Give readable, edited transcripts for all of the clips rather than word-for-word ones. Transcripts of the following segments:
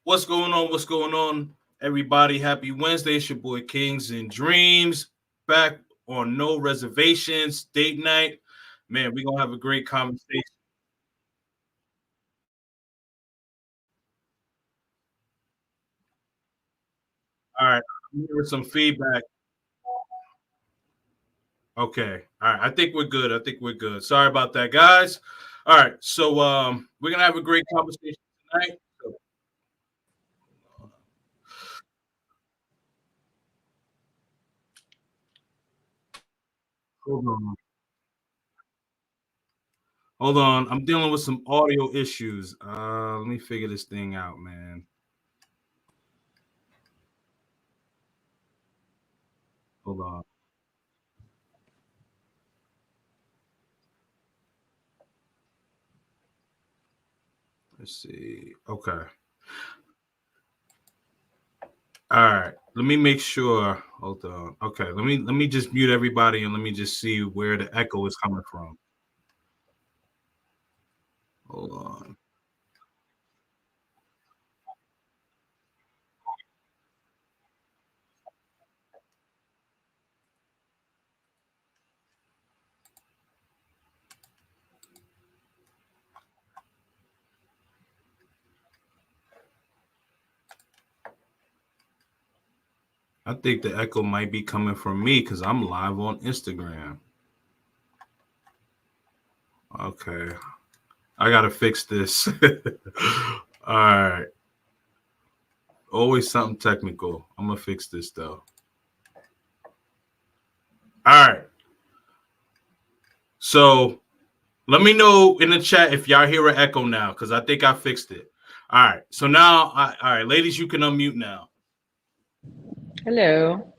What's going on? What's going on, everybody? Happy Wednesday. It's your boy Kings and Dreams back on No Reservations date night. Man, we're going to have a great conversation. All right. I'm hearing some feedback. Okay. All right. I think we're good. I think we're good. Sorry about that, guys. All right. So we're going to have a great conversation tonight. So, hold on. Hold on. I'm dealing with some audio issues. Let me figure this thing out, man. Hold on. Let's see. Okay. All right. Let me make sure. Hold on. Okay. Let me just mute everybody and let me just see where the echo is coming from. Hold on. I think the echo might be coming from me because I'm live on Instagram. Okay. I gotta fix this. All right. Always something technical. I'm gonna fix this though. All right. So let me know in the chat if y'all hear an echo now, because I think I fixed it. All right. So now, all right, ladies, you can unmute now. Hello.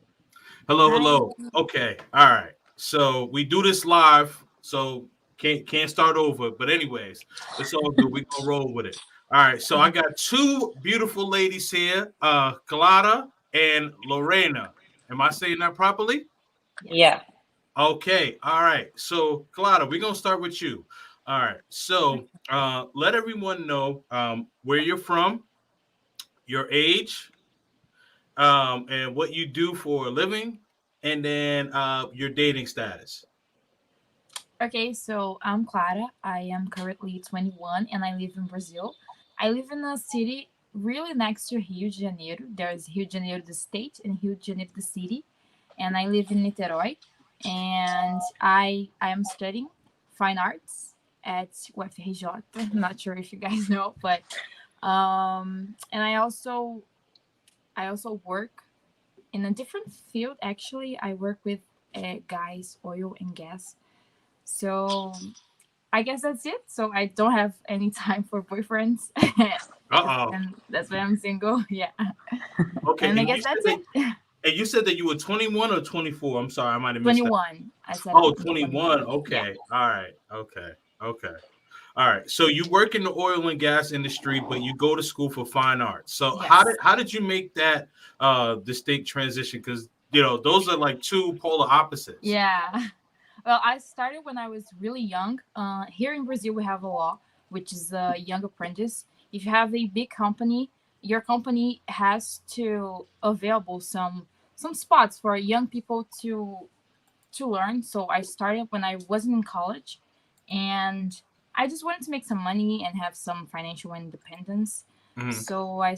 Hello, Hi. hello. Okay. All right. So we do this live, so can't start over. But anyways, it's all good. We gonna roll with it. All right. So I got two beautiful ladies here, Kalada and Lorena. Am I saying that properly? Yes. Yeah. Okay. All right. So Kalada, we're gonna start with you. All right. So let everyone know where you're from, your age, and what you do for a living, and then your dating status. Okay, so I'm Clara. I am currently 21 and I live in Brazil. I live in a city really next to Rio de Janeiro. There's Rio de Janeiro, the state, and Rio de Janeiro, the city. And I live in Niterói. And I am studying fine arts at UFRJ. I'm not sure if you guys know, but and I also work in a different field. Actually, I work with guys, oil and gas. So I guess that's it. So I don't have any time for boyfriends. Uh And that's why I'm single. Yeah. oh. Okay. And I guess that's it. And you said that you were 21 or 24. I'm sorry, I might have missed that. 21. I said Oh, I'm 21. 21. Yeah. Okay. All right. Okay. Okay. All right. So you work in the oil and gas industry, but you go to school for fine arts. So Yes. how did you make that distinct transition? Because those are like two polar opposites. Yeah. Well, I started when I was really young. Here in Brazil, we have a law, which is a young apprentice. If you have a big company, your company has to available some spots for young people to learn. So I started when I wasn't in college, and I just wanted to make some money and have some financial independence. Mhm. So I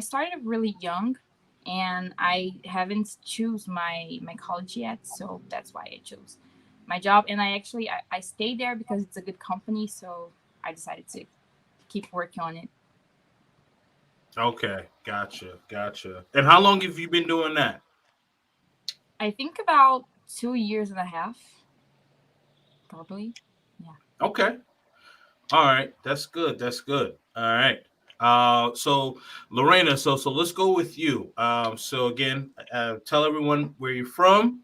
started really young, and I haven't choose my college yet. So that's why I chose my job, and I stayed there because it's a good company. So I decided to keep working on it. Okay. Gotcha. Gotcha. And how long have you been doing that? I think about 2 years and a half, probably. Yeah. Okay. All right, that's good. That's good. All right. So Lorena, so let's go with you. So again, tell everyone where you're from,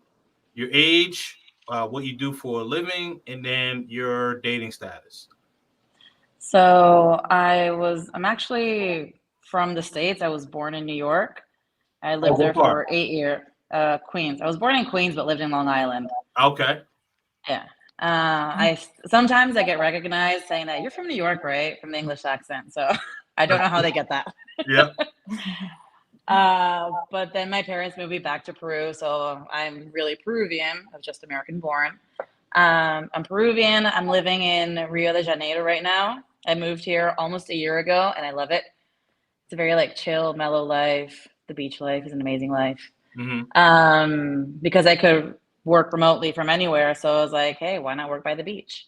your age, what you do for a living, and then your dating status. I'm actually from the States. I was born in New York. I Oh, lived what there part? for 8 years. Queens. I was born in Queens, but lived in Long Island. Okay. Yeah. I sometimes I get recognized saying that you're from New York, right? From the English accent. So I don't know how they get that. Yep. But then my parents moved me back to Peru, so I'm really Peruvian. I was just American born. I'm Peruvian. I'm living in Rio de Janeiro right now. I moved here almost a year ago, and I love it. It's a very like chill, mellow life. The beach life is an amazing life. Hmm. Because I could work remotely from anywhere, so I was like, hey, why not work by the beach?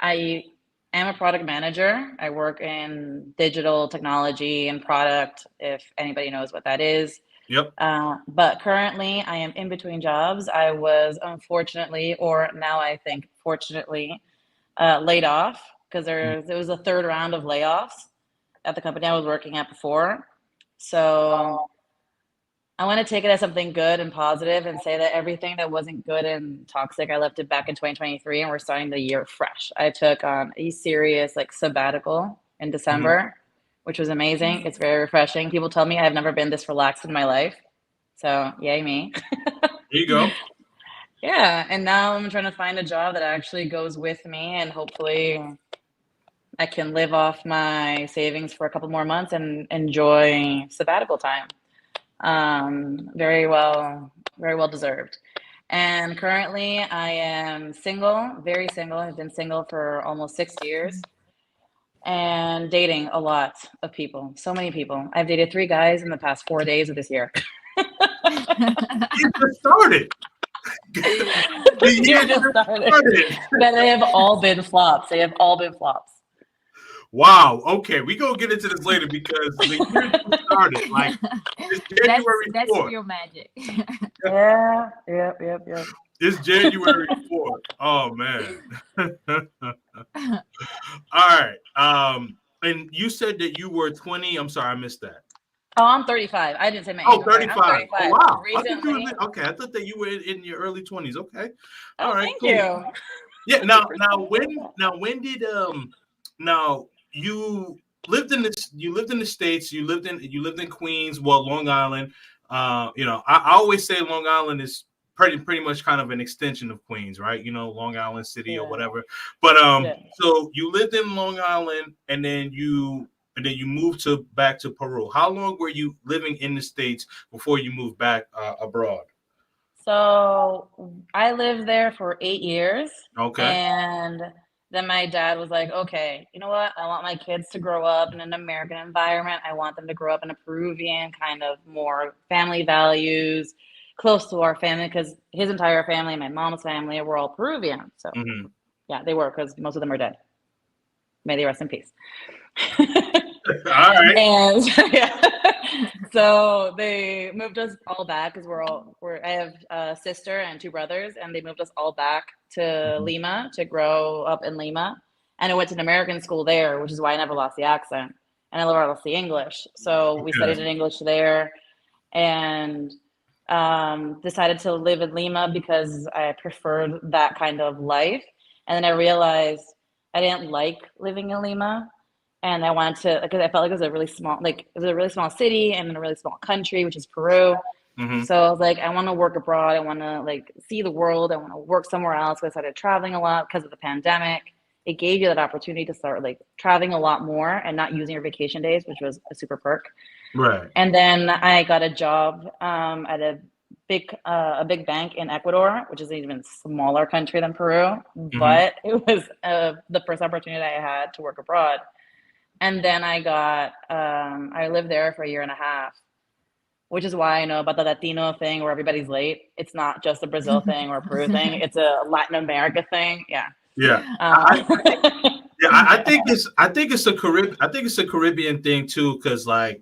I am a product manager. I work in digital technology and product, if anybody knows what that is. Yep. But currently, I am in between jobs. I was unfortunately, or now I think fortunately, laid off because there was a third round of layoffs at the company I was working at before. So I want to take it as something good and positive and say that everything that wasn't good and toxic, I left it back in 2023 and we're starting the year fresh. I took on a serious like sabbatical in Hmm. December, which was amazing. It's very refreshing. People tell me I've never been this relaxed in my life. So yay me. There you go. Yeah. And now I'm trying to find a job that actually goes with me and hopefully I can live off my savings for a couple more months and enjoy sabbatical time. Very well deserved. And currently, I am single, very single. I've been single for almost 6 years and dating a lot of people, so many people. I've dated 3 guys in the past 4 days of this year. You just started. The You year just just started. started. But they have all been flops. They have all been flops. Wow. Okay, we gonna get into this later because the year just started. Like it's January That's 4th. real magic. Yeah. Yep. It's January 4th. Oh man. All right. And you said that you were 20. I'm sorry, I missed that. Oh, I'm 35. I didn't say my age. Oh, I'm sorry. I'm 35. Oh 35. wow. I thought you Recently. were okay. I thought that you were in your early 20s. Okay. All Oh, right, thank cool. you. Yeah, when did now you lived in the States, you lived in Queens, well, Long Island. I always say Long Island is pretty much kind of an extension of Queens, right? Long Island City or Yeah. whatever. But Yeah. so you lived in Long Island and then you moved to back to Peru. How long were you living in the States before you moved back abroad? So I lived there for 8 years, Okay. and then my dad was like, okay, you know what? I want my kids to grow up in an American environment. I want them to grow up in a Peruvian kind of more family values, close to our family, because his entire family, my mom's family, were all Peruvian. So Hmm. yeah, they were because most of them are dead. May they rest in peace. All right. And yeah, so they moved us all back because I have a sister and 2 brothers, and they moved us all back to Mhm. Lima to grow up in Lima. And I went to an American school there, which is why I never lost the accent and I never lost the English. So we studied Okay. in English there, and decided to live in Lima because I preferred that kind of life. And then I realized I didn't like living in Lima, and I wanted to, because I felt like it was a really small city and in a really small country, which is Peru. Hmm. So I was like, I want to work abroad. I want to like see the world. I want to work somewhere else. So I started traveling a lot because of the pandemic. It gave you that opportunity to start like traveling a lot more and not using your vacation days, which was a super perk. Right. And then I got a job at a big bank in Ecuador, which is an even smaller country than Peru, Hmm. but it was the first opportunity I had to work abroad. And then I lived there for a year and a half, which is why I know about the Latino thing where everybody's late. It's not just a Brazil thing or a Peru thing; it's a Latin America thing. Yeah. Yeah. Um, I think yeah, I think it's a Caribbean thing too, because my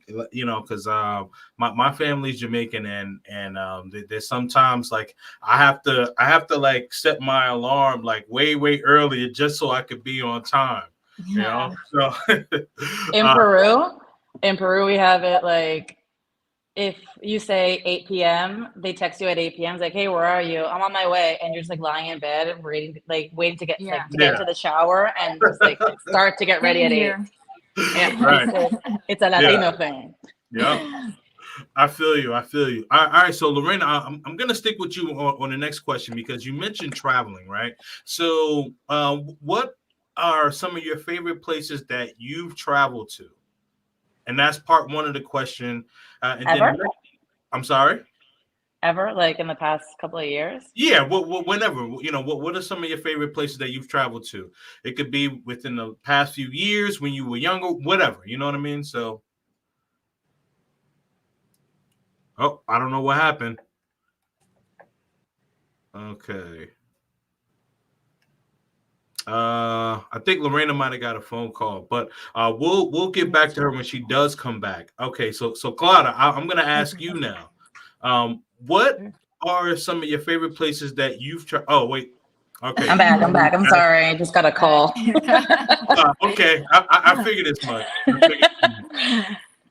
family's Jamaican and there's sometimes like I have to like set my alarm like way earlier just so I could be on time. Yeah. So in uh, Peru, in Peru, we have it like if you say 8 p.m., they text you at 8 p.m. It's like, hey, where are you? I'm on my way, and you're just like lying in bed and waiting to get yeah, into the shower and just like start to get ready Same at 8. here. Yeah, right, it's a yeah, Latino thing. yeah. I feel you. I feel you. All right. So, Lorena, I'm going to stick with you on the next question because you mentioned traveling, right? So, what are some of your favorite places that you've traveled to? And that's part one of the question. And then, Ever? I'm sorry. Ever? Like in the past couple of years? Yeah, whenever, what are some of your favorite places that you've traveled to? It could be within the past few years, when you were younger, whatever. You know what I mean? So, oh, I don't know what happened. Okay. I think Lorena might have got a phone call, but we'll get back to her when she does come back. Okay, so Claudia, I'm gonna ask you now. What are some of your favorite places that you've tried? Oh, wait. Okay. I'm back. I'm back. I'm sorry. I just got a call. Okay, I figured as much.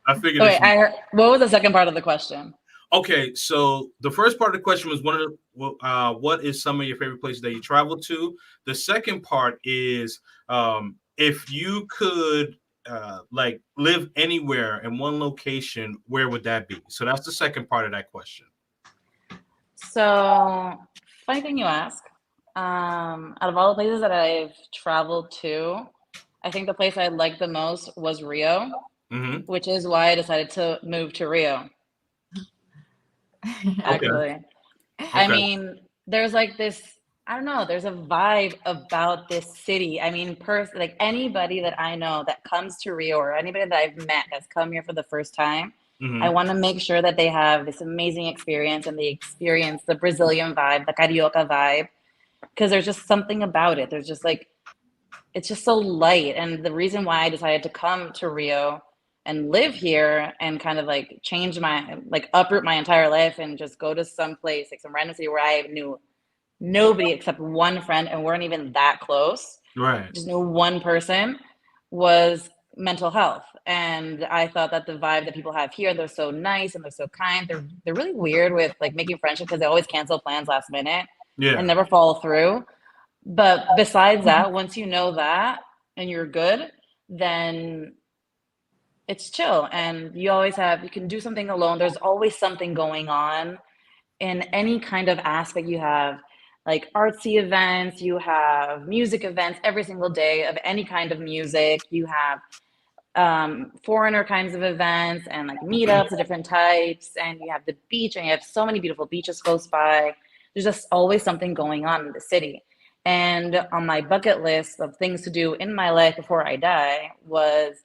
I figured Okay, as much. what was the second part of the question? Okay, so the first part of the question was what is some of your favorite places that you travel to? The second part is if you could like live anywhere in one location, where would that be? So that's the second part of that question. So, funny thing you ask. Out of all the places that I've traveled to, I think the place I liked the most was Rio, Mm-hmm. which is why I decided to move to Rio. Okay. Actually, I Okay. mean, there's like this. I don't know. There's a vibe about this city. I mean, like anybody that I know that comes to Rio, or anybody that I've met that's come here for the first time, I Mm-hmm. want to make sure that they have this amazing experience and they experience the Brazilian vibe, the Carioca vibe, because there's just something about it. There's just like, it's just so light. And the reason why I decided to come to Rio and live here and kind of like change my, like uproot my entire life and just go to some place, like some random city where I knew nobody except one friend and weren't even that close, Right. just knew one person, was mental health. And I thought that the vibe that people have here, they're so nice and they're so kind. They're really weird with like making friendship because they always cancel plans last minute and Yeah. never follow through. But besides that, once you know that and you're good, then it's chill. And you can do something alone. There's always something going on in any kind of aspect. You have like artsy events, you have music events every single day of any kind of music. You have foreigner kinds of events and like meetups of different types. And you have the beach, and you have so many beautiful beaches close by. There's just always something going on in the city. And on my bucket list of things to do in my life before I die was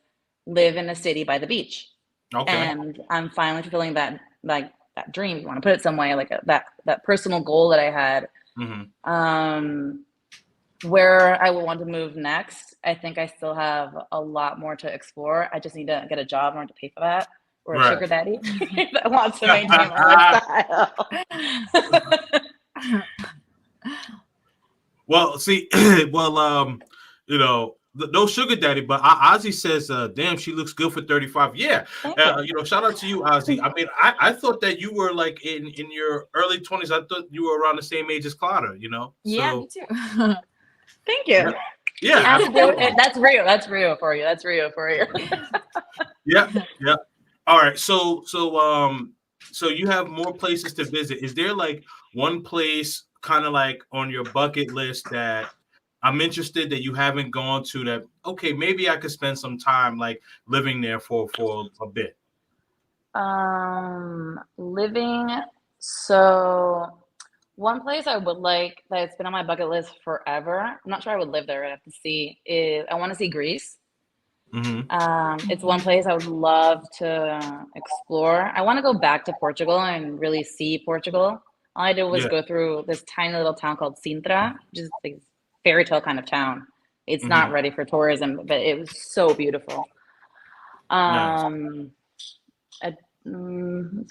live in a city by the beach. Okay. And I'm finally fulfilling that, like that dream. You want to put it some way, like that personal goal that I had. Mm-hmm. Where I would want to move next, I think I still have a lot more to explore. I just need to get a job in order to pay for that, or a Right. sugar daddy that wants to maintain my lifestyle. Well, see, well, no sugar daddy, but Ozzy says, "Damn, she looks good for 35." Yeah, Thank you. shout out to you, Ozzy. I mean, I thought that you were like in your early 20s. I thought you were around the same age as Clara. Yeah, So me too. Thank you. yeah, yeah, It has to do. absolutely. That's Rio. That's Rio for you. That's Rio for you. Yeah, yeah. All right, so you have more places to visit. Is there like one place kind of like on your bucket list that I'm interested that you haven't gone to, that okay, maybe I could spend some time like living there for a bit? Living. So, one place I would like that's been on my bucket list forever. I'm not sure I would live there. I have to see. Is I want to see Greece. Mm-hmm. It's one place I would love to explore. I want to go back to Portugal and really see Portugal. All I did was Yeah. go through this tiny little town called Sintra, which is like fairy tale kind of town. It's not Mm-hmm. ready for tourism, but it was so beautiful. Nice. Um, I,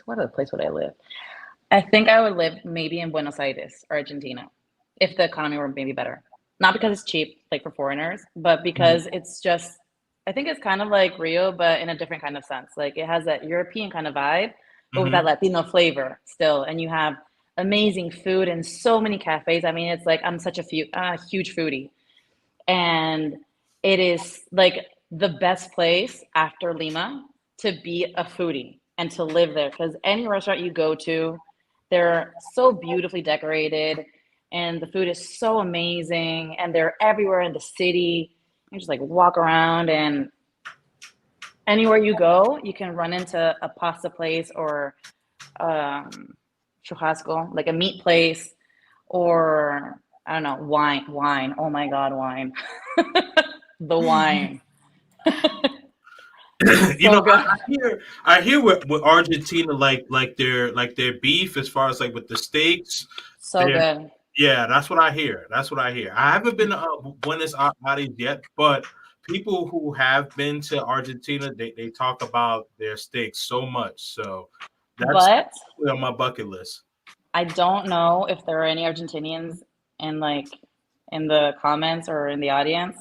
what other place would I live? I think I would live maybe in Buenos Aires, Argentina, if the economy were maybe better. Not because it's cheap, like for foreigners, but Mhm. because it's just, I think it's kind of like Rio, but in a different kind of sense. Like it has that European kind of vibe, but with that Mhm. Latino flavor still. And you have amazing food and so many cafes. I mean, it's like I'm such a huge foodie. And it is like the best place after Lima to be a foodie and to live there, because any restaurant you go to, they're so beautifully decorated and the food is so amazing and they're everywhere in the city. You just like walk around and Anywhere you go, you can run into a pasta place or um, churrasco, like a meat place, or I don't know, wine. Oh my God, wine. The wine. You So know, good. I hear with Argentina, like their beef as far as like with the steaks. So They're good. Yeah, that's what I hear. That's what I hear. I haven't been to Buenos Aires yet, but people who have been to Argentina, they talk about their steaks so much. So that's But on my bucket list. I don't know if there are any Argentinians in in the comments or in the audience.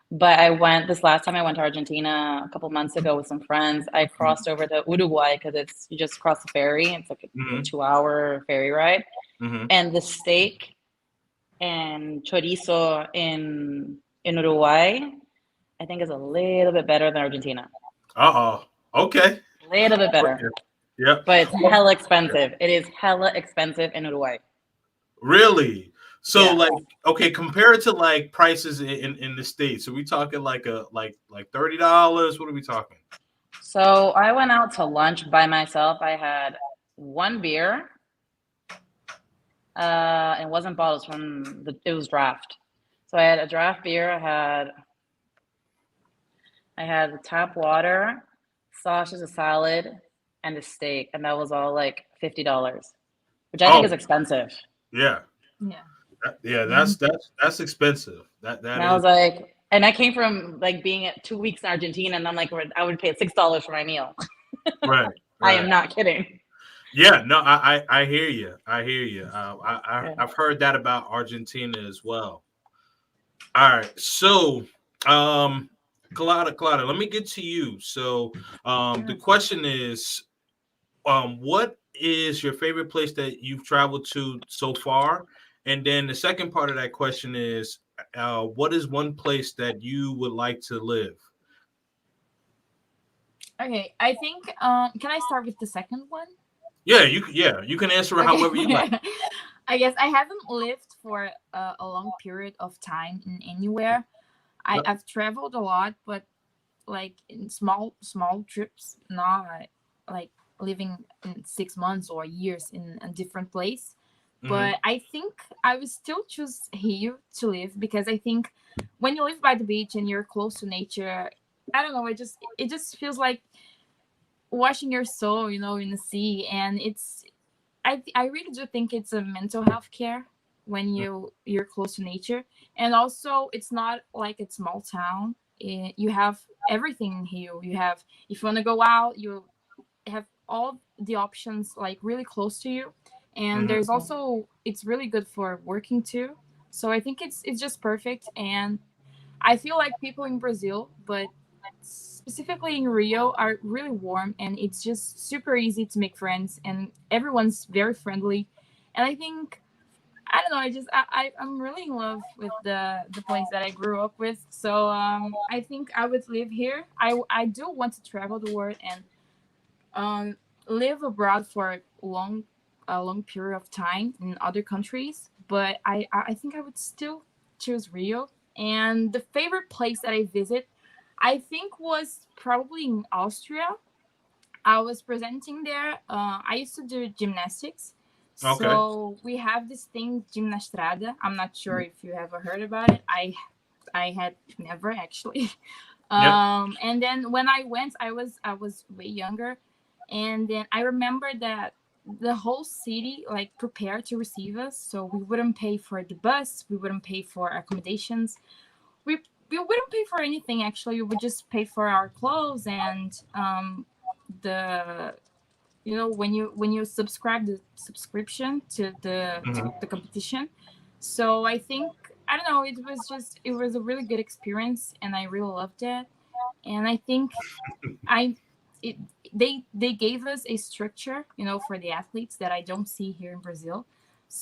But I went this last time I went to Argentina a couple months ago with some friends. I crossed over to Uruguay because it's you just cross the ferry. It's like a Hmm. 2 hour ferry ride. Hmm. And the steak and chorizo in Uruguay, I think is a little bit better than Argentina. Uh oh. Okay. A little bit better. Okay. Yep. But it's hella expensive. It is hella expensive in Uruguay. Really? So Yes. like, okay, compare it to like prices in the states. Are we talking like like $30? What are we talking? So I went out to lunch by myself. I had one beer. It wasn't bottles from it was draft. So I had a draft beer. I had tap water, sausage, a salad, and a steak, and that was all like $50, which I think is Oh, expensive. yeah. Yeah. Yeah, Mhm. that's expensive. That And I is was like, and I came from like being at 2 weeks in Argentina, and I'm like, I would pay $6 for my meal. right, I right. am not kidding. Yeah, no, I hear you. I hear you. Yeah. I've heard that about Argentina as well. All right, so um, Colada, let me get to you. So the Sure. question is, what is your favorite place that you've traveled to so far? And then the second part of that question is, what is one place that you would like to live? Okay, I think can I start with the second one? Yeah, you can answer it Okay. however you like. I guess I haven't lived for a long period of time in anywhere. Yep. I've traveled a lot, but like in small trips, not like living in 6 months or years in a different place. Hmm. But I think I would still choose here to live because I think when you live by the beach and you're close to nature, I don't know, it just feels like washing your soul, in the sea, and I really do think it's a mental health care when you're close to nature, and also it's not like a small town. You have everything here. You have if you want to go out, you have all the options like really close to you, and Hmm. there's also it's really good for working too. So I think it's just perfect, and I feel like people in Brazil, but specifically in Rio, are really warm, and it's just super easy to make friends, and everyone's very friendly. And I think I don't know. I'm really in love with the place that I grew up with. So I think I would live here. I do want to travel the world and um, live abroad for a long period of time in other countries. But I think I would still choose Rio. And the favorite place that I visit, I think, was probably in Austria. I was presenting there. I used to do gymnastics. Okay. So we have this thing, Gymnastrada. I'm not sure if you ever heard about it. I had never actually. Yep. And then when I went, I was way younger, and then I remember that the whole city like prepared to receive us. So we wouldn't pay for the bus, we wouldn't pay for accommodations, we we wouldn't pay for anything actually. We would just pay for our clothes and the when you subscribe the subscription to Hmm. the competition. So I think I don't know, it was a really good experience, and I really loved it. And I think I it they gave us a structure, for the athletes that I don't see here in Brazil.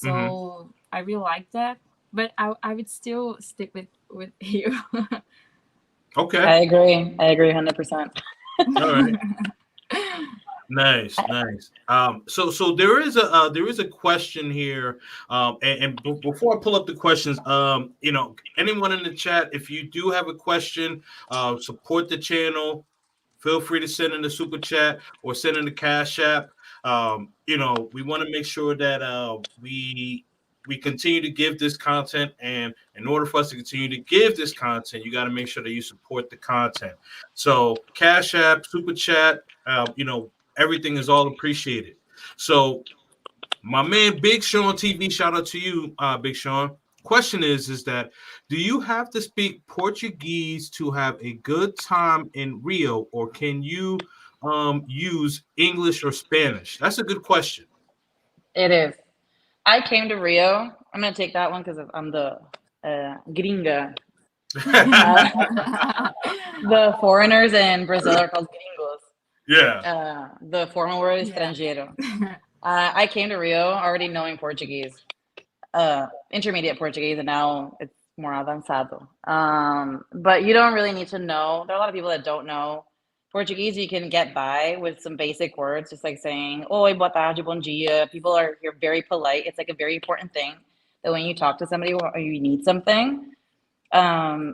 Hmm. So I really like that. But I would still stick with you. Okay. I agree. I agree 100%. All right. Nice, nice. So there is a question here, before I pull up the questions, anyone in the chat, if you do have a question, support the channel. feel free to send in the super chat or send in the cash app. We want to make sure that we continue to give this content, and in order for us to continue to give this content, you got to make sure that you support the content. So cash app, super chat, everything is all appreciated. So my man Big Sean TV, shout out to you, Big Sean. Question is that do you have to speak Portuguese to have a good time in Rio, or can you use English or Spanish? That's a good question. It is. I came to Rio. I'm gonna take that one because I'm the gringa. Uh, the foreigners in Brazil are called gringos. Yeah. The formal word is Yeah. estrangeiro. I came to Rio already knowing Portuguese, intermediate Portuguese, and now it's more avanzado. But you don't really need to know. There are a lot of people that don't know Portuguese. You can get by with some basic words, just like saying "Oi, boa tarde, bom dia." People are here very polite. It's like a very important thing that when you talk to somebody or you need something,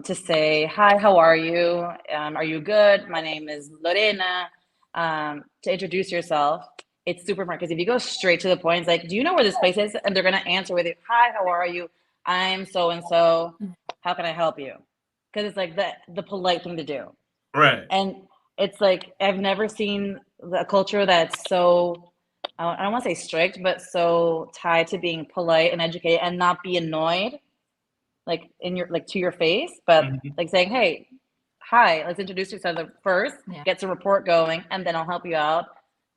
to say, "Hi, how are you good? My name is Lorena." To introduce yourself, it's super important because if you go straight to the point, it's like, "Do you know where this place is?" And they're gonna answer with, "Hi, how are you? I'm so and so. How can I help you?" Because it's like the polite thing to do, Right. and it's like I've never seen a culture that's so I don't want to say strict, but so tied to being polite and educated and not be annoyed like in your like to your face, but Mhm. like saying, "Hey, hi, let's introduce each other first, Yeah. get some rapport going, and then I'll help you out."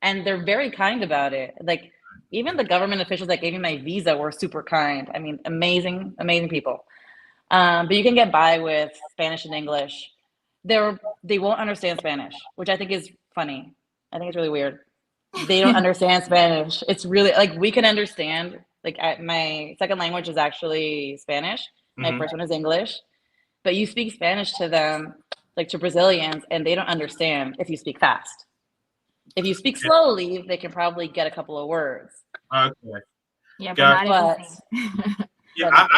And they're very kind about it. Like even the government officials that gave me my visa were super kind. I mean, amazing, amazing people. But you can get by with Spanish and English. They won't understand Spanish, which I think is funny. I think it's really weird. They don't understand Spanish. It's really like we can understand. Like my second language is actually Spanish. My Mhm. first one is English. But you speak Spanish to them, like to Brazilians, and they don't understand if you speak fast. If you speak slowly, they can probably get a couple of words. Okay. Yeah, but Got not But everything. Yeah,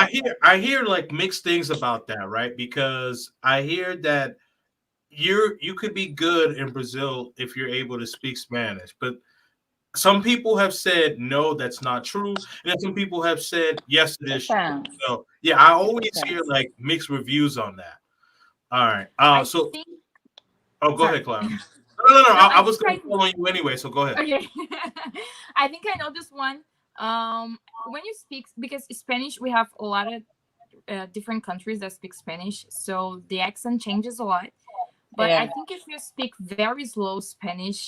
I hear like mixed things about that, right? Because I hear that you could be good in Brazil if you're able to speak Spanish, but some people have said no, that's not true, and then some people have said yes, it is true. depends. So yeah, I It always hear depends. like mixed reviews on that. All right. I So think. go Sorry. ahead, Cloud. No. No, I I was think going I. to call on you anyway, so go ahead. Okay. I think I know this one. When you speak, because Spanish, we have a lot of different countries that speak Spanish, so the accent changes a lot. But I Yeah, think if you speak very slow Spanish,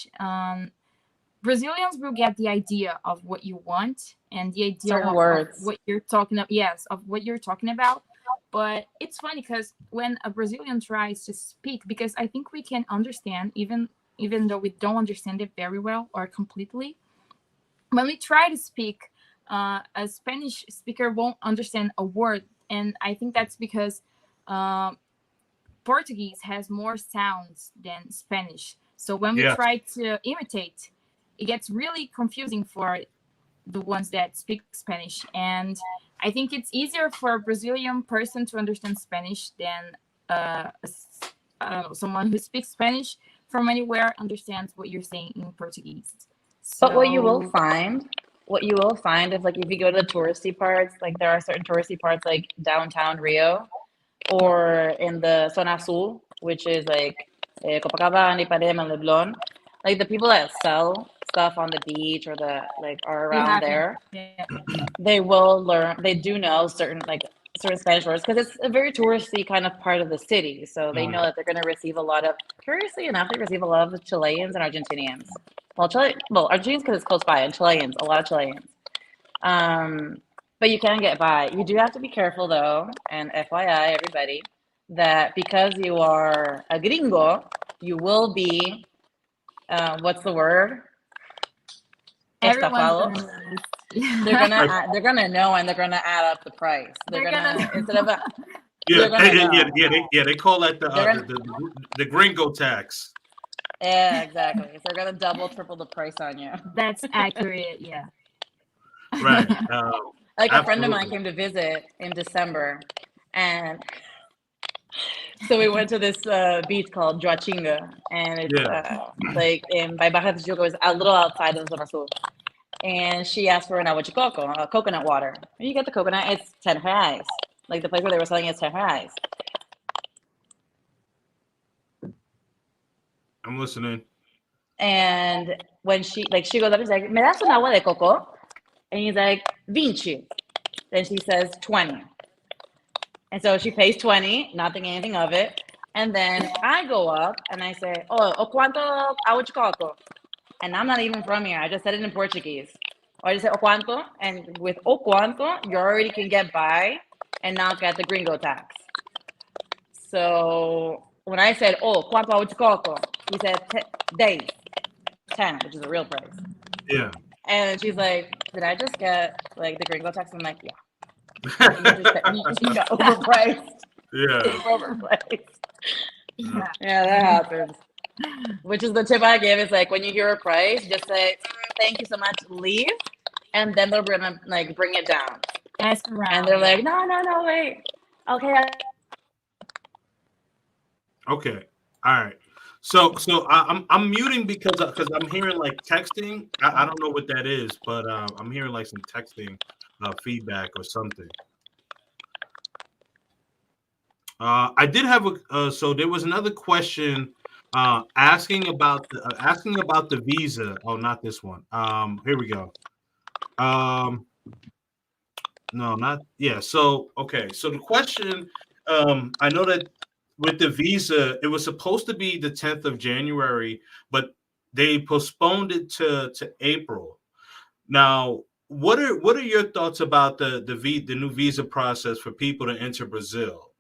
Brazilians will get the idea of what you want and the idea certain of words. what you're talking about. Yes, of what you're talking about. But it's funny because when a Brazilian tries to speak, because I think we can understand even though we don't understand it very well or completely. When we try to speak, a Spanish speaker won't understand a word, and I think that's because uh, Portuguese has more sounds than Spanish. So when we Yes. try to imitate, it gets really confusing for the ones that speak Spanish. And I think it's easier for a Brazilian person to understand Spanish than I don't know, someone who speaks Spanish from anywhere understands what you're saying in Portuguese. But So what you will find is like if you go to the touristy parts, like there are certain touristy parts like downtown Rio or in the Zona Sul, which is like Copacabana, Ipanema, Leblon. Like the people that sell stuff on the beach or the like are around exactly, there, yeah, they will learn. They do know certain Spanish words because it's a very touristy kind of part of the city. So they Mhm. know that they're going to receive a lot of. Curiously enough, they receive a lot of Chileans and Argentinians. Well, Argentinians because it's close by, and Chileans, a lot of Chileans. Um, but you can get by. You do have to be careful though, and FYI, everybody, that because you are a gringo, you will be what's the word? everyone's Estafado. gonna notice. Yeah. Right. They're gonna know and they're gonna add up the price. They're They're gonna gonna instead know. of a, Yeah, you're gonna yeah, know. they call that the, They're uh, the, gonna the the gringo tax. yeah, exactly. So they're gonna double, triple the price on you. That's accurate, yeah. Right. Like a friend of mine Absolutely. came to visit in December, and So we went to this beach called Joachinga, and it's Yeah. like in by Baja de Tijuca, it's a little outside of Zona Sur. And she asked for an agua de coco, coconut water. When you get the coconut, it's 10 reais. Like the place where they were selling it's 10 reais. I'm listening. And when she goes up, she's like, "Me das un agua de coco?" And he's like, 20. Then she says 20. And so she pays 20, not thinking anything of it. And then I go up and I say, "Oh, o cuánto agua de coco?" And I'm not even from here. I just said it in Portuguese. Or I just say o cuánto, and with o cuánto, you already can get by and not get the gringo tax. So when I said, "Oh, cuánto agua de coco?" He said, "10, 10," which is a real price. Yeah. And she's like, "Did I just get like the gringo tax?" I'm like, "Yeah, you got overpriced, Yeah. super overpriced." Yeah. Yeah. Yeah, that happens. Which is the tip I give is like when you hear a price, just say, "Thank you so much," leave, and then they're gonna like bring it down. Ask And around. they're Yeah. like, "No, no, no, wait. Okay, Okay. All right. So I'm muting because I'm hearing like texting. I don't know what that is, but I'm hearing like some texting feedback or something. I did have a so there was another question asking about the visa. Oh, not this one. Here we go. Um, no, not yeah. So okay. So the question, I know that with the visa, it was supposed to be the 10th of January, but they postponed it to April. Now, what are your thoughts about the new visa process for people to enter Brazil?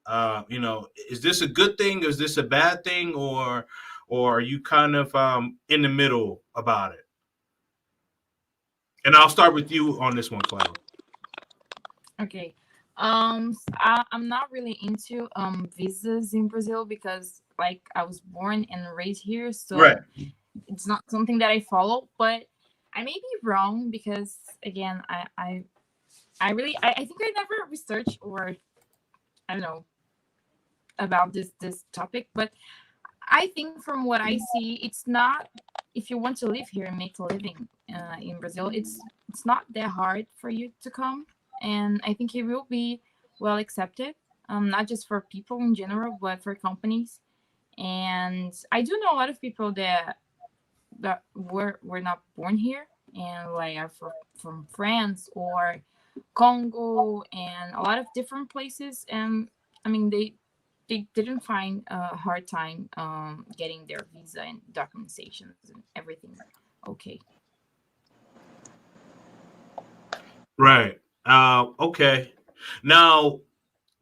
Is this a good thing? Is this a bad thing, or are you kind of in the middle about it? And I'll start with you on this one, Clara. Okay. I'm not really into visas in Brazil because like I was born and raised here, Right. so it's not something that I follow. But I may be wrong because again, I think I never researched or I don't know about this topic, but I think from what I see, it's not if you want to live here and make a living in Brazil, it's not that hard for you to come, and I think it will be well accepted, not just for people in general, but for companies. And I do know a lot of people that were not born here and like are from France or Congo and a lot of different places. And I mean, they didn't find a hard time getting their visa and documentations and everything. Okay. Right. Okay. Now,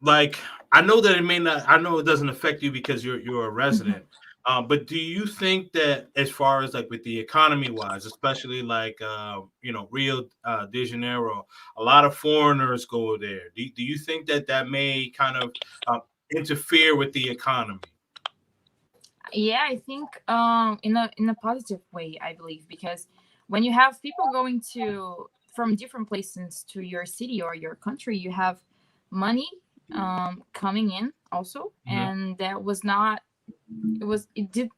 like, I know that it may not. I know it doesn't affect you because you're a Mhm. resident. But do you think that, as far as like with the economy wise, especially like Rio de Janeiro, a lot of foreigners go there. Do you think that that may kind of interfere with the economy? Yeah, I think in a positive way, I believe, because when you have people going to from different places to your city or your country, you have money coming in also, Mhm. and that was not it did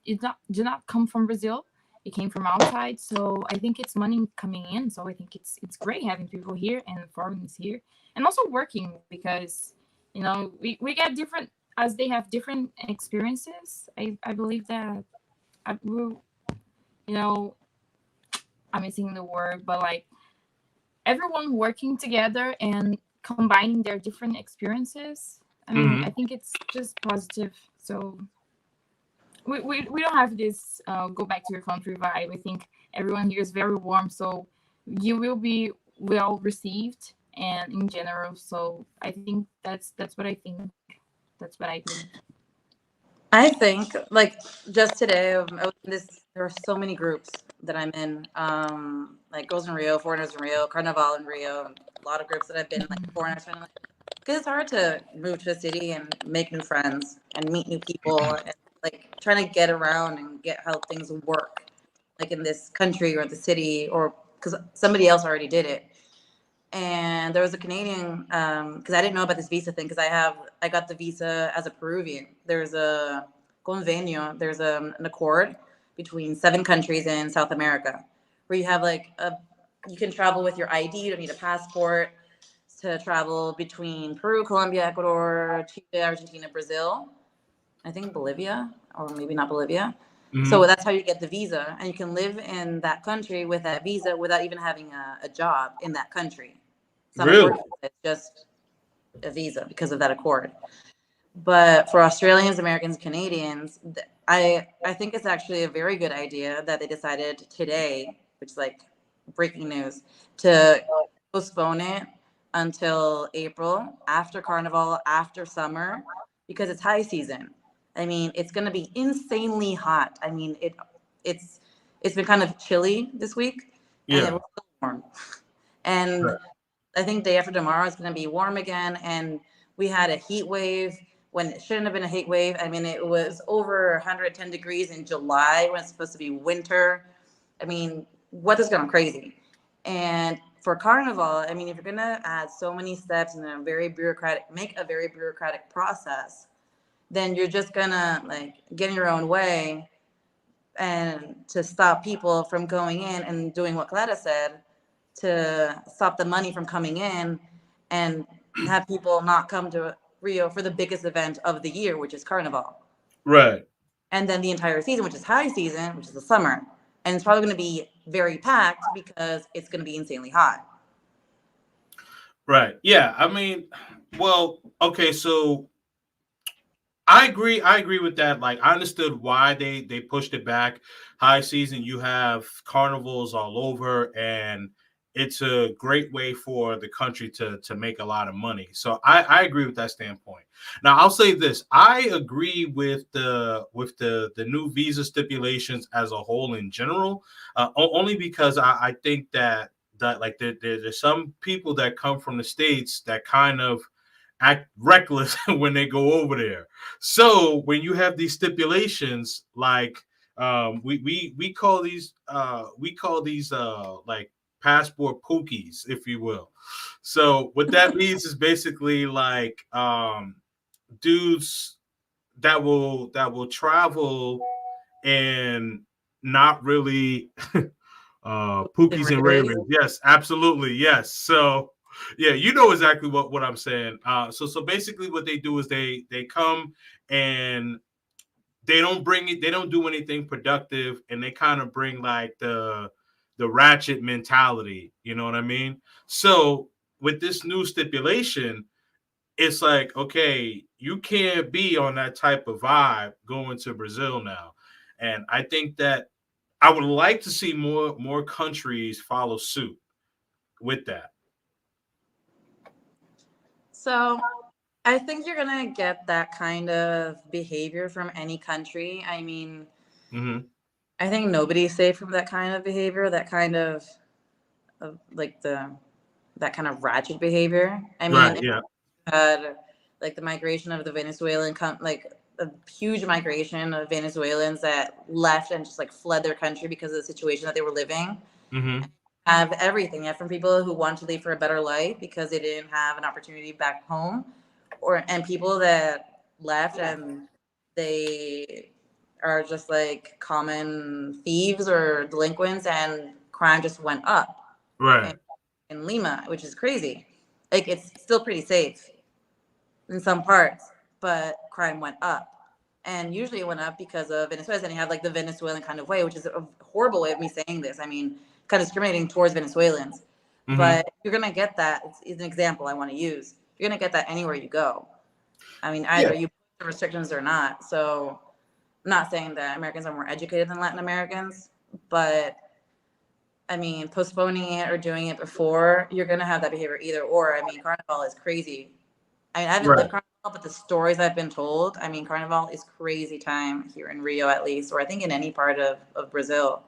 not come from Brazil. It came from outside. So I think it's money coming in. So I think it's great having people here and foreigners here, and also working because we get different as they have different experiences. I believe that we you know I'm missing the word, but like everyone working together and combining their different experiences. I mean, I Mhm. think it's just positive. So we don't have this go back to your country vibe. I think everyone here is very warm, so you will be well received and in general. So I think that's what I think. That's what I believe. I think like just today, I was in this. There are so many groups that I'm in, like Girls in Rio, Foreigners in Rio, Carnival in Rio, and a lot of groups that I've been like Mhm. foreigners. Because it's hard to move to a city and make new friends and meet new people and like trying to get around and get how things work, like in this country or the city, or because somebody else already did it. And and there was a Canadian, because I didn't know about this visa thing, because I got the visa as a Peruvian. There's a convenio, there's an accord between 7 countries in South America, where you have like you can travel with your ID. You don't need a passport to travel between Peru, Colombia, Ecuador, Chile, Argentina, Brazil. I think Bolivia, or maybe not Bolivia. So Hmm. that's how you get the visa, and you can live in that country with that visa without even having a job in that country. It's not a Really? work visa; it's just a visa because of that accord. But for Australians, Americans, Canadians, I think it's actually a very good idea that they decided today, which is like breaking news, to postpone it until April, after Carnival, after summer, because it's high season. I mean, it's going to be insanely hot. I mean, it's it's been kind of chilly this week, and it Yeah. was still warm. And Right. I think day after tomorrow it's going to be warm again. And we had a heat wave when it shouldn't have been a heat wave. I mean, it was over 110 degrees in July when it's supposed to be winter. I mean, what is going crazy? And for Carnival, I mean, if you're going to add so many steps and make a very bureaucratic process, then you're just going to like get in your own way and to stop people from going in and doing what Clara said, to stop the money from coming in and have people not come to Rio for the biggest event of the year, which is Carnival. Right. And then the entire season, which is high season, which is the summer. And it's probably going to be very packed because it's going to be insanely hot. Right. Yeah. I mean, well, okay. So I agree. I agree with that. Like, I understood why they pushed it back. High season, you have carnivals all over, and it's a great way for the country to make a lot of money. So I agree with that standpoint. Now I'll say this: I agree with the new visa stipulations as a whole in general, only because I think that like there's some people that come from the states that kind of act reckless when they go over there. So when you have these stipulations, like we call these like passport pookies, if you will. So what that means is basically like dudes that will travel and not really In Pookies and Ravens. Ravens. Yes, absolutely. Yes. So yeah, you know exactly what I'm saying. So basically what they do is they come and they don't do anything productive, and they kind of bring like the ratchet mentality, you know what I mean? So with this new stipulation, it's like, okay, you can't be on that type of vibe going to Brazil now. And I think that I would like to see more countries follow suit with that. So I think you're going to get that kind of behavior from any country. I mean, Hmm. I think nobody's safe from that kind of behavior, that kind of like that kind of ratchet behavior. I Right. mean, if Yeah. you had like the migration of the Venezuelan, like a huge migration of Venezuelans that left and just like fled their country because of the situation that they were living. Hmm. Have everything. You have from people who want to leave for a better life because they didn't have an opportunity back home, or and people that left and they are just like common thieves or delinquents, and crime just went up in, Right. in Lima, which is crazy. Like it's still pretty safe in some parts, but crime went up. And usually it went up because of Venezuela. And you have like the Venezuelan kind of way, which is a horrible way of me saying this. I mean, kind of discriminating towards Venezuelans. Hmm. But you're going to get that. It's an example I want to use. You're going to get that anywhere you go. I mean, Yeah. either you put the restrictions or not. So I'm not saying that Americans are more educated than Latin Americans, but I mean, postponing it or doing it before, you're going to have that behavior either or. I mean, Carnival is crazy. I mean, I haven't Right. lived Carnival, but the stories I've been told, I mean, Carnival is crazy time here in Rio, at least, or I think in any part of Brazil.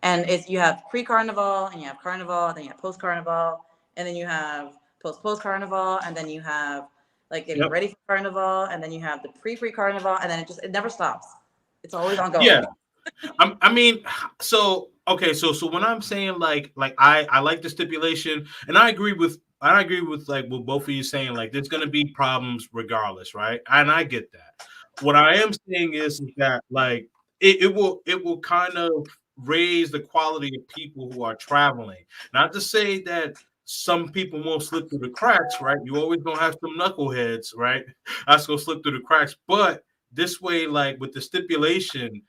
And it's you have pre-Carnival, and you have Carnival, and then you have post-Carnival, and then you have post-Carnival, and then you have like getting Yep. ready for Carnival, and then you have the pre-Carnival, and then it never stops. It's always Yeah. ongoing. I mean, so okay, so when I'm saying like I like the stipulation, and I agree with I agree with like what both of you saying. Like, there's gonna be problems regardless, right? And I get that. What I am saying is that like it will kind of raise the quality of people who are traveling. Not to say that some people won't slip through the cracks, right? You always gonna have some knuckleheads, right? That's gonna slip through the cracks. But this way, like with the stipulation,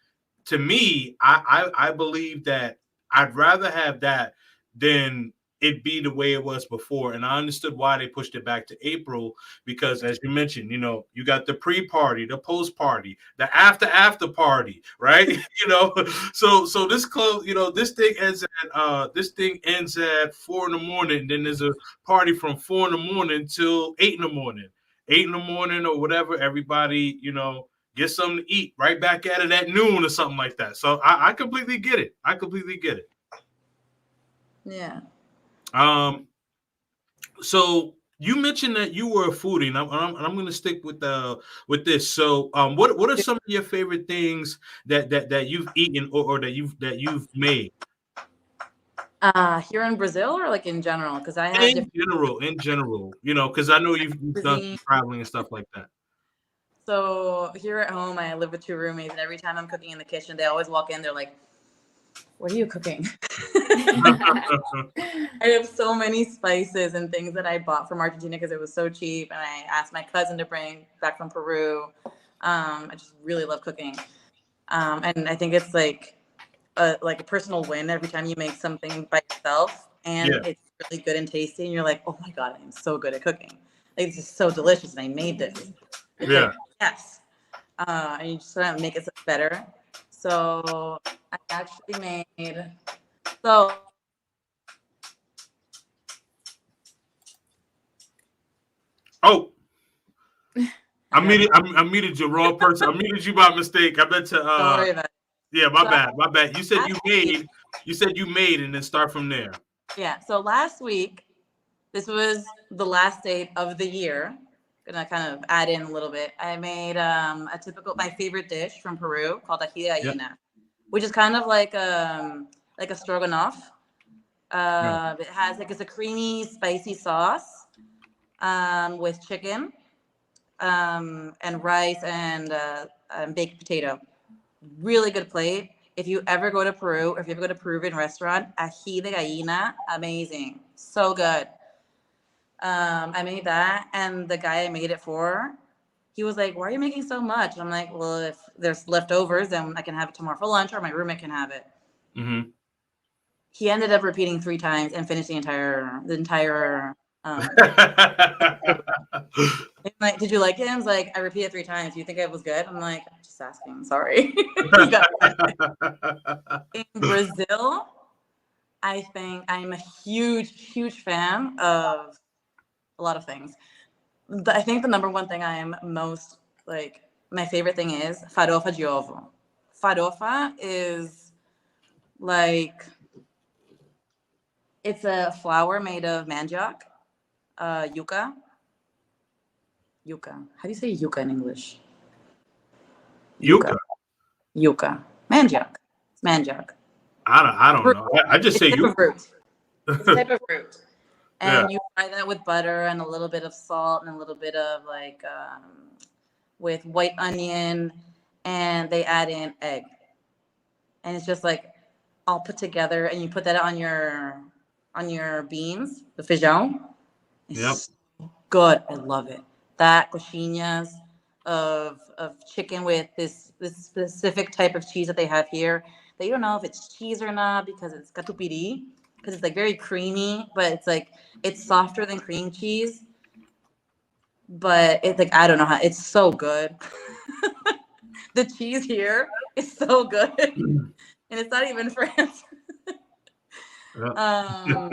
to me, I believe that I'd rather have that than it be the way it was before. And I understood why they pushed it back to April because, as you mentioned, you got the pre-party, the post-party, the after party, right? So this thing ends at 4 in the morning. Then there's a party from 4 in the morning till 8 in the morning. 8 in the morning or whatever, everybody, get something to eat right back at it at noon or something like that. So I completely get it. I completely get it. Yeah. Um, so you mentioned that you were a foodie, and I'm going to stick with this. So, what are some of your favorite things that you've eaten or that you've made Here in Brazil or like in general? Because I have in different general? In general, because I know you've done cuisine. some traveling and stuff like that. So here at home, I live with two roommates, and every time I'm cooking in the kitchen, they always walk in. They're like, "What are you cooking?" I have so many spices and things that I bought from Argentina because it was so cheap, and I asked my cousin to bring back from Peru. I just really love cooking, and I think it's like a personal win every time you make something by yourself, and Yeah, it's really good and tasty, and you're like, "Oh my god, I am so good at cooking! Like this is so delicious, and I made this." It's yeah. like yes, and you just want to make it better. So I actually made so Oh, I got it. I muted you wrong person. I muted you by mistake. I meant to. Don't worry about it. Yeah, my So bad. My bad. last week, You said you made, and then start from there. yeah. So last week, this was the last day of the year. Gonna kind of add in a little bit. I made a typical my favorite dish from Peru called ají de Yeah. gallina, which is kind of like a stroganoff. Yeah. It has like it's a creamy, spicy sauce with chicken and rice and baked potato. Really good plate. If you ever go to Peru, or if you ever go to a Peruvian restaurant, ají de gallina, amazing, so good. I made that, and the guy I made it for, he was like, "Why are you making so much?" And I'm like, "Well, if there's leftovers, then I can have it tomorrow for lunch, or my roommate can have it." Mm-hmm. He ended up repeating 3 times and finished the entire. Um, He's like, "Did you like it?" I was like, "I repeated 3 times. Do you think it was good?" I'm like, "Just asking. Sorry." You got in Brazil. I think I'm a huge fan of a lot of things. I think the number one thing I am most like my favorite thing is farofa de ovo. Farofa is like it's a flour made of mandioc, yuca. Yuca. How do you say yuca in English? Yuca. Yuca. Yuca. Mandioc. It's mandioc. I don't Fruit. know. I just It's say a type yuca. of fruit. It's a type of fruit. Yeah. And you fry that with butter and a little bit of salt and a little bit of with white onion, and they add in egg, and it's just like all put together, and you put that on your beans, the feijão. Yep. It's good. I love it. That coxinhas of chicken with this specific type of cheese that they have here. That you don't know if it's cheese or not because it's catupiry, because it's like very creamy, but it's softer than cream cheese. But it's like I don't know how it's so good. The cheese here is so good, and it's not even France. Yep. Um,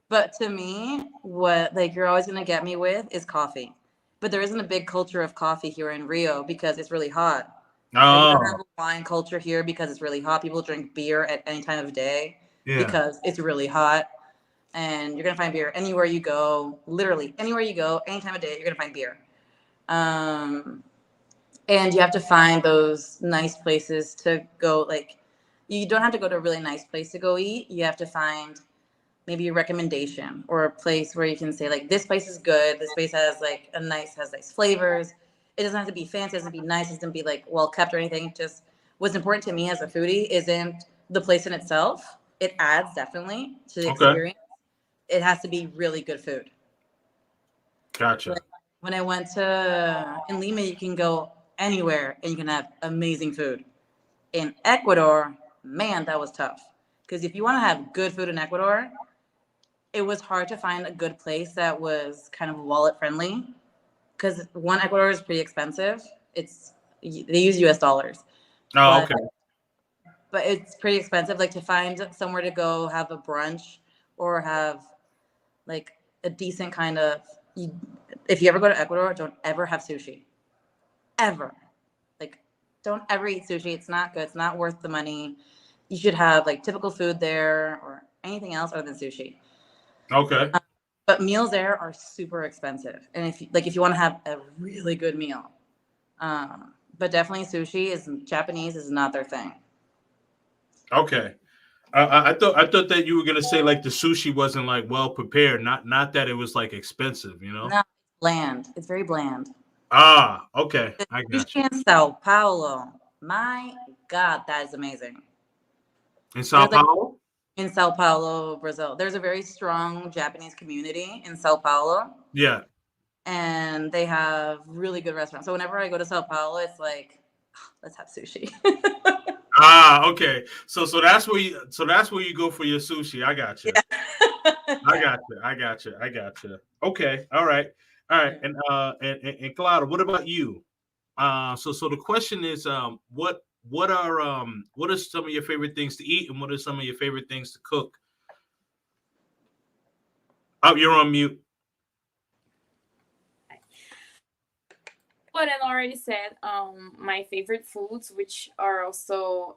but to me, what like you're always gonna get me with is coffee. But there isn't a big culture of coffee here in Rio because it's really hot. Like we don't Oh, have a wine culture here because it's really hot. People drink beer at any time of day yeah. because it's really hot. And you're gonna find beer anywhere you go. Literally anywhere you go, any time of day, you're gonna find beer. Um, and you have to find those nice places to go. Like you don't have to go to a really nice place to go eat. You have to find maybe a recommendation or a place where you can say like this place is good. This place has nice flavors. It doesn't have to be fancy. It doesn't have to be nice. It doesn't be like well kept or anything. Just what's important to me as a foodie isn't the place in itself. It adds definitely to the Okay. experience. It has to be really good food. Gotcha. Like when I went to in Lima, you can go anywhere and you can have amazing food. In Ecuador, man, that was tough. Because if you want to have good food in Ecuador, it was hard to find a good place that was kind of wallet friendly. Because one, Ecuador is pretty expensive. It's they use U.S. dollars, Oh, but okay. it's pretty expensive. Like to find somewhere to go have a brunch or have like a decent kind of. If you ever go to Ecuador, don't ever have sushi. Ever. Like, don't ever eat sushi. It's not good. It's not worth the money. You should have like typical food there or anything else other than sushi. Okay. But meals there are super expensive. And if you want to have a really good meal, but definitely sushi is Japanese is not their thing. Okay. I thought that you were gonna say like the sushi wasn't like well prepared, not that it was like expensive, you know. No, it's bland. It's very bland. Ah, okay, The I got you. sushi in Sao Paulo, my God, that is amazing. In Sao There's like Paulo. in Sao Paulo, Brazil. There's a very strong Japanese community in Sao Paulo, Yeah. and they have really good restaurants. So whenever I go to Sao Paulo, it's like, let's have sushi. Ah, okay. So that's where you go for your sushi. I got you. Yeah. I Yeah. got you. I got you. I got you. Okay. All right. All right. Yeah. And Clara, what about you? So the question is, what are some of your favorite things to eat, and what are some of your favorite things to cook? Oh, you're on mute. What I already said, my favorite foods, which are also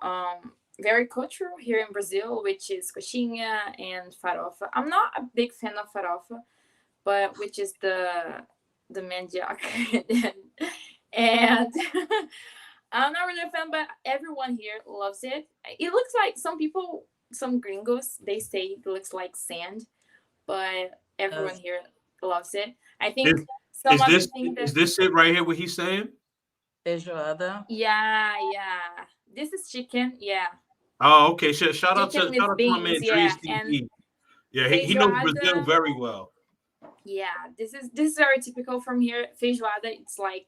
very cultural here in Brazil, which is coxinha and farofa. I'm not a big fan of farofa, but which is the mandioca, and I'm not really a fan, but everyone here loves it. It looks like some people, some gringos, they say it looks like sand, but everyone Does here loves it. I Is think some is other this thing is that, this it right here? What he's saying? feijoada? yeah, yeah, this is chicken, yeah, Oh, okay. Shout out to chicken shout with out to my beans, man yeah, Drees and TV. Yeah, he knows Brazil feijoada. very well. Yeah, this is very typical from here. Feijoada, it's like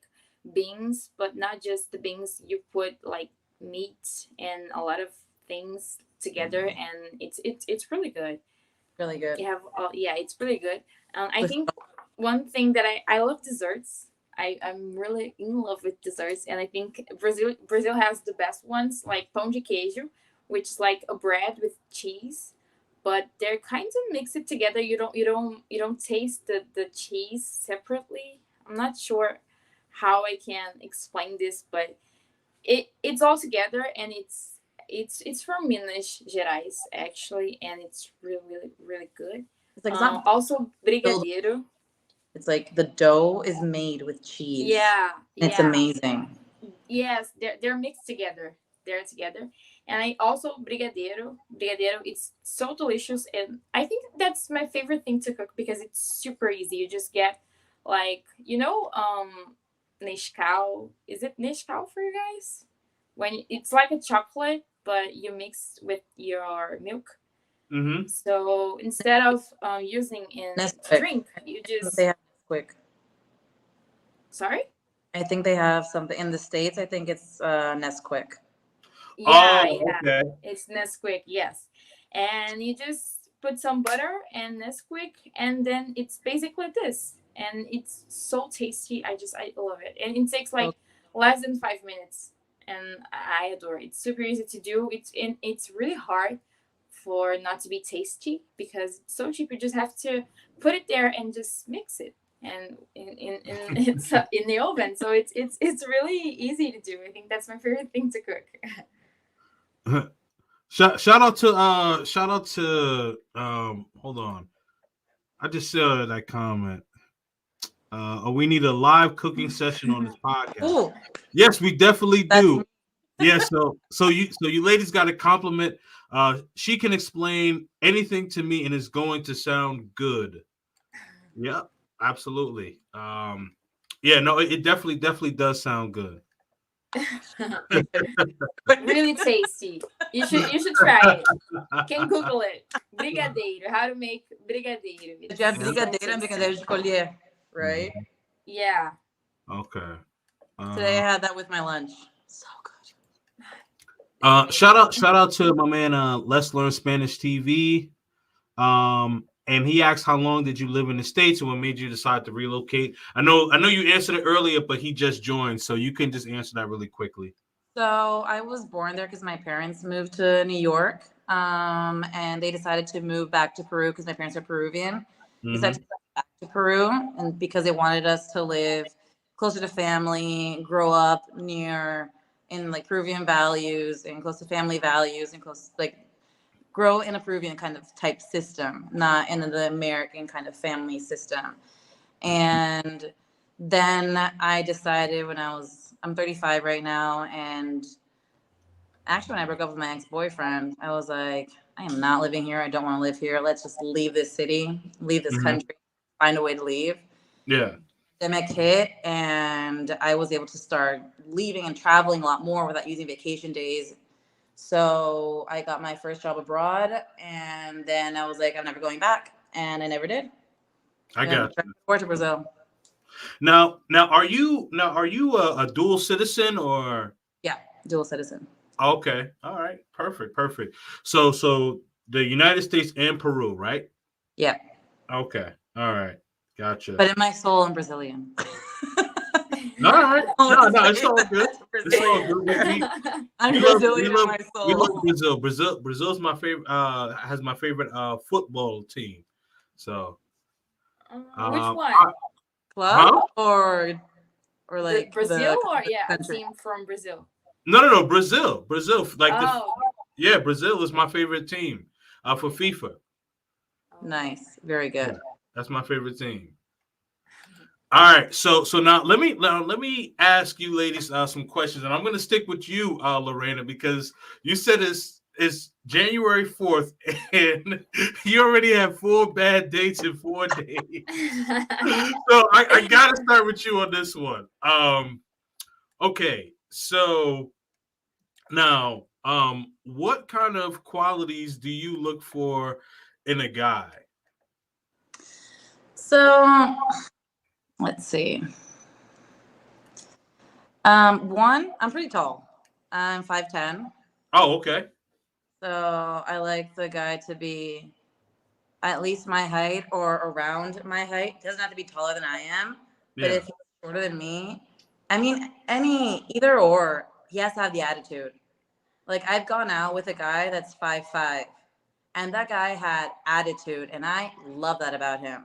beans, but not just the beans. You put like meat and a lot of things together, and it's really good. Really good. You have yeah, it's really good. I With think one thing that I love desserts. I'm really in love with desserts, and I think Brazil has the best ones, like pão de queijo, which is like a bread with cheese, but they're kind of mix it together. You don't taste the cheese separately. I'm not sure how I can explain this, but it's all together, and it's from Minas Gerais actually, and it's really good. it's like it's not Also filled. brigadeiro. It's like the dough is made with cheese. Yeah, It's yeah. amazing. Yes, they're mixed together. They're together. And I also brigadeiro. Brigadeiro, it's so delicious, and I think that's my favorite thing to cook because it's super easy. You just get like, Nescau. Is it Nescau for you guys? When it's like a chocolate but you mix with your milk. Mm-hmm. So instead of using in Nesquik. drink, you I think they just have Nesquik. sorry? I think they have something in the States. I think it's Nesquik. Yeah, Oh, yeah. okay. It's Nesquik, yes. And you just put some butter and Nesquik, and then it's basically this. And it's so tasty. I love it. And it takes So like less than 5 minutes. And I adore it. It's super easy to do. It's really hard for not to be tasty because it's so cheap. You just have to put it there and just mix it. And in it's in the oven, so it's really easy to do. I think that's my favorite thing to cook. Shout out to hold on. I just saw that comment. We need a live cooking session on this podcast. ooh, Yes, we definitely that's do. Yeah, so you ladies got to compliment She can explain anything to me and it's going to sound good. Yep, absolutely. Yeah, no, it definitely does sound good. Really tasty. You should try it. Can Google it. Brigadeiro. How to make brigadeiro. Já It's Yeah. so brigadeiro and tasty. brigadeiro de colher, right? Mhm. Yeah. Okay. Today Uh, I had that with my lunch. So good. It's shout amazing. out to my man Let's Learn Spanish TV. And he asked how long did you live in the States and what made you decide to relocate? I know you answered it earlier, but he just joined, so you can just answer that really quickly. So I was born there because my parents moved to New York, and they decided to move back to Peru because my parents are Peruvian. They decided to Hmm. move back to Peru, and because they wanted us to live closer to family, grow up near in like Peruvian values and close to family values and close like grow in a Peruvian kind of type system, not in the American kind of family system. And then I decided I'm 35 right now. And actually, when I broke up with my ex boyfriend, I was like, I am not living here. I don't want to live here. Let's just leave this city, leave this Hmm. country, find a way to leave. Yeah, Pandemic hit, and I was able to start leaving and traveling a lot more without using vacation days. So I got my first job abroad, and then I was like, I'm never going back, and I never did. I I went got back you. forward to Brazil. Now are you a dual citizen or Yeah, dual citizen. okay? All right, perfect. So the United States and Peru, right? Yeah, Okay, all right, gotcha. but in my soul, I'm Brazilian. All right, I no, want to no, it's say all good. that to It's all Brazilians. good. I'm We love we Brazilian in love my we love soul. Brazil. Brazil's my favorite. Has my favorite football team. So, Which um, one? Club huh? or like Brazil or the yeah, a country. team from Brazil. No, Brazil. Like the Oh, yeah, Brazil is my favorite team. For FIFA. oh. Nice, very Yeah, good. that's my favorite team. All right, so now let me ask you ladies some questions, and I'm going to stick with you, Lorena, because you said it's January 4th, and you already have 4 bad dates in 4 days. So I gotta start with you on this one. Okay, so now, what kind of qualities do you look for in a guy? So let's see. One, I'm pretty tall. I'm 5'10". Oh, okay. So I like the guy to be at least my height or around my height. Doesn't have to be taller than I am, but Yeah. if he's shorter than me, I mean, any either or, he has to have the attitude. Like I've gone out with a guy that's 5'5", and that guy had attitude, and I love that about him.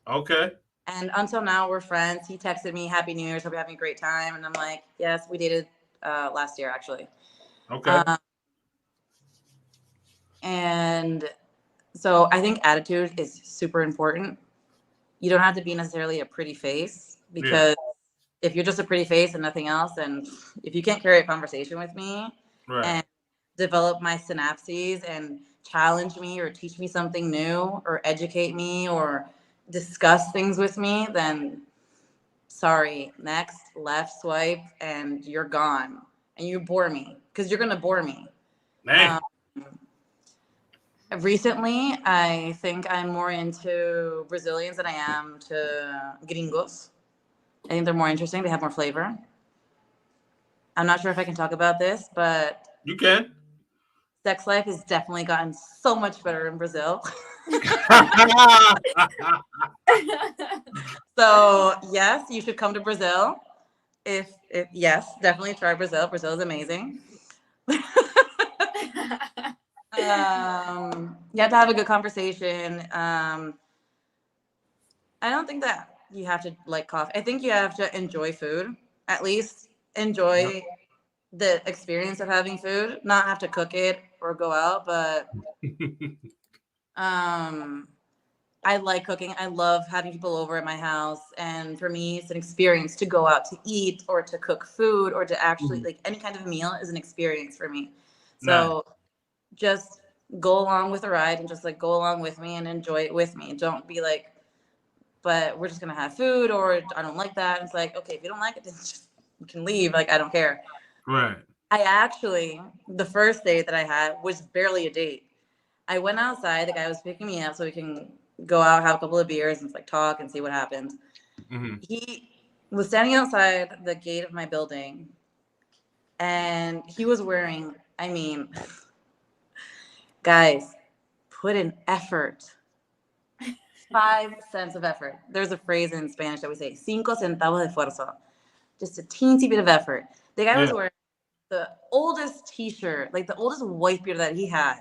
Okay. And until now, we're friends. He texted me, "Happy New Year's, hope you're having a great time," and I'm like, "Yes, we dated last year actually." Okay. Um, and so I think attitude is super important. You don't have to be necessarily a pretty face Yeah. because if you're just a pretty face and nothing else, then if you can't carry a conversation with me Right. and develop my synapses and challenge me or teach me something new or educate me or discuss things with me, then sorry, next, left swipe, and you're gone. And you bore me because you're going to bore me. Man. Um, Recently, I think I'm more into Brazilians than I am to gringos. I think they're more interesting. They have more flavor. I'm not sure if I can talk about this, but You can. sex life has definitely gotten so much better in Brazil. So yes, you should come to Brazil. If yes, definitely try Brazil. Brazil is amazing. You have to have a good conversation. I don't think that you have to like coffee. I think you have to enjoy food. At least Yep. enjoy the experience of having food. Not have to cook it or go out, but um, I like cooking. I love having people over at my house, and for me, it's an experience to go out to eat or to cook food or to actually like any kind of meal is an experience for me. Nice. So just go along with the ride and just like go along with me and enjoy it with me. Don't be like, but we're just gonna have food, or I don't like that. It's like, okay, if you don't like it, then just you can leave. Like, I don't care. Right. I actually, the first date that I had was barely a date. I went outside. The guy was picking me up so we can go out, have a couple of beers, and like talk and see what happens. Hmm. He was standing outside the gate of my building, and he was wearing. I mean, guys, put in effort. 5 cents of effort. There's a phrase in Spanish that we say, cinco centavos de esfuerzo. Just a teensy bit of effort. The guy was Yeah. wearing the oldest t-shirt, like the oldest white beard that he had,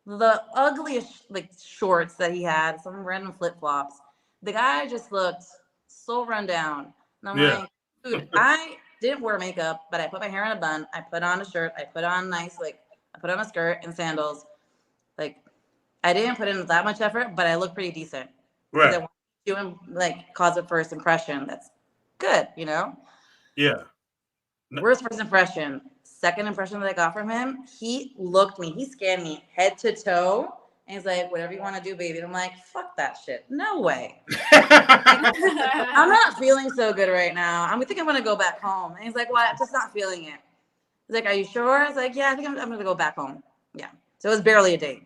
the ugliest like shorts that he had, some random flip-flops. The guy just looked so run down. And I'm Yeah. like, dude, I didn't wear makeup, but I put my hair in a bun. I put on a shirt. I put on nice, like, I put on a skirt and sandals. Like, I didn't put in that much effort, but I look pretty decent because I Right. want to like cause a first impression that's good, you know? Yeah. Worst first impression. Second impression that I got from him, he looked me, he scanned me head to toe, and he's like, whatever you want to do, baby. And I'm like, fuck that shit. No way. I'm not feeling so good right now. I think I'm gonna go back home. And he's like, what? Just not feeling it. He's like, are you sure? I was like, yeah, I think I'm gonna go back home. Yeah. So it was barely a date.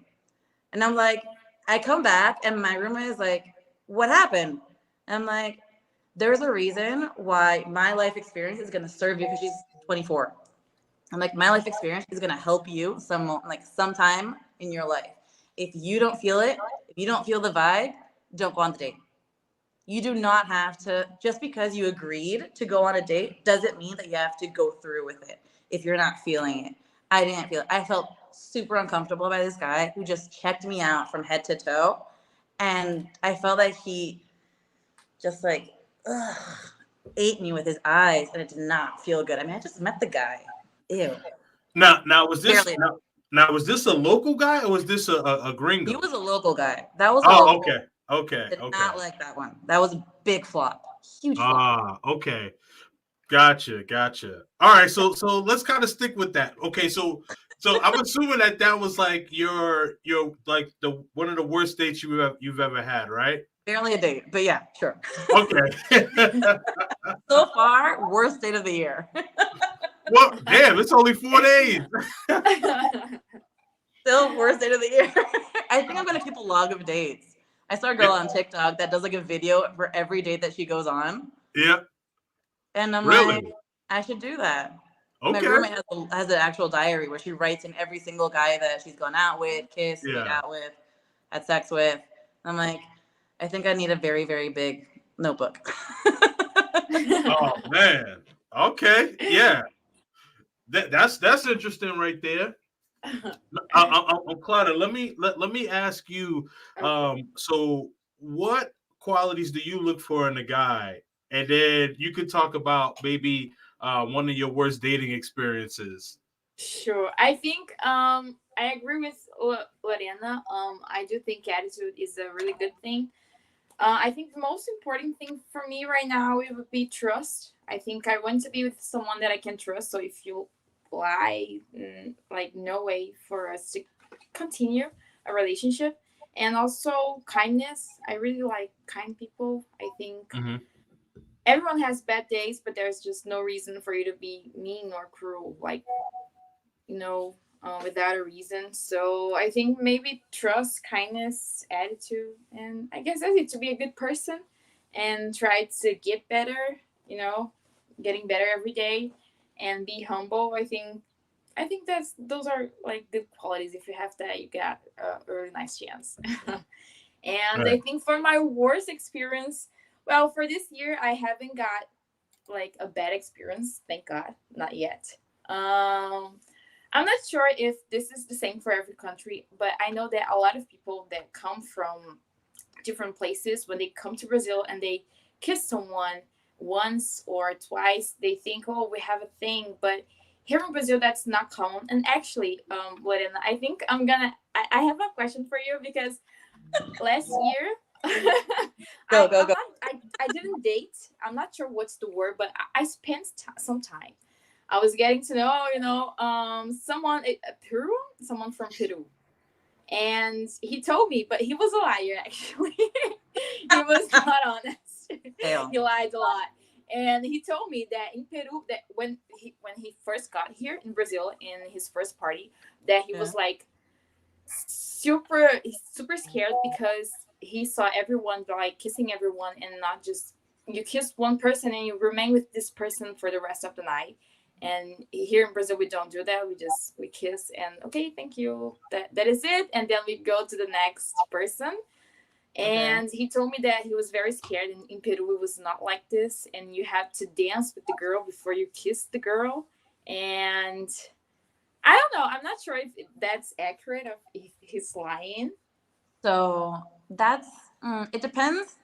And I'm like, I come back and my roommate is like, what happened? And I'm like, there's a reason why my life experience is gonna serve you because she's 24. I'm like, my life experience is gonna help you sometime in your life. If you don't feel it, if you don't feel the vibe, don't go on the date. You do not have to, just because you agreed to go on a date doesn't mean that you have to go through with it if you're not feeling it. I didn't feel it. I felt super uncomfortable by this guy who just checked me out from head to toe. And I felt like he just like ugh, ate me with his eyes, and it did not feel good. I mean, I just met the guy. Ew. Now was this Barely. now was this a local guy or was this a He gringo? was a local guy. That was a Oh, local. okay. Okay. Did Okay. not like that one. That was a big flop. Huge flop. Ah, okay. Gotcha, gotcha. All right, so let's kind of stick with that. Okay, so I'm assuming that that was like your like the one of the worst dates you've ever had, right? Barely a date, but yeah, sure. Okay. So far, worst date of the year. Well, damn, it's only 4 days. Still worst date of the year. I think I'm gonna keep a log of dates. I saw a girl on TikTok that does like a video for every date that she goes on, Yeah, and I'm like, really? I should do that. My Okay. roommate has an actual diary where she writes in every single guy that she's gone out with, kissed, made Yeah. out with, had sex with. I'm like, I think I need a very, very big notebook. Oh man. Okay. Yeah. That's interesting right there. Clara, let me ask you. Okay. So what qualities do you look for in a guy? And then you could talk about maybe one of your worst dating experiences. Sure. I think I agree with Lorena. I do think attitude is a really good thing. I think the most important thing for me right now it would be trust. I think I want to be with someone that I can trust. So if you lie, like no way for us to continue a relationship. And also kindness. I really like kind people. I think Hmm. everyone has bad days, but there's just no reason for you to be mean or cruel. Like without a reason. So I think maybe trust, kindness, attitude, and I guess that's it to be a good person and try to get better, you know, getting better every day and be humble. I think that's those are like good qualities. If you have that, you got a really nice chance. And Right. I think for my worst experience, well, for this year, I haven't got like a bad experience. Thank God, not yet. I'm not sure if this is the same for every country, but I know that a lot of people that come from different places, when they come to Brazil and they kiss someone once or twice, they think, oh, we have a thing. But here in Brazil, that's not common. And actually, Lorena, I think I have a question for you because last year, Go, go, go. I didn't date. I'm not sure what's the word, but I spent some time. I was getting to know, someone Peru, someone from Peru. And he told me, but he was a liar actually. He was not honest. Fail. He lied a lot. And he told me that in Peru, that when he first got here in Brazil in his first party, that he Yeah. was like super scared because he saw everyone like kissing everyone, and not just you kiss one person and you remain with this person for the rest of the night. And here in Brazil we don't do that. We kiss and okay, thank you, that is it, and then we go to the next person. Okay. And he told me that he was very scared. In Peru it was not like this, and you have to dance with the girl before you kiss the girl. And I don't know. I'm not sure if that's accurate or if he's lying. So that's it depends.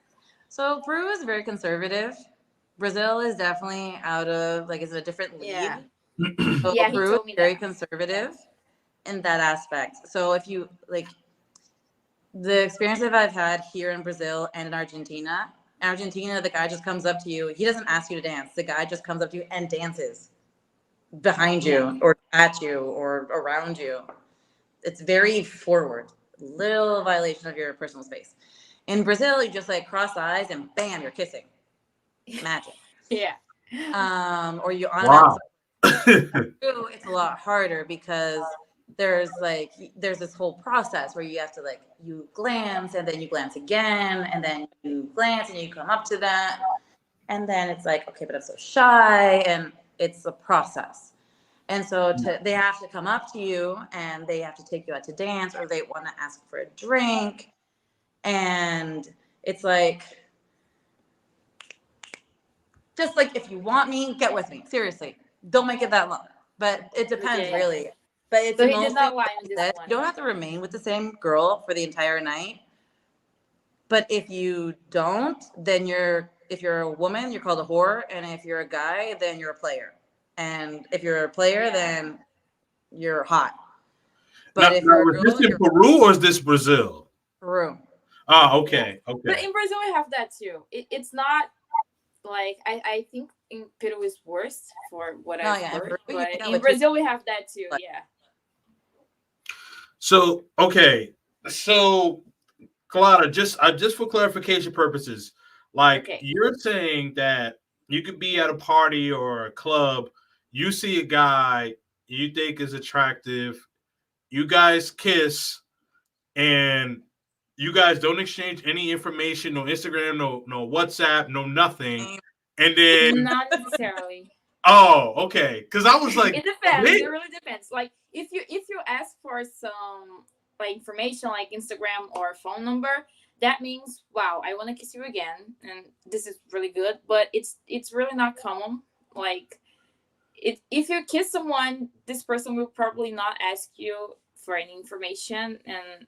So Peru is very conservative. Brazil is definitely out of like it's a different league. Yeah. So Yeah, he Peru is told me very that. Yeah. conservative in that aspect. So if you like the experience that I've had here in Brazil and in Argentina, the guy just comes up to you. He doesn't ask you to dance. The guy just comes up to you and dances behind Yeah. you or at you or around you. It's very forward. Little violation of your personal space. In Brazil, you just like cross eyes and bam, you're kissing. Magic. Yeah. Or you automatically Wow. do, it's a lot harder because there's this whole process where you have to like you glance and then you glance again and then you glance and you come up to that and then it's like okay but I'm so shy and it's a process and so they have to come up to you and they have to take you out to dance or they want to ask for a drink and it's like just like if you want me get with me seriously don't make it that long but it depends Okay. really but it's So he did mostly not like lie on I this said you one. don't have to remain with the same girl for the entire night but if you don't then if you're a woman you're called a whore and if you're a guy then you're a player and if you're a player Yeah. then you're hot now, but if now, you're a is this girl in you're Peru or is this Brazil? through Ah, Yeah. okay, But okay. in Brazil we have that too. It's not like I think in Peru is worse for what no I've yeah in heard, Peru you but meet up in with two Brazil we have that too. like Yeah. So, okay. So, Kalana, just for clarification purposes, like Okay. you're saying that you could be at a party or a club, you see a guy you think is attractive, you guys kiss, and you guys don't exchange any information, no Instagram, no WhatsApp, no nothing, and then Not necessarily. oh, okay, because I was like, It depends. wait, It really depends. Like if you ask for some like information like Instagram or phone number, that means wow, I want to kiss you again, and this is really good. But it's really not common. Like if you kiss someone, this person will probably not ask you for any information, and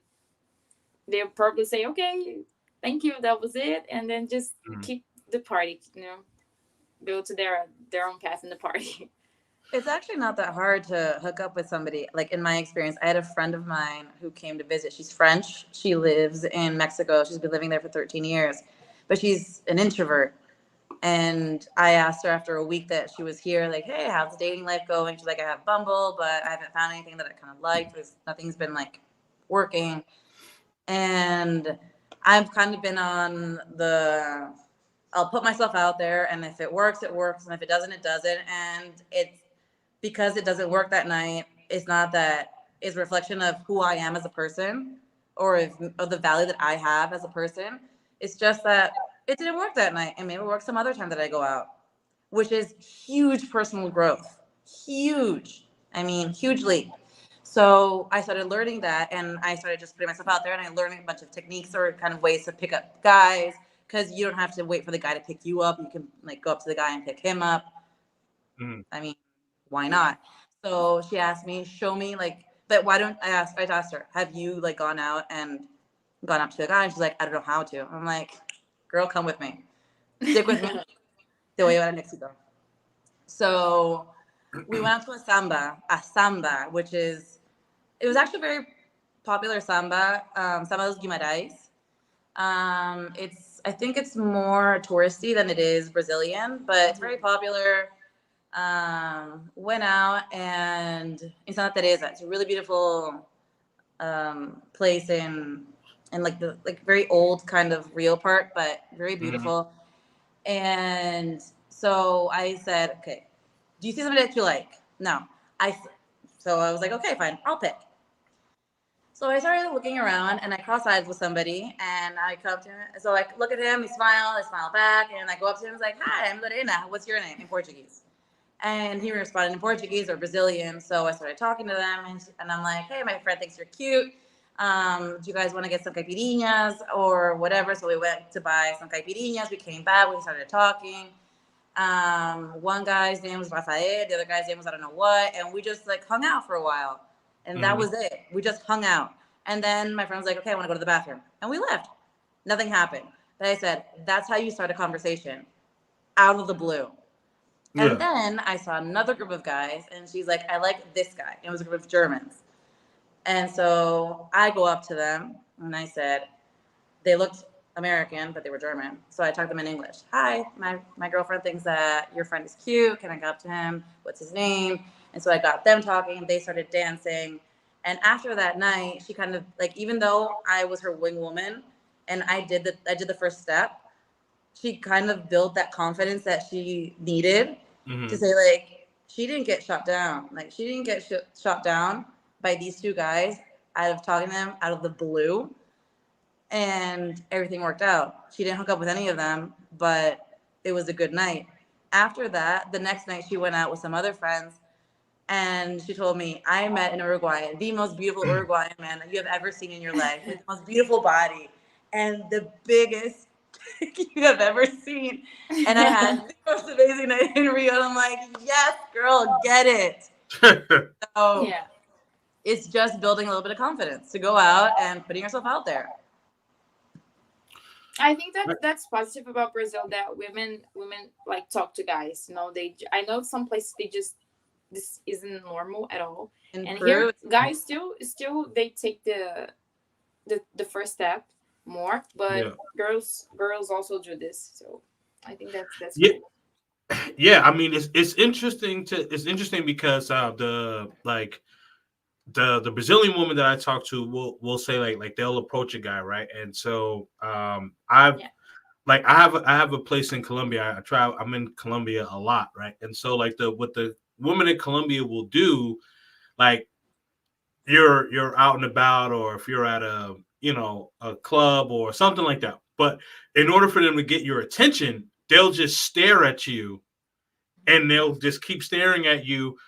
they'll probably say okay, thank you, that was it, and then just Mhm. keep the party. Go to their own path in the party. it's actually not that hard to hook up with somebody. Like in my experience, I had a friend of mine who came to visit. She's French. She lives in Mexico. She's been living there for 13 years, but she's an introvert. And I asked her after a week that she was here, like, hey, how's the dating life going? She's like, I have Bumble, but I haven't found anything that I kind of liked. Nothing's been like working. And I've kind of been on I'll put myself out there, and if it works, it works, and if it doesn't, it doesn't. And it's because it doesn't work that night. It's not that it's a reflection of who I am as a person, or of the value that I have as a person. It's just that it didn't work that night, and maybe it works some other time that I go out, which is huge personal growth. Huge. I mean, hugely. So I started learning that and I started just putting myself out there and I learned a bunch of techniques or kind of ways to pick up guys because you don't have to wait for the guy to pick you up. You can like go up to the guy and pick him up. Mhm. I mean, why not? So she asked me, show me like, but why don't I asked her, have you like gone out and gone up to a guy? And she's like, I don't know how to. I'm like, girl, come with me. Stick with me. Te voy a llevar a Mexico. So we went out to a samba, which is, it was actually very popular samba, Samba dos Guimarães. I think it's more touristy than it is Brazilian, but it's very popular. Went out and in Santa Teresa, it's a really beautiful place in like the like very old kind of Rio park, but very Mm-hmm. beautiful. And so I said, okay, do you see somebody that you like? No. I so I was like, okay, fine, I'll pick. So I started looking around and I cross eyes with somebody and I come up to him. So I look at him, he smiles, I smile back, and I go up to him and was like, hi, I'm Lorena. What's your name? In Portuguese. And he responded in Portuguese or Brazilian. So I started talking to them and I'm like, hey, my friend thinks you're cute. Do you guys want to get some caipirinhas or whatever? So we went to buy some caipirinhas. We came back, we started talking. One guy's name was Rafael, the other guy's name was I don't know what, and we just like hung out for a while, and that Mm-hmm. was it. We just hung out, and then my friend was like, "Okay, I want to go to the bathroom," and we left. Nothing happened. But I said, "That's how you start a conversation, out of the blue." And Yeah. then I saw another group of guys, and she's like, "I like this guy." It was a group of Germans, and so I go up to them and I said, they looked American, but they were German. So I talked to them in English. Hi, my girlfriend thinks that your friend is cute. Can I go up to him? What's his name? And so I got them talking. They started dancing. And after that night, she kind of like, even though I was her wing woman and I did the first step, she kind of built that confidence that she needed to Mm-hmm. say like she didn't get shot down. Like she didn't get shot down by these two guys out of talking to them out of the blue, and everything worked out. She didn't hook up with any of them, but it was a good night. After that, the next night she went out with some other friends, and she told me, I met an Uruguayan, the most beautiful Uruguayan man that you have ever seen in your life, with the most beautiful body and the biggest dick you have ever seen. And I had the most amazing night in Rio. And I'm like, yes, girl, get it. So Yeah. it's just building a little bit of confidence to go out and putting yourself out there. I think that that's positive about Brazil, that women like talk to guys. You know, I know some places they just, this isn't normal at all. In And Peru, here guys still they take the first step more, but Yeah. girls also do this. So I think that's Yeah. cool. Yeah. I mean, it's interesting because the like the Brazilian woman that I talk to will say like they'll approach a guy, right? And so I've Yeah. like I have a place in Colombia. I'm in Colombia a lot, right? And so like the what the woman in Colombia will do, like you're out and about, or if you're at a a club or something like that. But in order for them to get your attention, they'll just stare at you, and they'll just keep staring at you,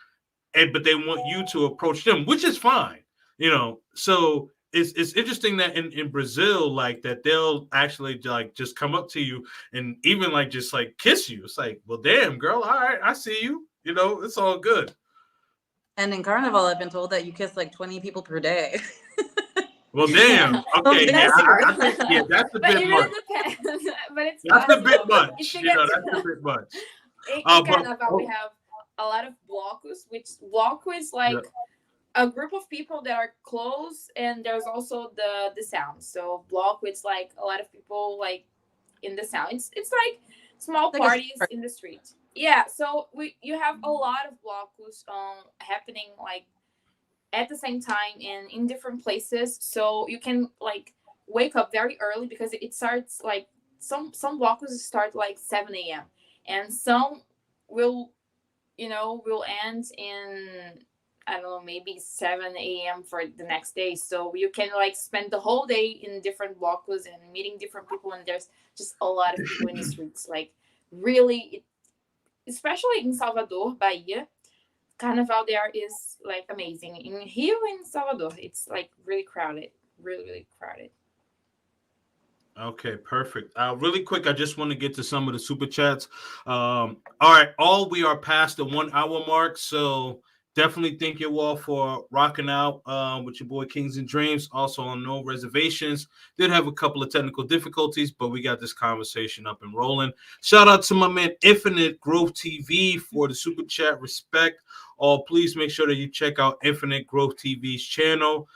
and but they want you to approach them, which is fine, So it's interesting that in Brazil, like that they'll actually like just come up to you and even like just like kiss you. It's like, well, damn, girl, all right, I see you. It's all good. and in Carnival, I've been told that you kiss like 20 people per day. Well, damn. Okay, Something yeah, That's true. I think that's a But bit it much. really depends. But it's That's a bit possible. It much. still gets That's a bit much. in But Carnival we oh, have a lot of blocos, which bloco is yeah, like a group of people that are close, and there's also the sound. So block it's like a lot of people like in the sound. It's like small like a parties in the street. Yeah, so we you have a lot of blocos happening like at the same time and in different places. So you can like wake up very early because it starts like some blocos start like 7 a.m. and some will will end in I don't know, maybe 7 a.m. for the next day. So you can like spend the whole day in different blocos and meeting different people, and there's just a lot of people in the streets. Like really, especially in Salvador, Bahia, Carnival there is like amazing. In Rio and Salvador, it's like really crowded, really really crowded. okay, perfect. Really quick, I just want to get to some of the super chats. All right, we are past the 1 hour mark, so definitely thank you all for rocking out with your boy Kings and Dreams. Also on No Reservations, did have a couple of technical difficulties, but we got this conversation up and rolling. Shout out to my man Infinite Growth TV for the super chat. Respect. Please make sure that you check out Infinite Growth TV's channel.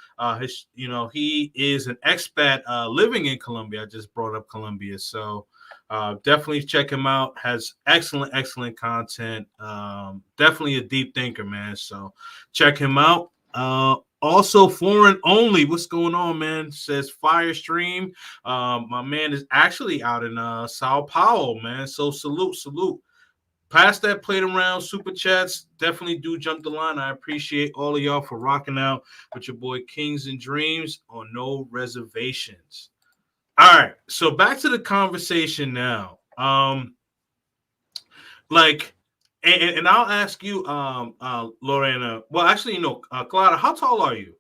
He is an expat living in Colombia. I just brought up Colombia, so definitely check him out. Has excellent content. Definitely a deep thinker, man. So check him out. Also, foreign only. What's going on, man? Says Fire Stream. My man is actually out in Sao Paulo, man. So salute, salute. Pass that plate around. Super chats definitely do jump the line. I appreciate all of y'all for rocking out with your boy Kings and Dreams on No Reservations. All right, so back to the conversation now. Like, and I'll ask you, Lorena. Well, actually, Clara, how tall are you?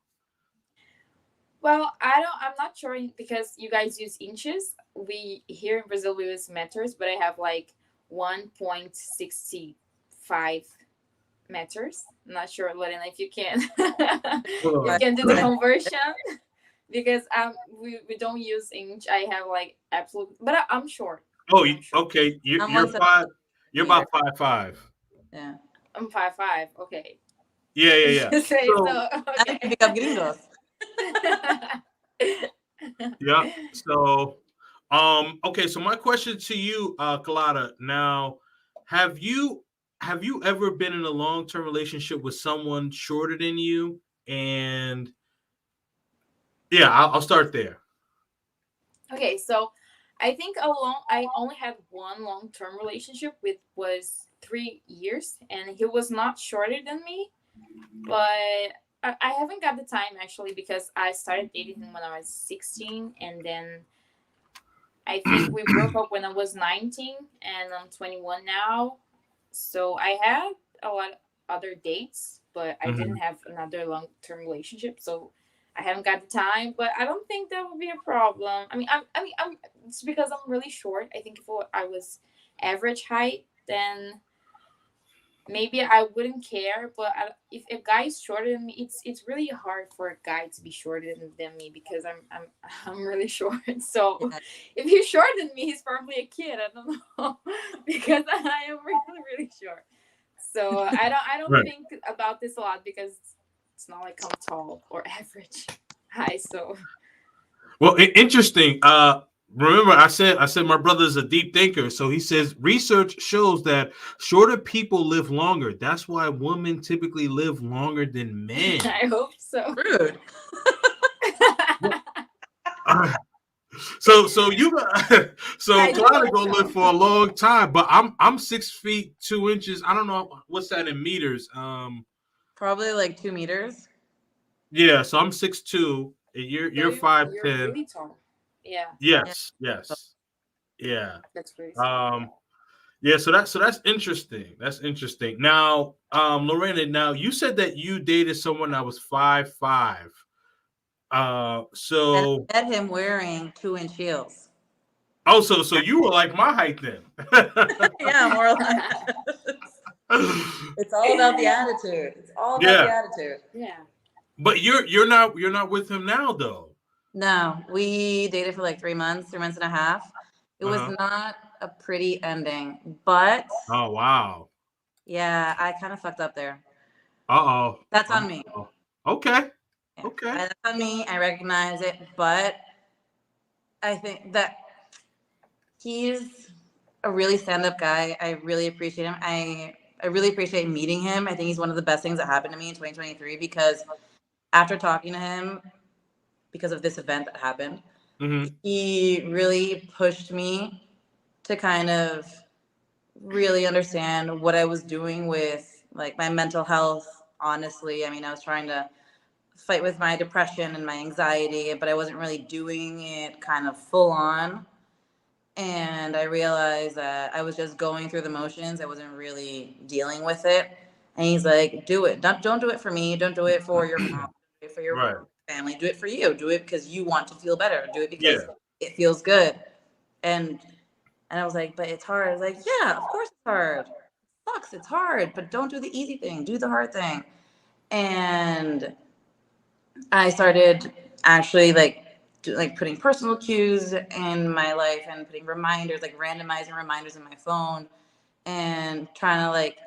Well, I'm not sure because you guys use inches. We here in Brazil we use meters, but I have like 1.65 meters. I'm not sure, Lorena, if you can you Uh, can do the conversion because we don't use inch. I have like absolute, but I'm short. oh, I'm short. okay. I'm You're 5. You're meter. about 5'5". Yeah. I'm 5'5". Okay. Yeah, yeah, yeah. You say So so. I need to pick up gringos. Okay. yeah. So, okay. So my question to you, Kalada. Now, have you have you ever been in a long term relationship with someone shorter than you? And yeah, I'll start there. Okay, so I only had one long term relationship with was 3 years, and he was not shorter than me, but I haven't got the time actually because I started dating him when I was 16, and then I think we broke up when I was 19, and I'm 21 now. So I had a lot of other dates, but I didn't Mhm. have another long term relationship. So I haven't got the time, but I don't think that would be a problem. I mean, it's because I'm really short. I think if I was average height, then maybe I wouldn't care. But if a guy is shorter than me, it's really hard for a guy to be shorter than me because I'm really short. So Yeah. if he's shorter than me, he's probably a kid. I don't know because I am really short. So I don't Right. think about this a lot because it's not like I'm tall or average high. So Well, interesting. Remember, I said my brother's a deep thinker. So he says research shows that shorter people live longer. That's why women typically live longer than men. I hope so. Rude. So you got so I do Clyde hope gonna live so. for a long time, but I'm 6 feet 2 inches. I don't know what's that in meters. Probably like 2 meters. Yeah, so I'm 6'2", and So you're you're 5'10". really tall. Yeah, Yeah. Yes, yes, yeah. that's really tall. Um, yeah. So that's interesting. That's interesting. Now, Lorena, now you said that you dated someone that was 5'5". And So I met him wearing 2-inch heels. oh, so you were like my height then. Yeah, more or less. It's all about the attitude. It's all about the Yeah, attitude. Yeah. but you're not with him now though. No, we dated for like 3 months, 3 months and a half. It was Uh-huh. not a pretty ending, but Oh wow. yeah, I kind of fucked up there. Uh-oh. That's on me. Okay. Yeah, Okay. that's on me. I recognize it, but I think that he's a really stand-up guy. I really appreciate him. I really appreciate meeting him. I think he's one of the best things that happened to me in 2023 because after talking to him, because of this event that happened, Mm-hmm. he really pushed me to kind of really understand what I was doing with like my mental health. Honestly, I mean, I was trying to fight with my depression and my anxiety, but I wasn't really doing it kind of full on. And I realized that I was just going through the motions. I wasn't really dealing with it. And he's like, "Do it. Don't do it for me. Don't do it for your mom. Do it for your Right. family. Do it for you. Do it because you want to feel better. Do it Yeah. because it feels good." And and I was like, "But it's hard." I was like, "Yeah, of course it's hard. It sucks. It's hard. But don't do the easy thing. Do the hard thing." And I started actually like putting personal cues in my life and putting reminders, like randomizing reminders in my phone and trying to like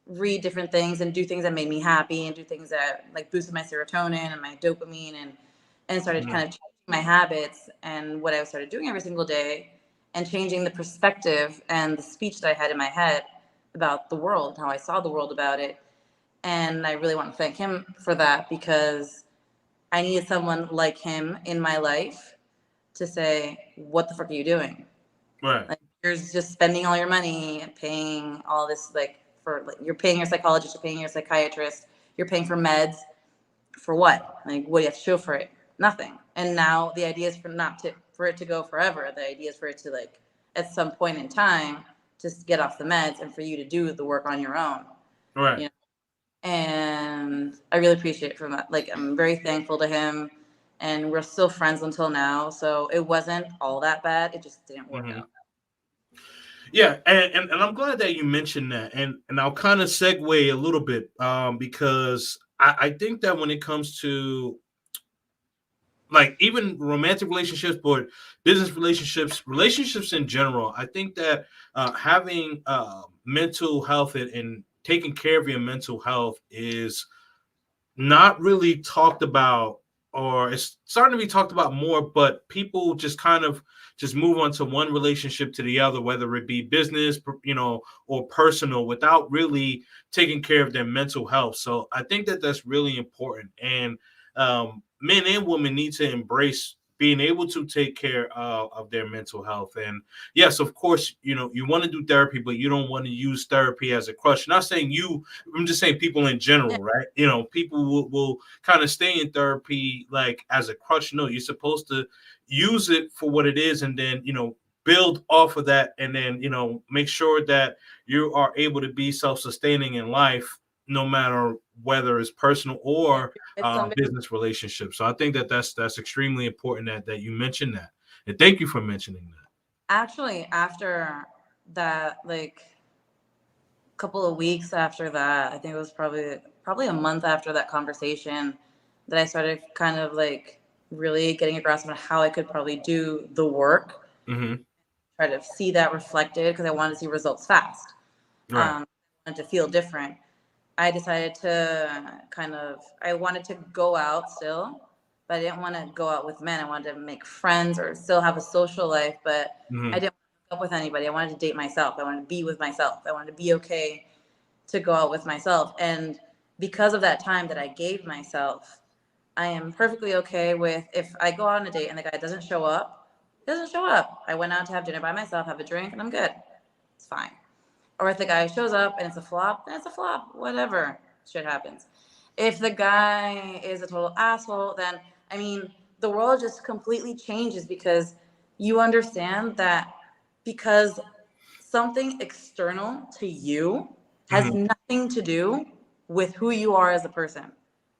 read different things and do things that made me happy and do things that like boosted my serotonin and my dopamine and started Mhm. kind of changing my habits and what I started doing every single day and changing the perspective and the speech that I had in my head about the world, how I saw the world about it. And I really want to thank him for that because I needed someone like him in my life to say, what the fuck are you doing? Right. Like, you're just spending all your money, paying all this, like, for, like, you're paying your psychologist, you're paying your psychiatrist, you're paying for meds. For what? Like, what do you have to show for it? Nothing. And now the idea is for it to go forever. The idea is for it to, like, at some point in time, just get off the meds and for you to do the work on your own. Right. You know? And I really appreciate it from that. Like, I'm very thankful to him, and we're still friends until now. So it wasn't all that bad. It just didn't work Mm-hmm. out. Yeah, and I'm glad that you mentioned that, and I'll kind of segue a little bit, because I think that when it comes to like even romantic relationships, but business relationships in general, I think that having mental health and taking care of your mental health is not really talked about, or it's starting to be talked about more, but people just kind of just move on to one relationship to the other, whether it be business, or personal, without really taking care of their mental health. So I think that that's really important, and men and women need to embrace being able to take care of their mental health. And yes, of course, you want to do therapy, but you don't want to use therapy as a crutch. Not saying you, I'm just saying people in Yeah. general, right? People will kind of stay in therapy like as a crutch. No, you're supposed to use it for what it is, and then build off of that, and then make sure that you are able to be self-sustaining in life, no matter whether it's personal Yeah, or it's somebody. business relationships. So I think that that's extremely important that you mentioned that, and thank you for mentioning that. Actually, after that, like, couple of weeks after that, I think it was probably a month after that conversation, that I started kind of like really getting a grasp on how I could probably do the work, Mm-hmm. try to see that reflected, because I wanted to see results fast. Right. I wanted to feel different. I decided to I wanted to go out still, but I didn't want to go out with men. I wanted to make friends or still have a social life, but I Mm-hmm. didn't want to hook up with anybody. I wanted to date myself. I wanted to be with myself. I wanted to be okay to go out with myself. And because of that time that I gave myself, I am perfectly okay with, if I go out on a date and the guy doesn't show up, he doesn't show up. I went out to have dinner by myself, have a drink, and I'm good. It's fine. Or if the guy shows up and it's a flop, then it's a flop. Whatever. Shit happens. If the guy is a total asshole, then, I mean, the world just completely changes, because you understand that, because something external to you has Mm-hmm. nothing to do with who you are as a person.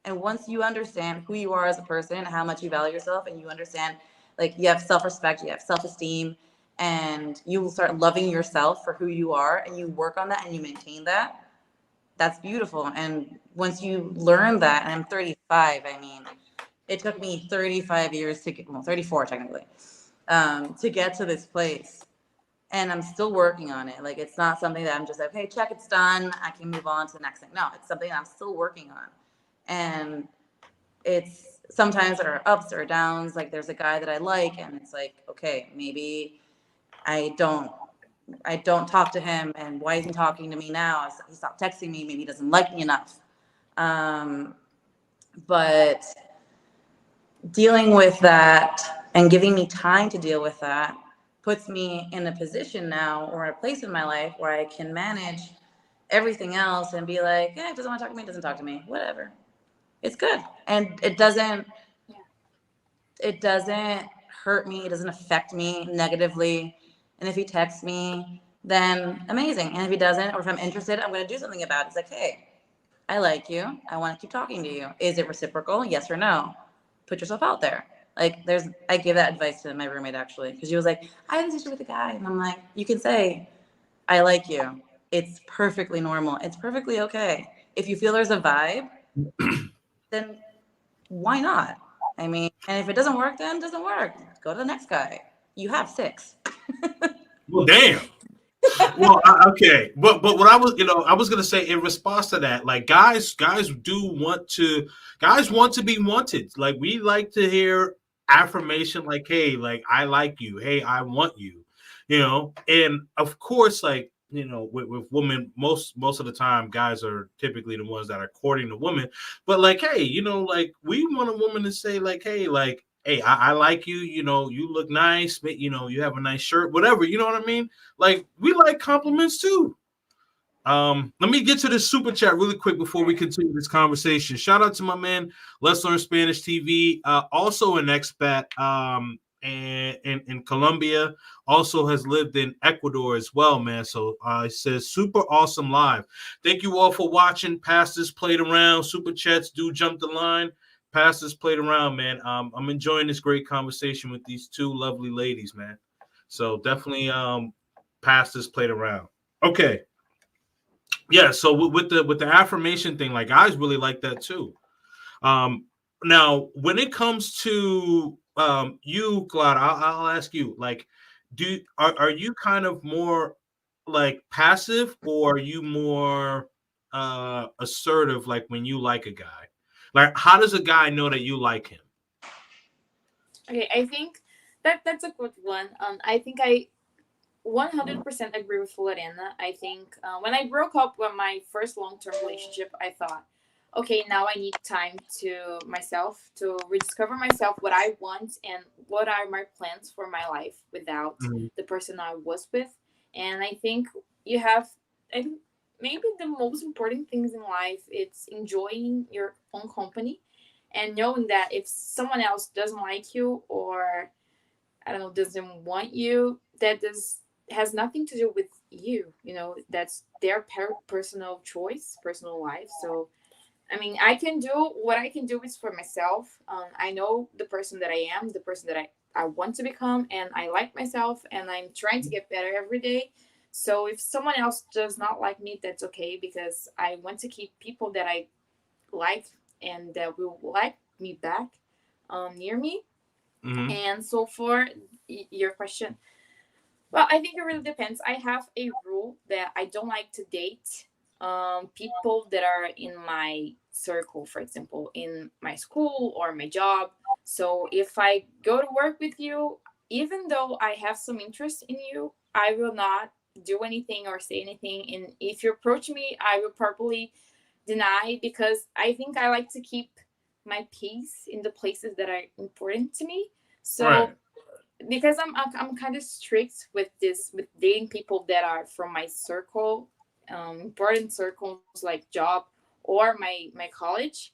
And once you understand who you are as a person and how much you value yourself, and you understand, like, you have self-respect, you have self-esteem, and you will start loving yourself for who you are, and you work on that and you maintain that, that's beautiful. And once you learn that, and I'm 35, I mean, it took me 35 years to get, well, 34 technically, to get to this place. And I'm still working on it. Like, it's not something that I'm just like, okay, check, it's done, I can move on to the next thing. No, it's something that I'm still working on. And it's sometimes there are ups or downs. Like, there's a guy that I like, and it's like, okay, maybe I don't I don't talk to him, and why isn't he talking to me now? He stopped texting me. Maybe he doesn't like me enough. Um, but dealing with that and giving me time to deal with that puts me in a position now, or a place in my life, where I can manage everything else and be like, yeah, it doesn't want to talk to me, it doesn't talk to me, whatever. It's good. And it doesn't hurt me, it doesn't affect me negatively. And if he texts me, then amazing. And if he doesn't, or if I'm interested, I'm going to do something about it. It's like, hey, I like you, I want to keep talking to you. Is it reciprocal? Yes or no? Put yourself out there. Like, I gave that advice to my roommate, actually, because she was like, I have this issue with a guy. And I'm like, you can say, I like you. It's perfectly normal. It's perfectly okay. If you feel there's a vibe, then why not? I mean, and if it doesn't work, then it doesn't work. Go to the next guy. You have six. Well, damn. Well, okay, but what I was gonna say in response to that, like guys want to be wanted. Like, we like to hear affirmation, like, hey, like, I like you, hey, I want you, and of course, like, with women, most of the time guys are typically the ones that are courting the woman. But like, hey, like we want a woman to say like, hey, like, hey, I like you, you look nice, you have a nice shirt, whatever, you know what I mean? Like, we like compliments too. Let me get to this super chat really quick before we continue this conversation. Shout out to my man, Let's Learn Spanish TV, also an expat, and in Colombia, also has lived in Ecuador as well, man. So it says super awesome live. Thank you all for watching. Pastors played around. Super chats do jump the line. Pastors played around, man. I'm enjoying this great conversation with these two lovely ladies, man. So definitely, pastors played around. Okay. Yeah, so with the affirmation thing, like guys really like that too. Um, Now when it comes to you, Claude, I'll ask you, like, are you kind of more like passive, or are you more assertive, like when you like a guy? Like, how does a guy know that you like him? Okay, I think that's a good one. I think I 100% agree with Lorena. I think when I broke up with my first long term relationship, I thought, okay, now I need time to myself to rediscover myself, what I want, and what are my plans for my life without Mhm. the person I was with. And I think you have, I think maybe the most important things in life, it's enjoying your own company and knowing that if someone else doesn't like you, or I don't know, doesn't want you, that does has nothing to do with you. You know, that's their personal choice, personal life. So, I mean, I can do what I can do is for myself. I know the person that I am, the person that I want to become, and I like myself, and I'm trying to get better every day. So, if someone else does not like me, that's okay because I want to keep people that I like and that will like me back near me. Mhm. And so for your question, well, I think it really depends. I have a rule that I don't like to date people that are in my circle, for example, in my school or my job. So if I go to work with you, even though I have some interest in you, I will not do anything or say anything. And if you approach me, I will probably deny because I think I like to keep my peace in the places that are important to me. So Right. because I'm kind of strict with this with dating people that are from my circle, important circles like job or my college.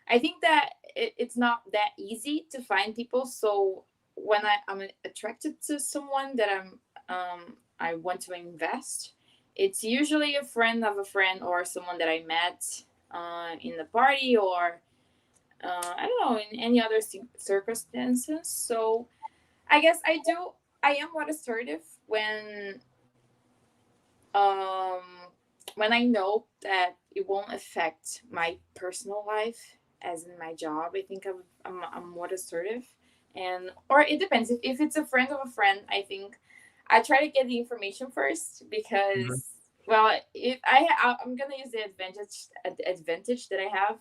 I think that it's not that easy to find people. So when I'm attracted to someone that I want to invest, it's usually a friend of a friend or someone that I met in the party or I don't know in any other circumstances. So I guess I am more assertive um when I know that it won't affect my personal life, as in my job. I think I'm more assertive, and or it depends. If it's a friend of a friend, I think I try to get the information first Mhm. because well, if I'm gonna use the advantage that I have.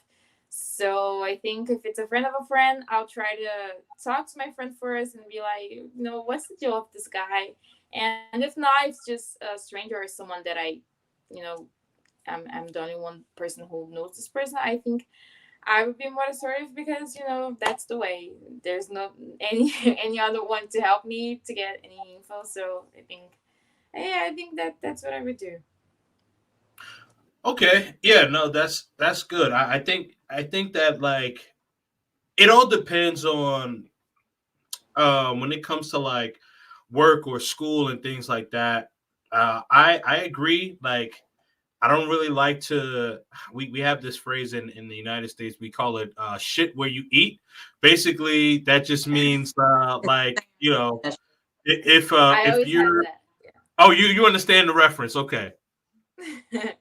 So I think if it's a friend of a friend, I'll try to talk to my friend first and be like, what's the deal with this guy? And if not, it's just a stranger or someone that you know, I'm the only one person who knows this person. I think I would be more assertive because that's the way. There's no any any other one to help me to get any info. So I think, yeah, I think that's what I would do. Okay. Yeah. No, that's good. I think that, like, it all depends on when it comes to like work or school and things like that. I agree. Like, I don't really like to. We have this phrase in the United States. We call it "shit where you eat." Basically, that just means like, I if always have you're, that. oh, you understand the reference. Okay. Yeah.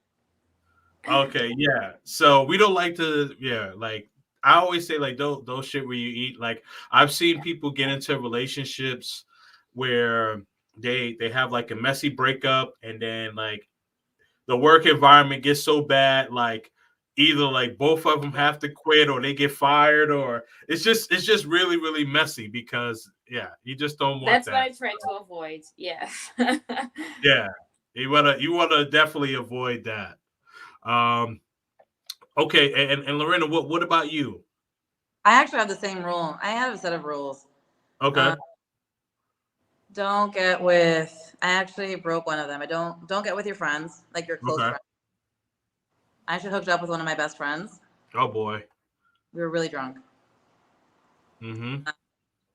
Okay, yeah. So we don't like to, yeah, like, I always say, like, those shit where you eat. Like, I've seen people get into relationships where they have like a messy breakup, and then like the work environment gets so bad, like either like both of them have to quit, or they get fired, or it's just really really messy, because yeah, you just don't want That's what that. I try to avoid. Yes. Yeah. You wanna definitely avoid that. Um, okay, and Lorena, what about you? I actually have the same rule. I have a set of rules. Okay, Um, don't get with. I actually broke one of them. I don't get with your friends, like your close okay. friends. I actually hooked up with one of my best friends. Oh boy. We were really drunk. Mm-hmm.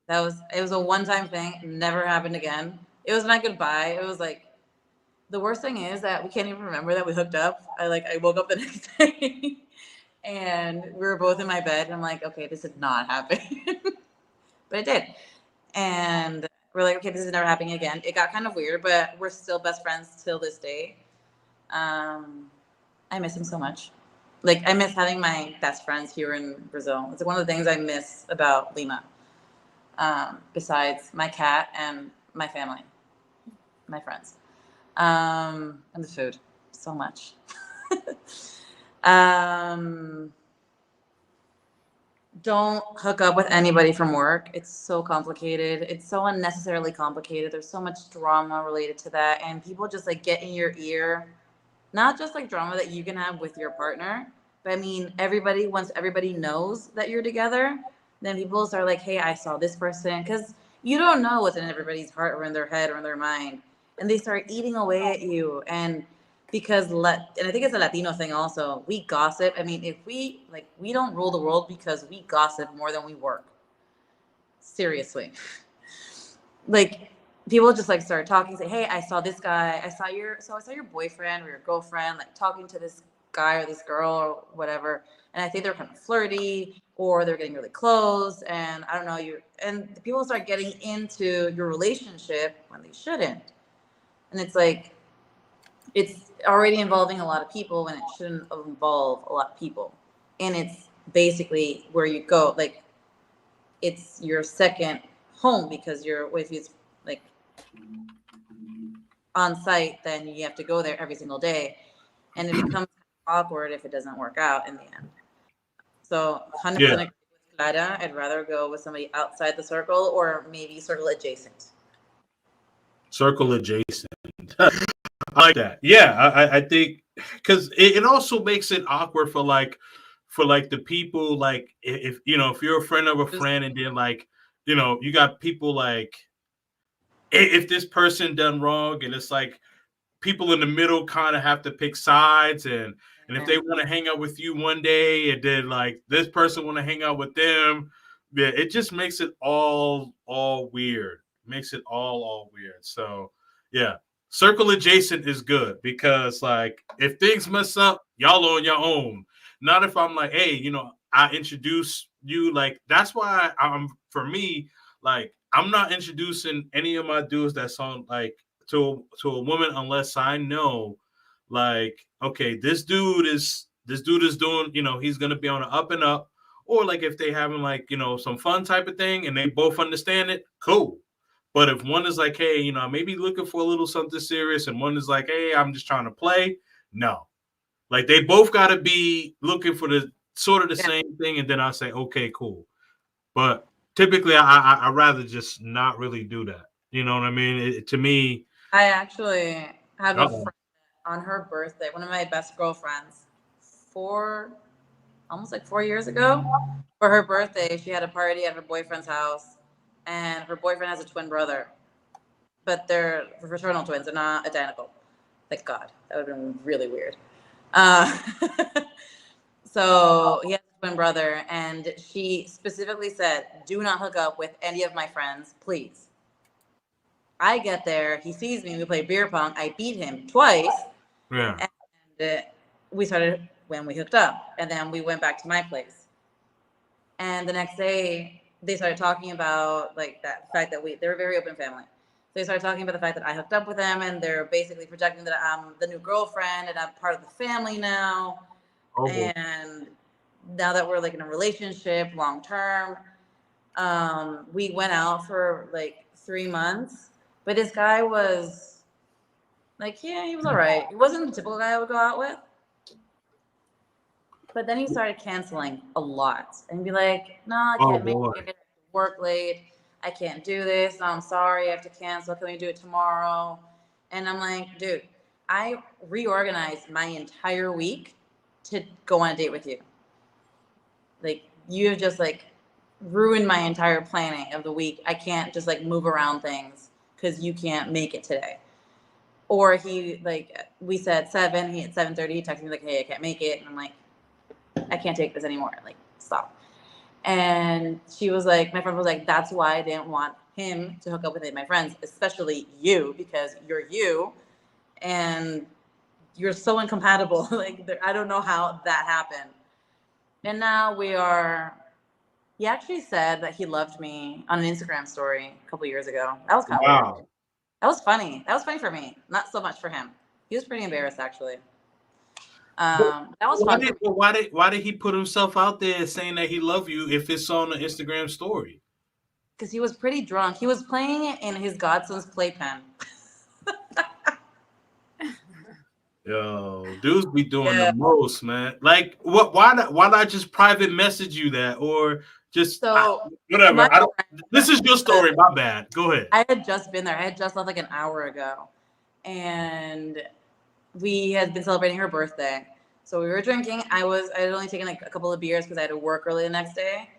That was it was a one time thing. It never happened again. It was not goodbye. It was like the worst thing is that we can't even remember that we hooked up. I woke up the next day and we were both in my bed and I'm like, okay, this did not happen. But it did. And we're like, okay, this is never happening again. It got kind of weird, but we're still best friends till this day. Um, I miss him so much. Like I miss having my best friends here in Brazil. It's like one of the things I miss about Lima. Besides my cat and my family, my friends, and the food, so much. um, don't hook up with anybody from work. It's so complicated. It's so unnecessarily complicated. There's so much drama related to that, and people just like get in your ear. Not just like drama that you can have with your partner, but I mean everybody. Once everybody knows that you're together, then people start like, "Hey, I saw this person," because you don't know what's in everybody's heart or in their head or in their mind, and they start eating away at you. And and I think it's a Latino thing also. We gossip. I mean, if we don't rule the world because we gossip more than we work. Seriously, like people just like start talking, say, "Hey, I saw this guy. I saw your boyfriend or your girlfriend like talking to this guy or this girl or whatever." And I think they're kind of flirty or they're getting really close. And I don't know, and people start getting into your relationship when they shouldn't. And it's like, it's already involving a lot of people when it shouldn't involve a lot of people. And it's basically where you go, like, it's your second home because if it's like on site, then you have to go there every single day, and it becomes awkward if it doesn't work out in the end. So, 100% Yeah. agree with Clara. I'd rather go with somebody outside the circle or maybe circle adjacent. Circle adjacent. I like that. Yeah, I think because it also makes it awkward for the people like if if you're a friend of a Just, friend and then like you got people like if this person done wrong and it's like people in the middle kind of have to pick sides and if yeah. they want to hang out with you one day and then like this person want to hang out with them, yeah, it just makes it all weird. Makes it all weird. So yeah, circle adjacent is good because like if things mess up, y'all on your own. Not if I'm like, hey, I introduce you. Like that's why I'm for me, like I'm not introducing any of my dudes that's on like to a woman unless I know like okay this dude is doing he's gonna be on an up and up or like if they having like some fun type of thing and they both understand it, cool. But if one is like, hey, I may be looking for a little something serious, and one is like, hey, I'm just trying to play, no. Like they both got to be looking for the sort of the Yeah. same thing, and then I say, okay, cool. But typically, I rather just not really do that. You know what I mean? To me, I actually have a uh-oh. friend on her birthday, one of my best girlfriends, four, almost like 4 years ago. For her birthday, she had a party at her boyfriend's house, and her boyfriend has a twin brother, but they're fraternal twins. They're not identical. Thank God. That would have been really weird. Uh, so he has a twin brother, and she specifically said, "Do not hook up with any of my friends, please." I get there, he sees me, we play beer pong. I beat him twice, Yeah. and we started when we hooked up, and then we went back to my place. And the next day, they started talking about like that fact that they're a very open family. So they started talking about the fact that I hooked up with them, and they're basically projecting that I'm the new girlfriend and I'm part of the family now. Oh boy. And now that we're like in a relationship long term, we went out for like 3 months. But this guy was like, yeah, he was all right. He wasn't the typical guy I would go out with. But then he started canceling a lot and be like, no, I Oh can't make boy. it. I have to work late. I can't do this. No, I'm sorry. I have to cancel. Can we do it tomorrow? And I'm like, dude, I reorganized my entire week to go on a date with you. Like you have just like ruined my entire planning of the week. I can't just like move around things because you can't make it today. Or he like we said 7, he at 7:30 he texted me like, hey, I can't make it. And I'm like, I can't take this anymore. Like, stop. And she was like, my friend was like, that's why I didn't want him to hook up with any of my friends, especially you, because you're you and you're so incompatible. Like, I don't know how that happened. And now we are. He actually said that he loved me on an Instagram story a couple years ago. That was kind of weird. Wow. That was funny. That was funny for me, not so much for him. He was pretty embarrassed actually. That was fun for me Why did he put himself out there saying that he loved you if it's on the Instagram story? because he was pretty drunk. He was playing it in his godson's playpen. Yo, dudes be doing the Yeah. most, man. Like, what? Why not just private message you that, or just So my whatever? I don't. This friend, is your story. My bad. Go ahead. I had just been there. I had just left like an hour ago, and we had been celebrating her birthday. So we were drinking. I had only taken like a couple of beers because I had to work early the next day.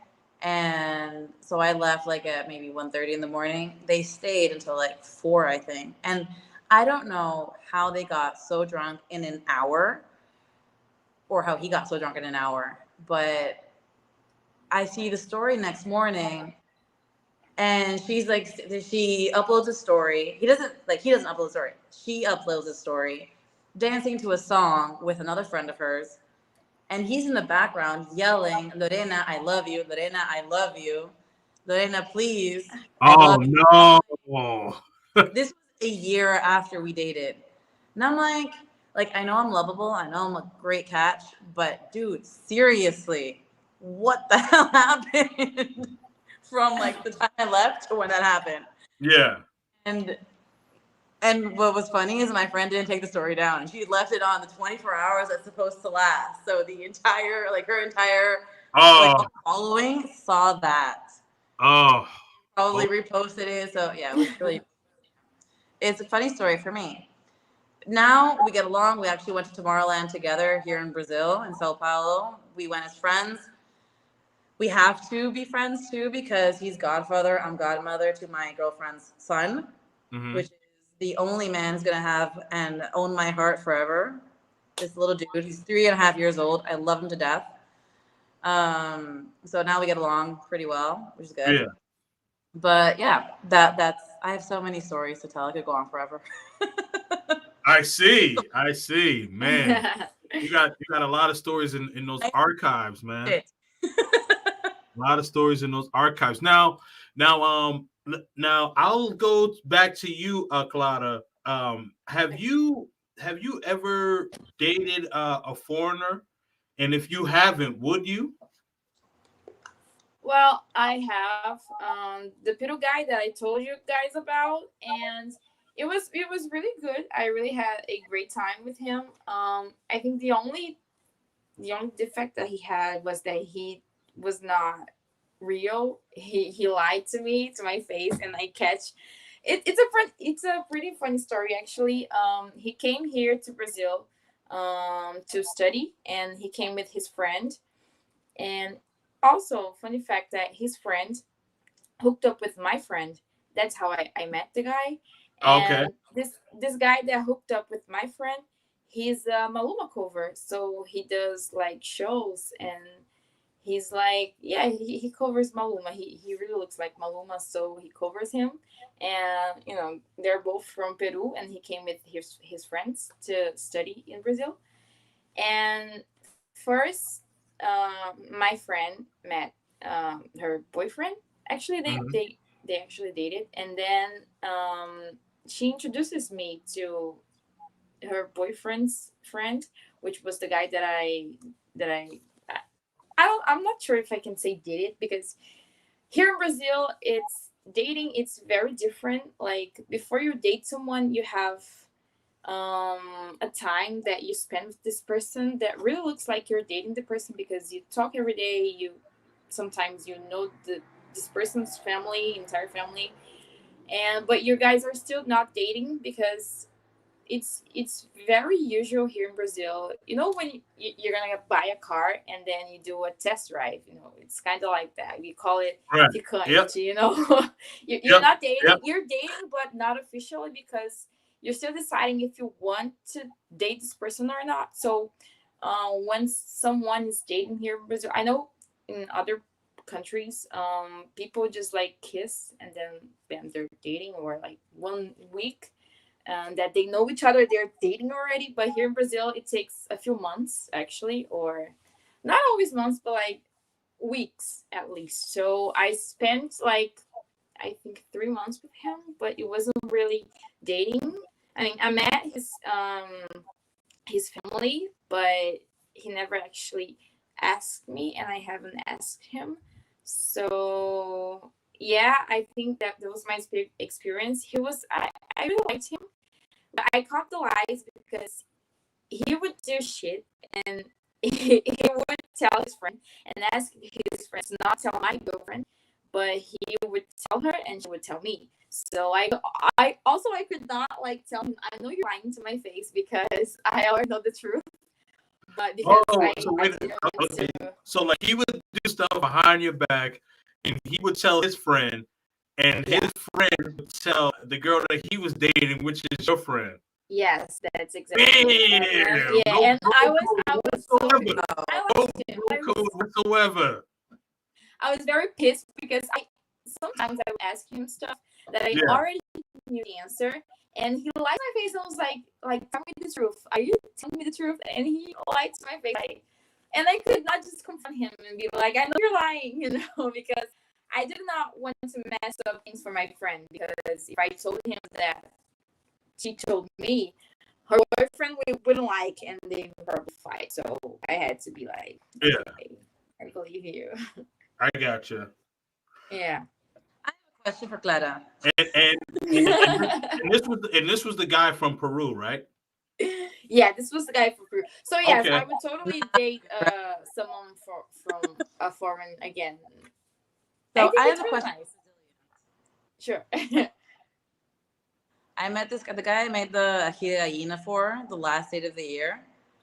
And so I left like at maybe 1:30 in the morning. They stayed until like 4, I think. And I don't know how they got so drunk in an hour or how he got so drunk in an hour. But I see the story next morning and she's like, she uploads a story. He doesn't upload a story. She uploads a story dancing to a song with another friend of hers. And he's in the background yelling, Lorena, I love you. Lorena, I love you. Lorena, please, I Oh love you. no. This was a year after we dated. And I'm like, I know I'm lovable. I know I'm a great catch, but dude, seriously, what the hell happened from like the time I left to when that happened? Yeah. And and what was funny is my friend didn't take the story down and she left it on the 24 hours that's supposed to last. So the entire, like her entire, like Oh. following saw that. Oh. Probably Oh. reposted it. So yeah, it was really, it's a funny story for me. Now we get along. We actually went to Tomorrowland together here in Brazil, in Sao Paulo. We went as friends. We have to be friends too because he's godfather. I'm godmother to my girlfriend's son, which Hmm. is the only man who's gonna have and own my heart forever. This little dude, he's 3.5 years old. I love him to death. So now we get along pretty well, which is good. Yeah. But yeah, that's I have so many stories to tell. I could go on forever. I see. I see. Man, you got a lot of stories in those I archives, man. it. A lot of stories in those archives. Now I'll go back to you, Clara. Have you ever dated a foreigner? And if you haven't, would you? Well, I have the Peru guy that I told you guys about, and it was really good. I really had a great time with him. I think the only defect that he had was that he was not real. He lied to me to my face, and I catch it. It's a pretty funny story actually. He came here to Brazil to study, and he came with his friend. And also, funny fact that his friend hooked up with my friend. That's how I met the guy. Okay. And this guy that hooked up with my friend, he's a Maluma cover. So he does like shows, and he's like, yeah, he covers Maluma. He really looks like Maluma, so he covers him. And they're both from Peru, and he came with his friends to study in Brazil. And first, my friend met her boyfriend. Actually, they Hmm. they they actually dated, and then she introduces me to her boyfriend's friend, which was the guy that I'm not sure if I can say dated, because here in Brazil, it's very different. Like, before you date someone, you have a time that you spend with this person that really looks like you're dating the person, because you talk every day. You sometimes this person's family, entire family, and but you guys are still not dating, because it's very usual here in Brazil. You know, when you're gonna buy a car and then you do a test drive. You know, it's kind of like that. We call it Right. Yep. ficante. You know, you're Yep. not dating. Yep. You're dating, but not officially because you're still deciding if you want to date this person or not. So, when someone is dating here in Brazil, I know in other countries, people just like kiss and then bam, they're dating, or like 1 week that they know each other, they're dating already. But here in Brazil, it takes a few months actually, or not always months, but like weeks at least. So I spent like, I think 3 months with him, but it wasn't really dating. I mean, I met his family, but he never actually asked me, and I haven't asked him. So yeah, I think that was my experience. I really liked him, but I caught the lies because he would do shit, and he would tell his friend and ask his friends to not tell my girlfriend, but he would tell her and she would tell me. So I could not like tell him, I know you're lying to my face because I already know the truth, but because Oh, I so I wait. didn't Okay. want to. So like he would do stuff behind your back, and he would tell his friend, and Yeah. his friend would tell the girl that he was dating, which is your friend. Yes, that's exactly it. And Damn, yeah, no and bro I code was so whatsoever. I No liked him. bro code whatsoever. I was very pissed because I sometimes I would ask him stuff that I Yeah. already knew the answer, and he lied to my face and was like, tell me the truth. Are you telling me the truth? And he lied to my face, and I could not just confront him and be like, I know you're lying, you know, because I did not want to mess up things for my friend. Because if I told him that she told me, her boyfriend wouldn't like, and they would probably fight. So I had to be like, Yeah, okay, I believe you. I got you. Yeah. I have a question for Clara. And and, and, and this was the guy from Peru, right? Yeah, this was the guy from Peru. So yes, Okay. I would totally date someone from a foreign again. I So think I have it's a really question. nice. Sure. I met this guy, the guy I made the Hiraina for the last date of the year.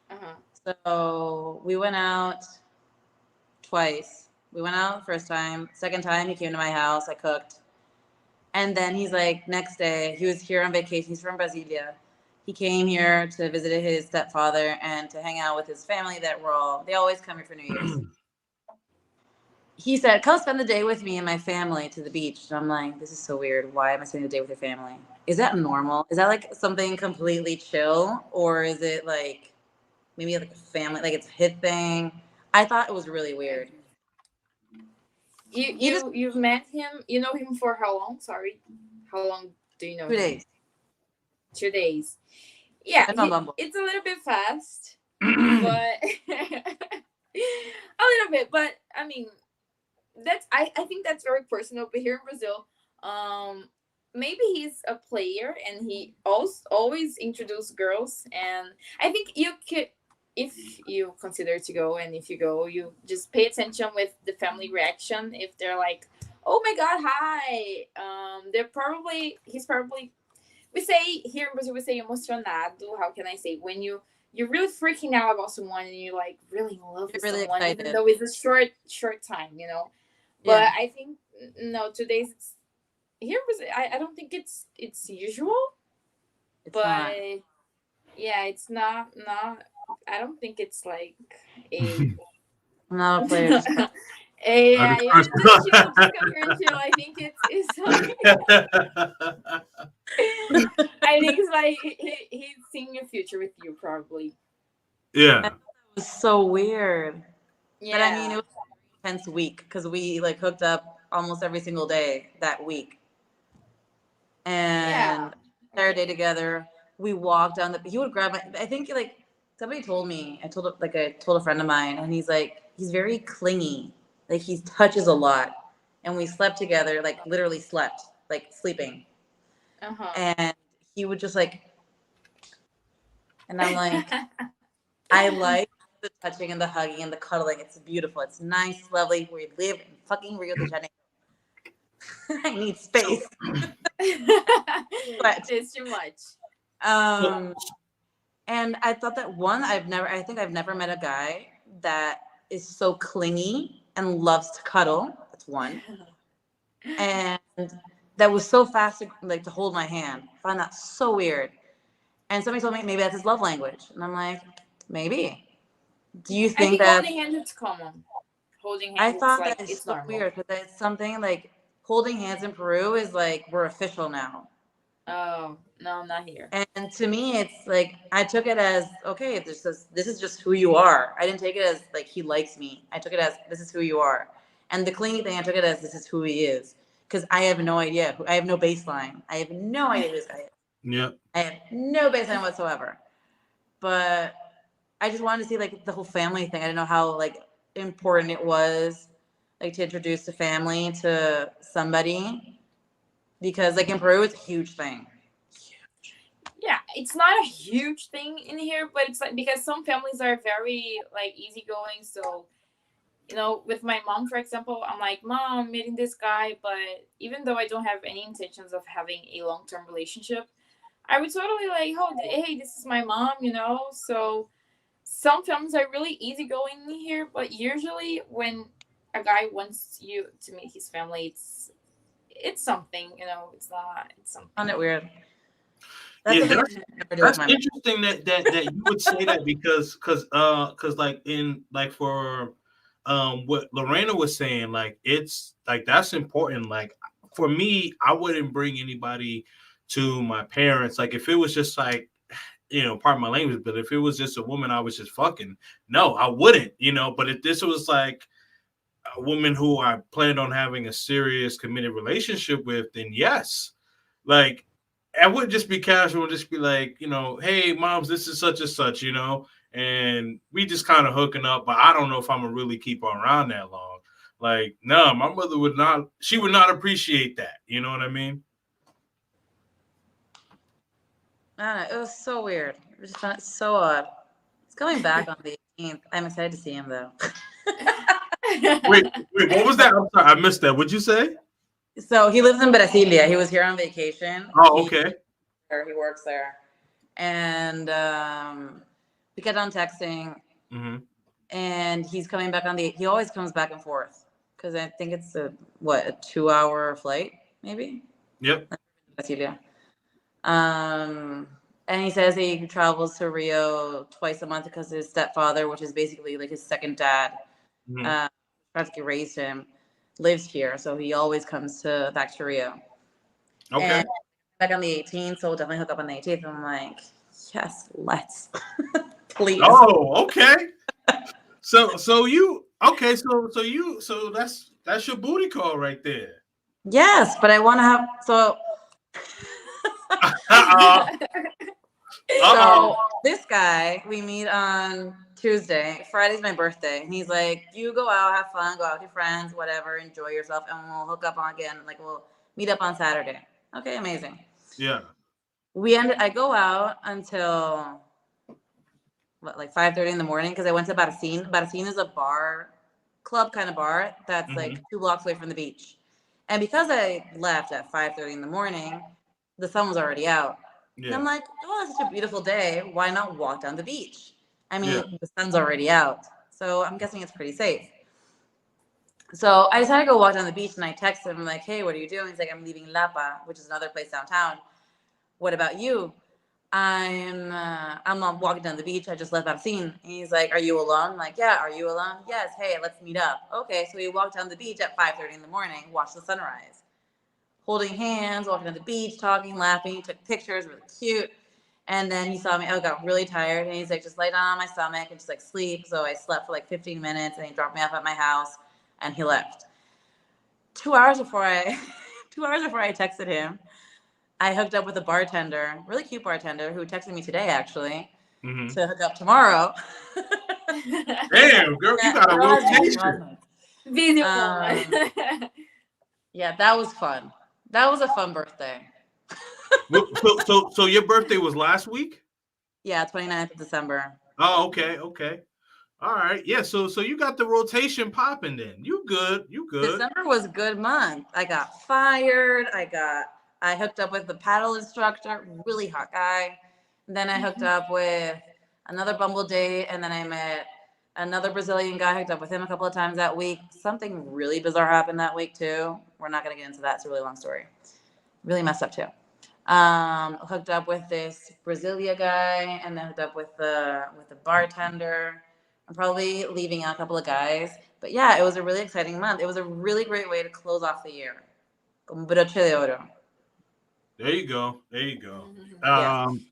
Uh-huh. So we went out twice. We went out first time. Second time, he came to my house. I cooked. And then he's like, next day, he was here on vacation. He's from Brasilia. He came here to visit his stepfather and to hang out with his family they always come here for New Year's. He said, come spend the day with me and my family to the beach. And I'm like, this is so weird. Why am I spending the day with your family? Is that normal? Is that like something completely chill? Or is it like maybe like a family, like it's a hit thing? I thought it was really weird. He just You've met him. You know him for how long? Sorry, how long do you know 2 days. him? 2 days. Yeah, That's on Bumble. it's a little bit fast, but a little bit. But I mean, I think that's very personal. But here in Brazil, maybe he's a player and he also always introduce girls, and I think you could, if you consider to go, and if you go, you just pay attention with the family reaction. If they're like, oh my god, hi, he's probably, we say here in Brazil, we say emocionado. How can I say, when you're really freaking out about someone and you're like really in love You're with really someone, even excited. though it's a short time, you know. But Yeah. I think no, today's it's, here in Brazil, I don't think it's usual, It's but not. yeah, it's not. I don't think it's like a I'm not a player. Just yeah, yeah, just chill, just come here and chill. I think it's like I think it's like he's seeing a future with you probably. Yeah. it was so weird. Yeah. But I mean, it was a intense week because we like hooked up almost every single day that week. Yeah. And entire day together. We walked down the. He would grab my. I think like somebody told me. I told a friend of mine, and he's very clingy. Like he touches a lot, and we slept together. Like literally slept, like sleeping. Uh-huh. And he would just like, and I'm like, I like the touching and the hugging and the cuddling. It's beautiful. It's nice, lovely. We live in fucking Rio de Janeiro. I need space. But It's too much. So, Um, and I thought that one, I think I've never met a guy that is so clingy and loves to cuddle. That's one. And that was so fast to, like, to hold my hand. I find that so weird. And somebody told me maybe that's his love language. And I'm like, maybe. Do you I think think that holding hands is common. Holding I hands, it's thought that like is it's so normal. weird because it's something like holding hands in Peru is like we're official now. Oh no, not here. And to me, it's like I took it as okay. This is just who you are. I didn't take it as like he likes me. I took it as this is who you are. And the clingy thing, I took it as this is who he is because I have no idea. I have no baseline. I have no idea who this guy is. yeah. I have no baseline whatsoever. But I just wanted to see like the whole family thing. I didn't know how like important it was, like to introduce the family to somebody because like in Peru, it's a huge thing. Yeah, it's not a huge thing in here, but it's like because some families are very like easygoing. So with my mom, for example, I'm like, Mom, I'm meeting this guy, but even though I don't have any intentions of having a long term relationship, I would totally like, oh, hey, this is my mom. So some families are really easygoing in here, but usually when a guy wants you to meet his family, it's something. It's I something. found it weird. That's Yeah, something I would never do with that's my mom. interesting that you would say that because like in like for what Lorena was saying, like it's like that's important. Like for me, I wouldn't bring anybody to my parents. Like if it was just like pardon my language, but if it was just a woman I was just fucking, no, I wouldn't, but if this was like a woman who I planned on having a serious committed relationship with, then yes. Like I wouldn't just be casual, just be like, hey moms, this is such and such, and we just kind of hooking up, but I don't know if I'm gonna really keep her around that long. Like, no, my mother would not, she would not appreciate that. You know what I mean? I don't know. It was so weird. I just found it so odd. It's coming back on the 18th. I'm excited to see him though. Wait, what was that? I'm sorry, I missed that. What'd you say? So he lives in Brasilia. He was here on vacation. Oh, okay. He works there, and we kept on texting. Mm-hmm. And he's coming back on the. He always comes back and forth because I think it's a 2-hour flight maybe. Yep. Brasilia. And he says he travels to Rio twice a month because his stepfather, which is basically like his second dad, Mm-hmm. practically raised him, lives here. So he always comes back to Rio. Okay. And back on the 18th, so we'll definitely hook up on the 18th. I'm like, yes, let's. Please. Oh, okay. So you okay? So that's your booty call right there. Yes, but I want to have so. Uh So oh. this guy, we meet on Tuesday. Friday's my birthday. And he's like, you go out, have fun, go out with your friends, whatever, enjoy yourself, and we'll hook up on again. Like we'll meet up on Saturday. Okay, amazing. Yeah. I go out until like 5:30 in the morning because I went to Barcine. Barcine is a club kind of bar that's Mm-hmm. like 2 blocks away from the beach. And because I left at 5:30 in the morning, the sun was already out. And I'm Yeah. like, oh, it's such a beautiful day. Why not walk down the beach? I Yeah. mean, the sun's already out. So I'm guessing it's pretty safe. So I decided to go walk down the beach and I texted him, I'm like, hey, what are you doing? He's like, I'm leaving Lapa, which is another place downtown. What about you? I'm not walking down the beach. I just left Barcine. And he's like, are you alone? I'm like, yeah. Are you alone? Yes. Hey, let's meet up. Okay. So we walked down the beach at 5:30 in the morning, watched the sunrise, holding hands, walking down the beach, talking, laughing, took pictures, really cute. And then he saw me. I got really tired, and he's like, "Just lay down on my stomach and just like sleep." So I slept for like 15 minutes, and he dropped me off at my house, and he left. 2 hours before I, 2 hours before I texted him, I hooked up with a bartender, really cute bartender, who texted me today actually Mm-hmm. to hook up tomorrow. Damn, girl, you got a Girl has nights, girl has rotation. nights. Busy Um, woman. yeah, that was fun. That was a fun birthday. So your birthday was last week? Yeah, 29th of December. Oh, okay, okay. All right. Yeah, so you got the rotation popping then. You good. You good. December was a good month. I got fired. I hooked up with the paddle instructor, really hot guy. Then I hooked up with another Bumble date, and then I met another Brazilian guy. Hooked up with him a couple of times that week. Something really bizarre happened that week too. We're not gonna get into that. It's a really long story. Really messed up too. Hooked up with this Brasilia guy, and then hooked up with the bartender. I'm probably leaving out a couple of guys, but yeah, it was a really exciting month. It was a really great way to close off the year. Con broche de oro. There you go. There you go. Yes. Um,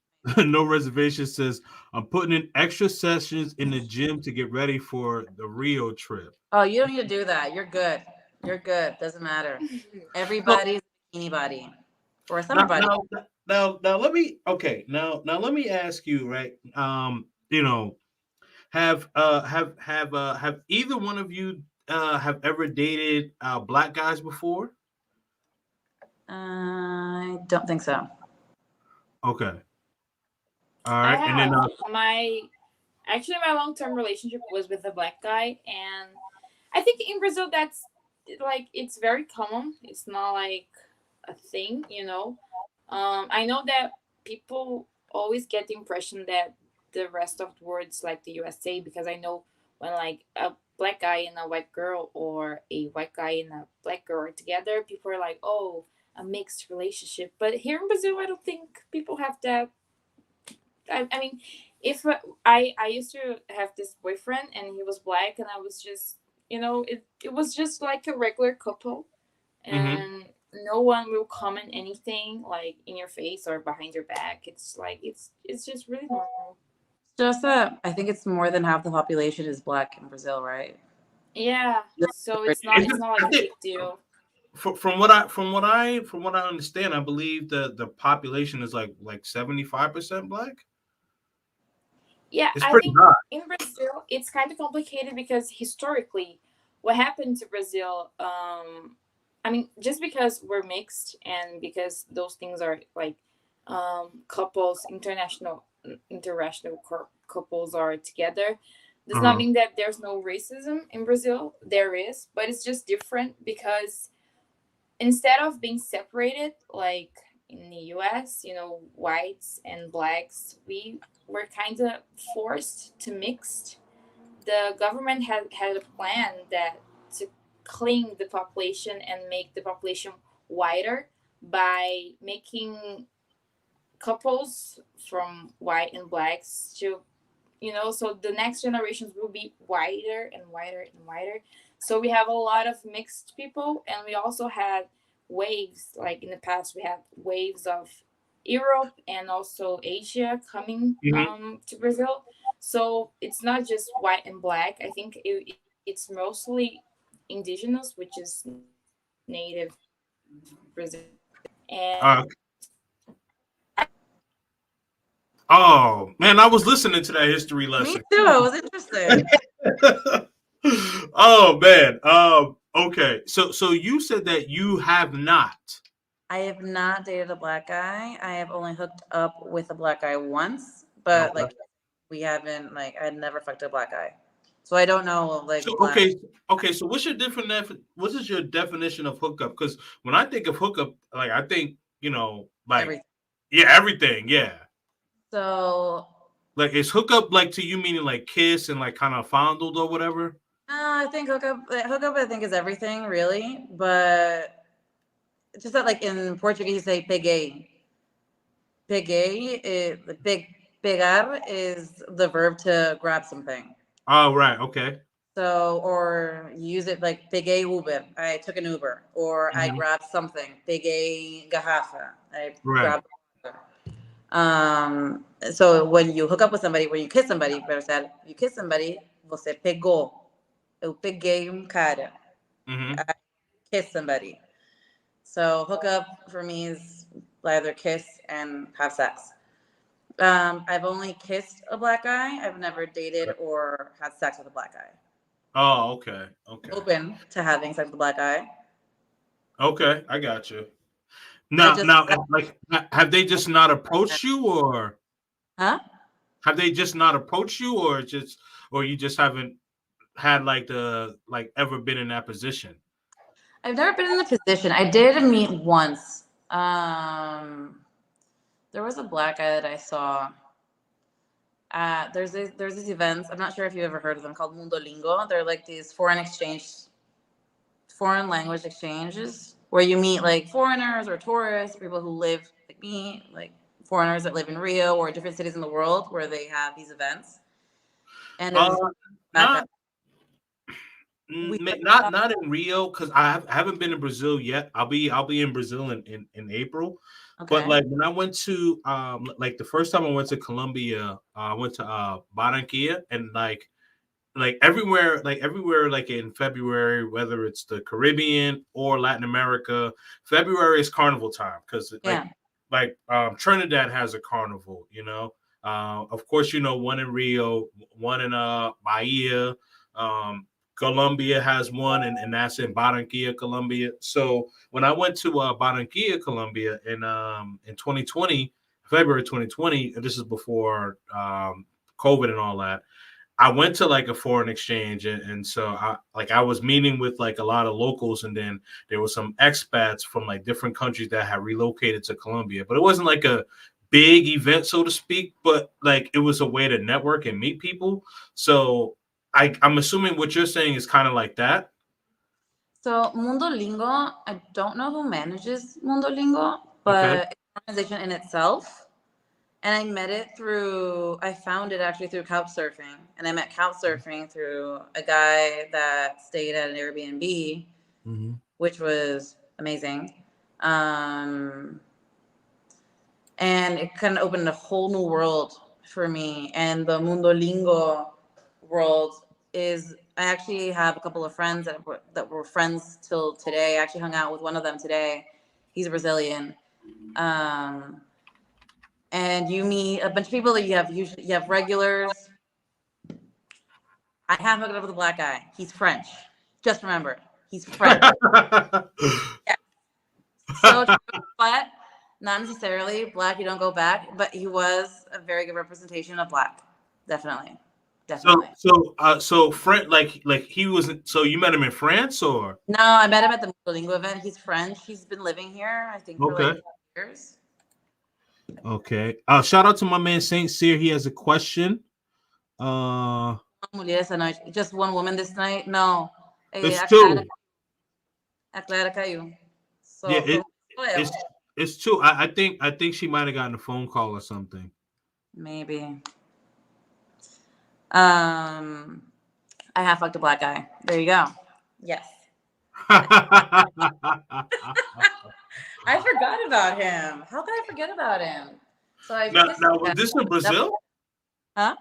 no reservation says I'm putting in extra sessions in the gym to get ready for the Rio trip. Oh, you don't need to do that. You're good. You're good. Doesn't matter. So Everybody's a bikini body or a summer now, body. let me okay. Now let me ask you, right? You know, have either one of you have ever dated black guys before? I don't think so. Okay. All I right. And then have my actually my long term relationship was with a black guy, and I think in Brazil that's like it's very common. It's not like a thing, you know. I know that people always get the impression that the rest of the world's like the USA, because I know when like a black guy and a white girl or a white guy and a black girl are together, people are like, oh, a mixed relationship. But here in Brazil, I don't think people have that. I mean, if I used to have this boyfriend and he was black, and I was just, you know, it was just like a regular couple, mm-hmm. and no one will comment anything like in your face or behind your back. It's like it's just really normal. Just that I think it's more than half the population is black in Brazil, right? Yeah, so Is it's it, not like I a think big deal. from what I understand, I believe the population is like 75% black. Yeah, It's I pretty think high. in Brazil it's kind of complicated because historically, what happened to Brazil? I mean, just because we're mixed and because those things are like couples, international couples are together, does not Uh-huh. mean that there's no racism in Brazil. There is, but it's just different because instead of being separated like in the US, you know, whites and blacks, we were kind of forced to mix. The government had a plan that to clean the population and make the population whiter by making couples from white and blacks to, you know, so the next generations will be wider and wider and wider. So we have a lot of mixed people, and we also had waves. Like in the past, we had waves of Europe and also Asia coming Hmm. to Brazil. So it's not just white and black. I think it's mostly indigenous, which is native Brazilians, and Uh, I oh man, I was listening to that history Me lesson. too. I was interested. Oh man. Okay. So you said that you have not. I have not dated a black guy. I have only hooked up with a black guy once, but Okay. like we haven't like I never fucked a black guy, so I don't know So like black okay. So what is your definition of hookup? Because when I think of hookup, like I think like everything. yeah, everything. Yeah. So Like is hookup like to you meaning like kiss and like kind of fondled or whatever? I think hookup I think is everything really, but it's just that like in Portuguese you say peguei. Peguei is pegar is the verb to grab something. Oh right. Okay. So, or use it like peguei Uber. I took an Uber, or I Hmm. grabbed something. Peguei garrafa. I Right. grabbed. So when you hook up with somebody, when you kiss somebody, better said, you kiss somebody, você pegou. Eu peguei cara. Hmm. I kissed somebody. So hook up for me is either kiss and have sex. I've only kissed a black guy. I've never dated or had sex with a black guy. Oh okay. Okay. Open to having sex with a black guy. Okay. I got you. I Now, just, now, like, have they just not approached you, or huh? have they just not approached you, or just, or you just haven't had like the like ever been in that position? I've never been in the position. I did meet once. There was a black guy that I saw. There's these events. I'm not sure if you ever heard of them called Mundo Lingo. They're like these foreign language exchanges where you meet like foreigners or tourists, people who live like me, like foreigners that live in Rio or different cities in the world where they have these events. And there's Uh, this back not up. We not in Rio because I haven't been to Brazil yet. I'll be in Brazil in April. But okay. like when I went to like the first time I went to Colombia, I went to Barranquilla and like everywhere like in February, whether it's the Caribbean or Latin America, February is carnival time because Yeah. Trinidad has a carnival, you know. Of course, you know, one in Rio, one in Bahia. um Colombia has one, and that's in Barranquilla, Colombia. So when I went to Barranquilla, Colombia in 2020, February 2020, and this is before COVID and all that, I went to like a foreign exchange, and so I was meeting with like a lot of locals, and then there was some expats from like different countries that had relocated to Colombia. But it wasn't like a big event, so to speak, but like it was a way to network and meet people. So I'm assuming what you're saying is kind of like that. So Mundo Lingo, I don't know who manages Mundo Lingo, Okay. but it's an organization in itself. And I found it actually through couch surfing. And I met couch surfing through a guy that stayed at an Airbnb, Mm-hmm. which was amazing. Um, and it kind of opened a whole new world for me. And the Mundo Lingo world is, I actually have a couple of friends that were friends till today. I actually hung out with one of them today. He's Brazilian. Um, and you meet a bunch of people that you have regulars. I have hooked up with a black guy. He's French. Just remember, he's French. Yeah, so true, but not necessarily black. You don't go back, but he was a very good representation of black. Definitely, so definitely. so friend like he was, so you met him in France or? No, I met him at the Duolingo event. He's French. He's been living here, I think, for like Okay. 2 years. Okay. Shout out to my man Saint Cyr. He has a question. Uh, Mulheres essa noite. Just one woman this night? No. it's A Clara, two. a Clara caiu. Yeah, Só sou eu. it's it's two. I think she might have gotten a phone call or something. Maybe. Um, I have fucked a black guy. There you go. Yes. I forgot about him. How could I forget about him? So I kissed now, him. was this in Brazil? Huh?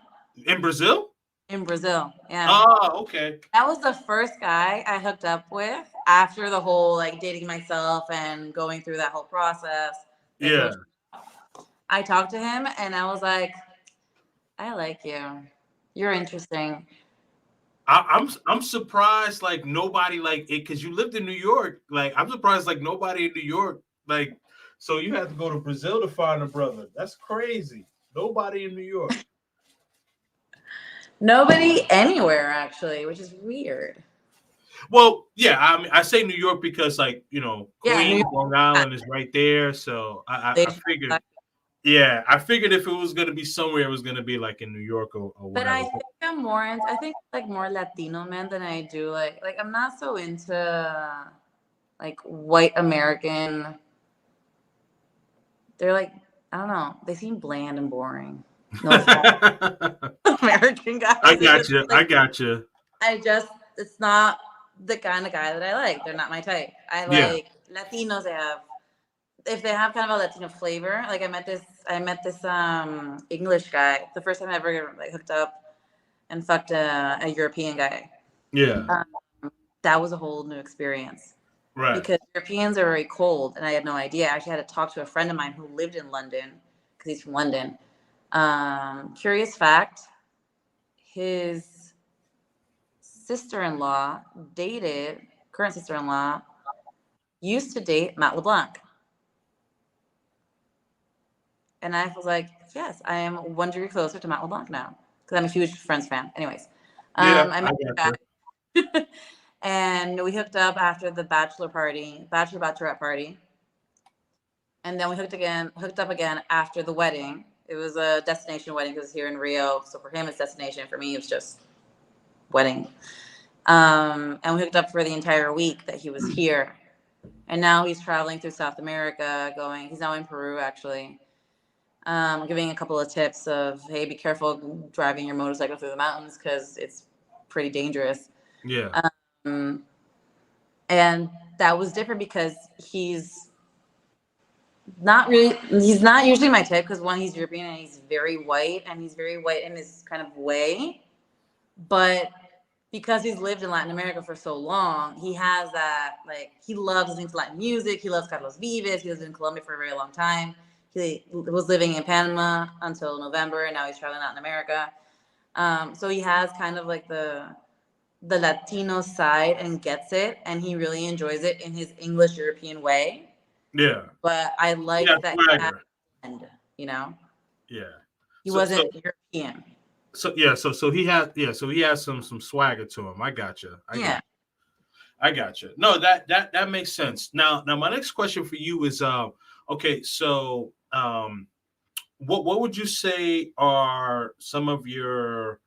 In Brazil? In Brazil. Yeah. Oh, okay. That was the first guy I hooked up with after the whole like dating myself and going through that whole process. Like, Yeah. I talked to him and I was like, I like you. You're interesting. I'm surprised like nobody like it because you lived in New York. Like I'm surprised like nobody in New York like, so you had to go to Brazil to find a brother. That's crazy. Nobody in New York. Nobody anywhere actually, which is weird. Well, yeah, I mean I say New York because like Yeah, New Queens, York. Long Island is right there. So I figured, yeah, I figured if it was gonna be somewhere, it was gonna be like in New York or But whatever. I think I think like more Latino men than I do like I'm not so into like white American. They're like, I don't know, they seem bland and boring. No offense. American guys. I It's got just you. I like got you. it's not the kind of guy that I like. They're not my type. I Yeah. like Latinos. If they have kind of a Latino flavor. Like I met this English guy. The first time I ever like hooked up and fucked a European guy. Yeah. Um, that was a whole new experience Right. because Europeans are very cold, and I had no idea. I actually had to talk to a friend of mine who lived in London because he's from London. Curious fact: his sister-in-law dated current sister-in-law used to date Matt LeBlanc, and I was like, yes, I am 1 degree closer to Matt LeBlanc now because I'm a huge Friends fan. Anyways, Yeah. I I met got the guy, and we hooked up after the bachelorette party, and then we hooked up again after the wedding. It was a destination wedding because it's here in Rio. So for him, it's destination. For me, it was just wedding. And we hooked up for the entire week that he was here. And now he's traveling through South America, going. He's now in Peru, actually. Giving a couple of tips of, hey, be careful driving your motorcycle through the mountains because it's pretty dangerous. Yeah. Um, and that was different because he's not usually my type because one, he's European and he's very white in his kind of way. But because he's lived in Latin America for so long, he has that, like, he loves listening to Latin music. He loves Carlos Vives. He was in Colombia for a very long time. He was living in Panama until November, and now he's traveling out in America. So he has kind of like the Latino side and gets it, and he really enjoys it in his English European way. Yeah. But I Yeah. like that he had Swagger. and, you know, Yeah. he So so wasn't European. so yeah. So he has So he has some swagger to him. I gotcha. Yeah. I gotcha. No, that makes sense. Now my next question for you is okay. So what would you say are some of your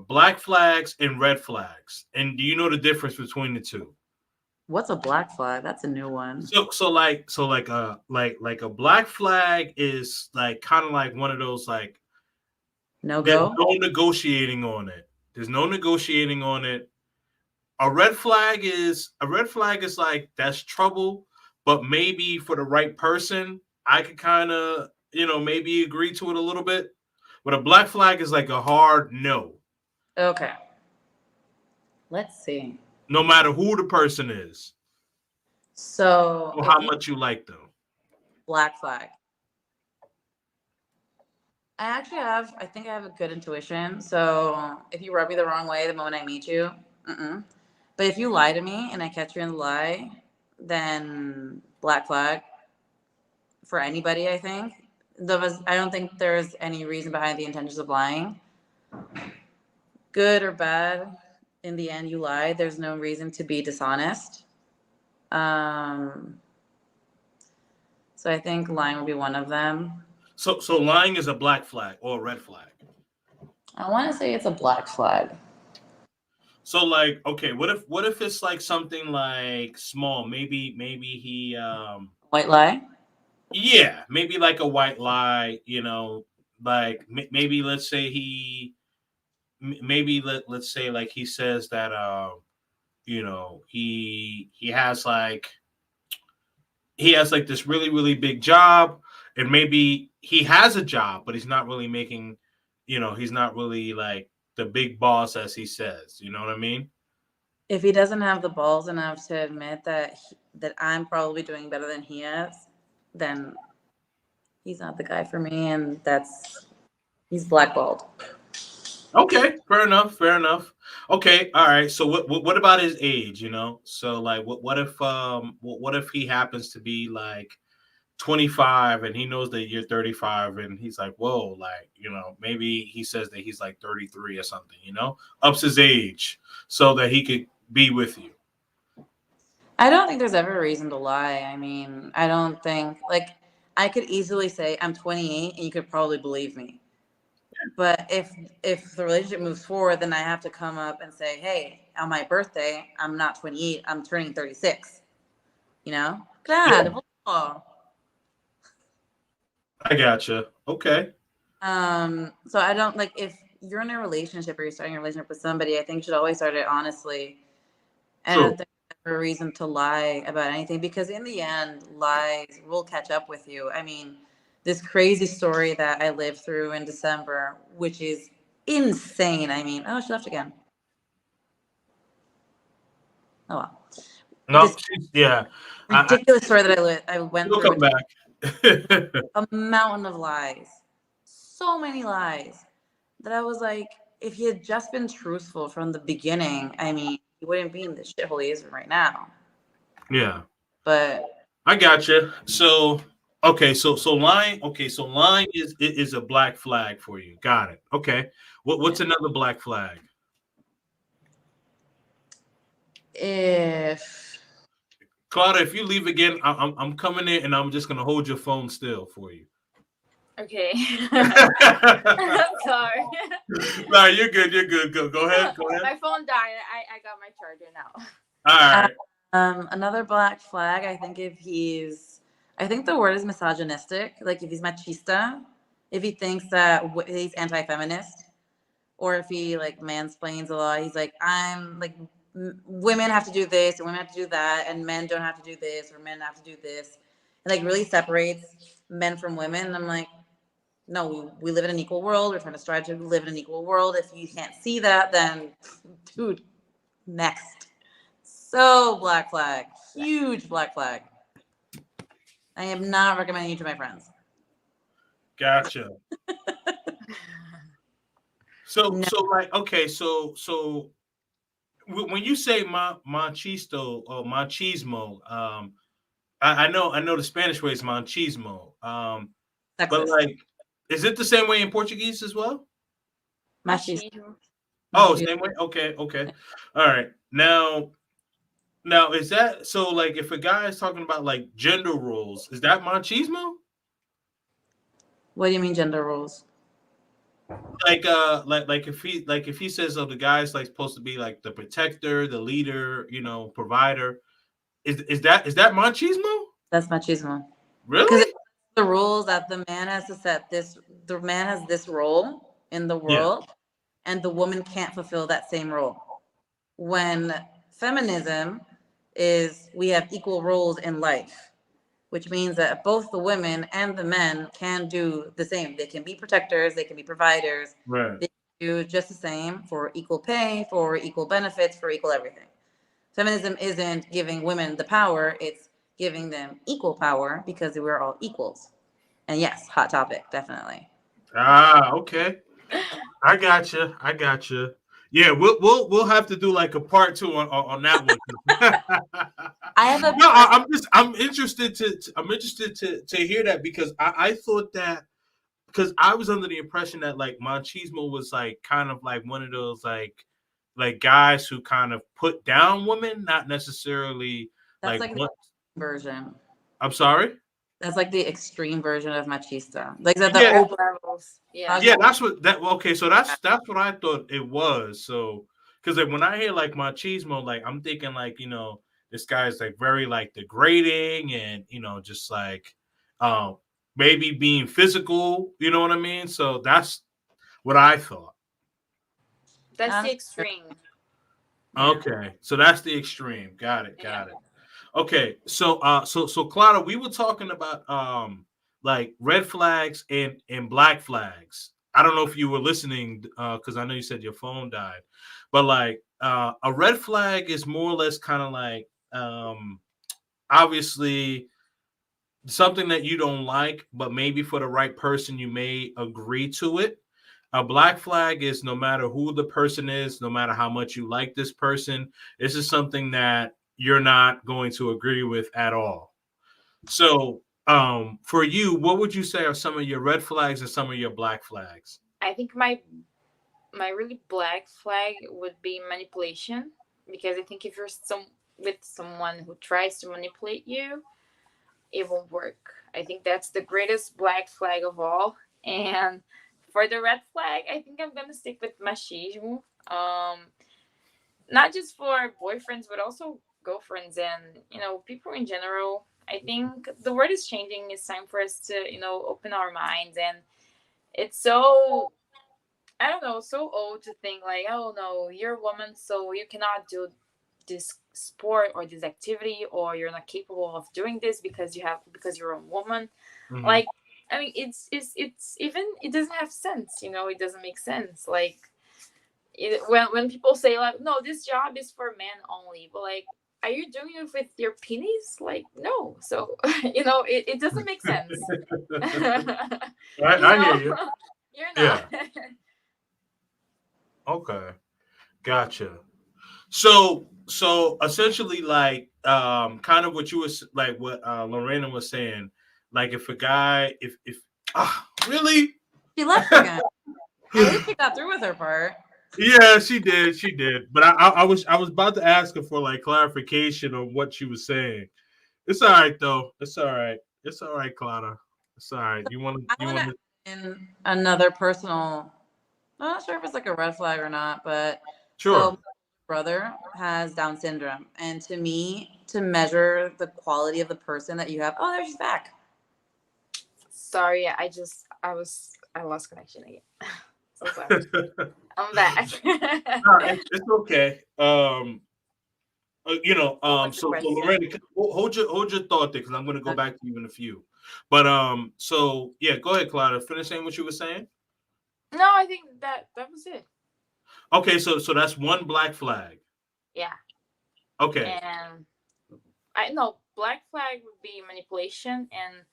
black flags and red flags, and do you know the difference between the two? What's a black flag? That's a new one. Like a black flag is like kind of like one of those, like, No there's go? no negotiating on it. There's no negotiating on it. A red flag is like, that's trouble, but maybe for the right person, I could kind of, maybe agree to it a little bit. But a black flag is like a hard no, Okay. Let's see. no matter who the person is So or if how you much you like them. black flag, I think I have a good intuition. So if you rub me the wrong way the moment I meet you, mm-mm. But if you lie to me and I catch you in the lie, then black flag for anybody, I think. I don't think there's any reason behind the intentions of lying. Good or bad, in the end, you lied. There's no reason to be dishonest. Um, so I think lying would be one of them. So lying is a black flag or a red flag. I want to say it's a black flag. So, like, okay, what if it's like something like small? Maybe he White lie? yeah, maybe like a white lie, like maybe let's say let's say like he says that he has like this really really big job, and maybe he has a job but he's not really making, he's not really like the big boss as he says, you know what I mean? If he doesn't have the balls enough to admit that I'm probably doing better than he is, then he's not the guy for me, and he's blackballed. Okay, fair enough, fair enough. Okay, all right. So what about his age? So like what if he happens to be like 25 and he knows that you're 35 and he's like, whoa, like, maybe he says that he's like 33 or something, ups his age so that he could be with you. I don't think there's ever a reason to lie. I mean, I don't think, like, I could easily say I'm 28 and you could probably believe me. But if the relationship moves forward, then I have to come up and say, hey, on my birthday, I'm not 28, I'm turning 36. You know? Yeah, God. Oh. I gotcha. Okay. So I don't, like, if you're in a relationship or you're starting a relationship with somebody, I think you should always start it honestly. And I True. don't think there's a reason to lie about anything because in the end, lies will catch up with you. I mean, this crazy story that I lived through in December, which is insane. I mean, oh, she left again. Oh well. No, This yeah. I ridiculous story that I went You'll through come in back. a mountain of lies. So many lies that I was like, if he had just been truthful from the beginning, I mean, he wouldn't be in the shithole he is in right now. Yeah. But I gotcha. So okay, so lying. Okay, so lying is a black flag for you. Got it. Okay. What's another black flag? if Claudia, if you leave again, I'm coming in and I'm just gonna hold your phone still for you. Okay. No, Sorry. you're good. You're good. Go ahead. Go ahead. My phone died. I got my charger now. All Uh, right. another black flag. I think the word is misogynistic. Like if he's machista, if he thinks that he's anti-feminist, or if he like mansplains a lot. He's like, I'm like, women have to do this and women have to do that, and men don't have to do this or men have to do this. And like really separates men from women. And I'm like, no, we live in an equal world. We're trying to strive to live in an equal world. If you can't see that, then dude, next. So black flag, huge black flag. I am not recommending you to my friends. Gotcha. So No, like okay. When you say machisto or machismo, I know the Spanish way is machismo. But sexist, like, is it the same way in Portuguese as well? machista, Machismo. Oh, machista. same way. Okay, okay. All right. Now is that so? Like, if a guy is talking about like gender roles, is that machismo? What do you mean gender roles? Like if he says, oh, the guy's like supposed to be like the protector, the leader, provider. Is that machismo? That's machismo. Because Really? the rules that the man has to set this, the man has this role in the Yeah. world, and the woman can't fulfill that same role. When feminism is we have equal roles in life, which means that both the women and the men can do the same. They can be protectors, they can be providers, Right. they can do just the same for equal pay, for equal benefits, for equal everything. Feminism isn't giving women the power, it's giving them equal power because we're all equals. And yes, hot topic, definitely. Ah, okay. I got you. I got you. Yeah, we'll have to do like a part two on that one. I have a No, person. I'm interested I'm interested to hear that because I thought that because I was under the impression that like machismo was like kind of like one of those like guys who kind of put down women, not necessarily That's like like the what. version. I'm sorry. That's like the extreme version of machista. Like the Yeah, open Levels. Yeah. yeah, that's what that. Okay, so that's what I thought it was. So, because like when I hear like machismo, like I'm thinking like this guy's like very like degrading and just like um maybe being physical. You know what I mean? So that's what I thought. That's the honestly, extreme. yeah. Okay, so that's the extreme. Got it. Yeah. Got it. Okay, so Clara, we were talking about like red flags and black flags. I don't know if you were listening because I know you said your phone died, but like a red flag is more or less kind of like obviously something that you don't like, but maybe for the right person you may agree to it. A black flag is no matter who the person is, no matter how much you like this person, this is something that you're not going to agree with at all. So, for you, what would you say are some of your red flags and some of your black flags? I think my really black flag would be manipulation, because I think if you're with someone who tries to manipulate you, it won't work. I think that's the greatest black flag of all. And for the red flag, I think I'm gonna stick with machismo. Not just for boyfriends, but also girlfriends and people in general. I think the world is changing. It's time for us to open our minds, and it's so I don't know, so old to think like, oh no, you're a woman, so you cannot do this sport or this activity, or you're not capable of doing this because you're a woman. Mhm. Like, I mean, it's even it doesn't have sense. It doesn't make sense. Like, when people say like, no, this job is for men only, but like, are you doing it with your penis? Like, no. So it doesn't make sense. you I hear know, you. you're not. Yeah. Okay. Gotcha. So essentially, like, kind of what you was like, what Lorena was saying, like, if a guy, if really, She left again. At least she got through with her part. yeah, she did, but I was about to ask her for like clarification on what she was saying. It's all right though. It's all right. It's all right, Clara. It's all right. You want to? I You want want to to? in another personal. I'm not sure if it's like a red flag or not, but so Sure. my brother has Down syndrome, and to me, to measure the quality of the person that you have. Oh, there she's back. Sorry, I lost connection again. So sorry. I'm back. No, it's okay. What was the So question? Lorena, hold your thought there because I'm going to go back to you in a few. But so yeah, go ahead, Clara. Finish saying what you were saying. No, I think that was it. Okay, so that's one black flag. Yeah, Okay. and I know black flag would be manipulation, and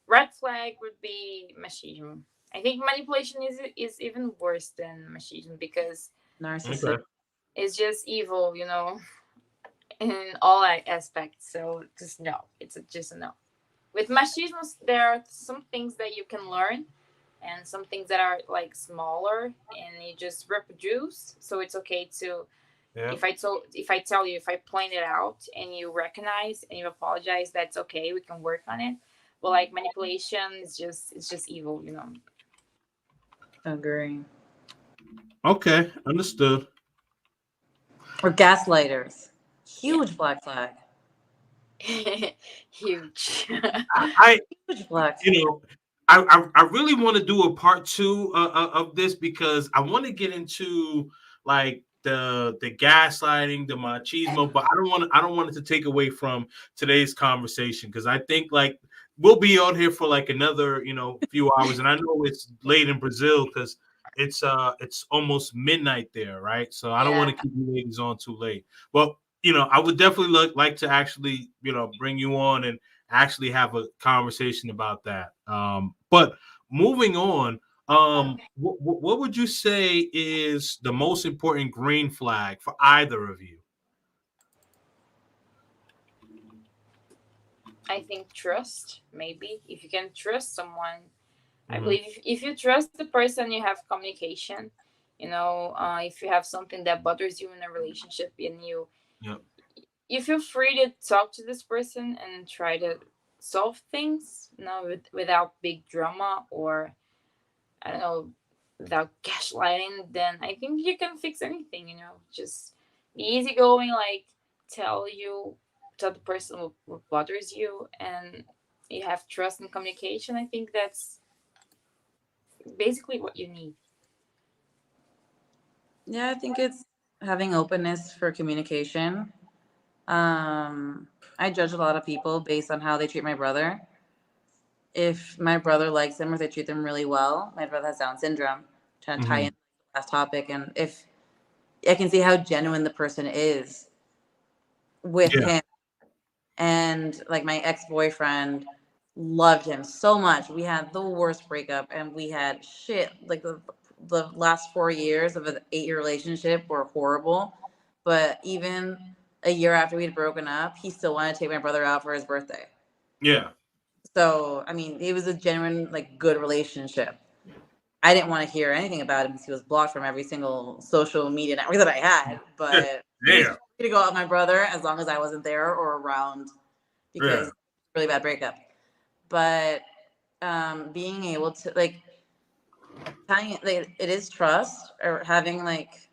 red flag would be machismo. I think manipulation is even worse than machismo because Narcissist. Okay. it's just evil, in all aspects. So just no, just a no. With machismo, there are some things that you can learn, and some things that are like smaller, and you just reproduce. So it's okay to Yeah. if I tell you, if I point it out and you recognize and you apologize, that's okay. We can work on it. But like manipulation is just it's just evil. Agree. Okay. Understood. Or gaslighters. Yeah. Huge black flag. Huge. I Huge black flag. you know, I really want to do a part two of this because I want to get into like the gaslighting, the machismo, but I don't want it to take away from today's conversation because I think like we'll be out here for like another few hours, and I know it's late in Brazil because it's almost midnight there, right? So I don't want Yeah. to keep you ladies on too late. But I would definitely like to actually bring you on and actually have a conversation about that. But moving on, what would you say is the most important green flag for either of you? I think trust, maybe. If you can trust someone, I Hmm. believe if you trust the person, you have communication. If you have something that bothers you in a relationship and Yep. you feel free to talk to this person and try to solve things, without big drama or I don't know, without gaslighting, then I think you can fix anything. Just be easygoing, like tell the person what bothers you, and you have trust and communication. I think that's basically what you need. Yeah, I think it's having openness for communication. I judge a lot of people based on how they treat my brother. If my brother likes them or they treat them really well, my brother has Down syndrome, trying to tie in Hmm. the last topic, and if I can see how genuine the person is with Yeah. him. And like my ex boyfriend loved him so much. We had the worst breakup, and we had shit. Like the last 4 years of an 8 year relationship were horrible. But even a year after we'd broken up, he still wanted to take my brother out for his birthday. Yeah. So I mean, it was a genuine, like, good relationship. I didn't want to hear anything about him because he was blocked from every single social media network that I had. But he was Damn. free to go out with my brother as long as I wasn't there or around Yeah. because really bad breakup. But being able to like telling it, like, it is trust or having like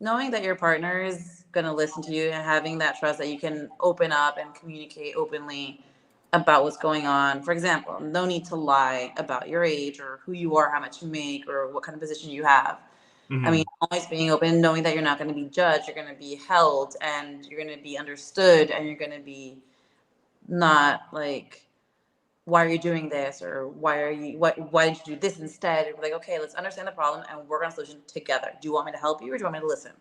knowing that your partner is going to listen to you and having that trust that you can open up and communicate openly about what's going on. For example, no need to lie about your age or who you are, how much you make, or what kind of position you have. I mean, Hmm. always being open, knowing that you're not going to be judged, you're going to be held, and you're going to be understood, and you're going to be not like, why are you doing this, or why did you do this instead? We're like, okay, let's understand the problem and work on a solution together. Do you want me to help you, or do you want me to listen?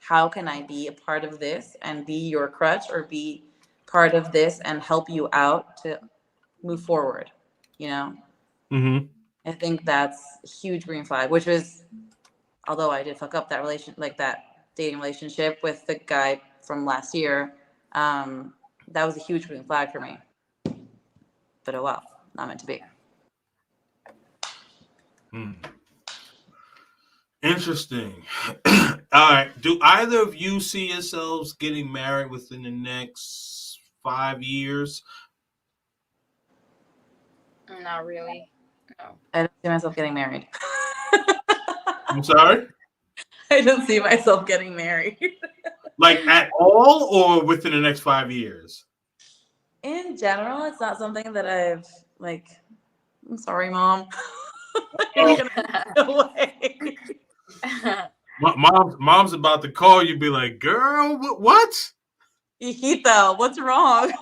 How can I be a part of this and be your crutch, or be part of this and help you out to move forward? You know, Hmm. I think that's a huge green flag, which is, although I did fuck up that like that dating relationship with the guy from last year, that was a huge green flag for me. But oh well, not meant to be. Interesting. All right. Do either of you see yourselves getting married within the next 5 years? Not really. No. I don't see myself getting married. I'm sorry? I don't see myself getting married. Like at all or within the next 5 years? In general, it's not something that I've like. I'm sorry, mom. You're Oh, gonna go away. mom's about to call you, be like, girl, what? Hijita, what's wrong?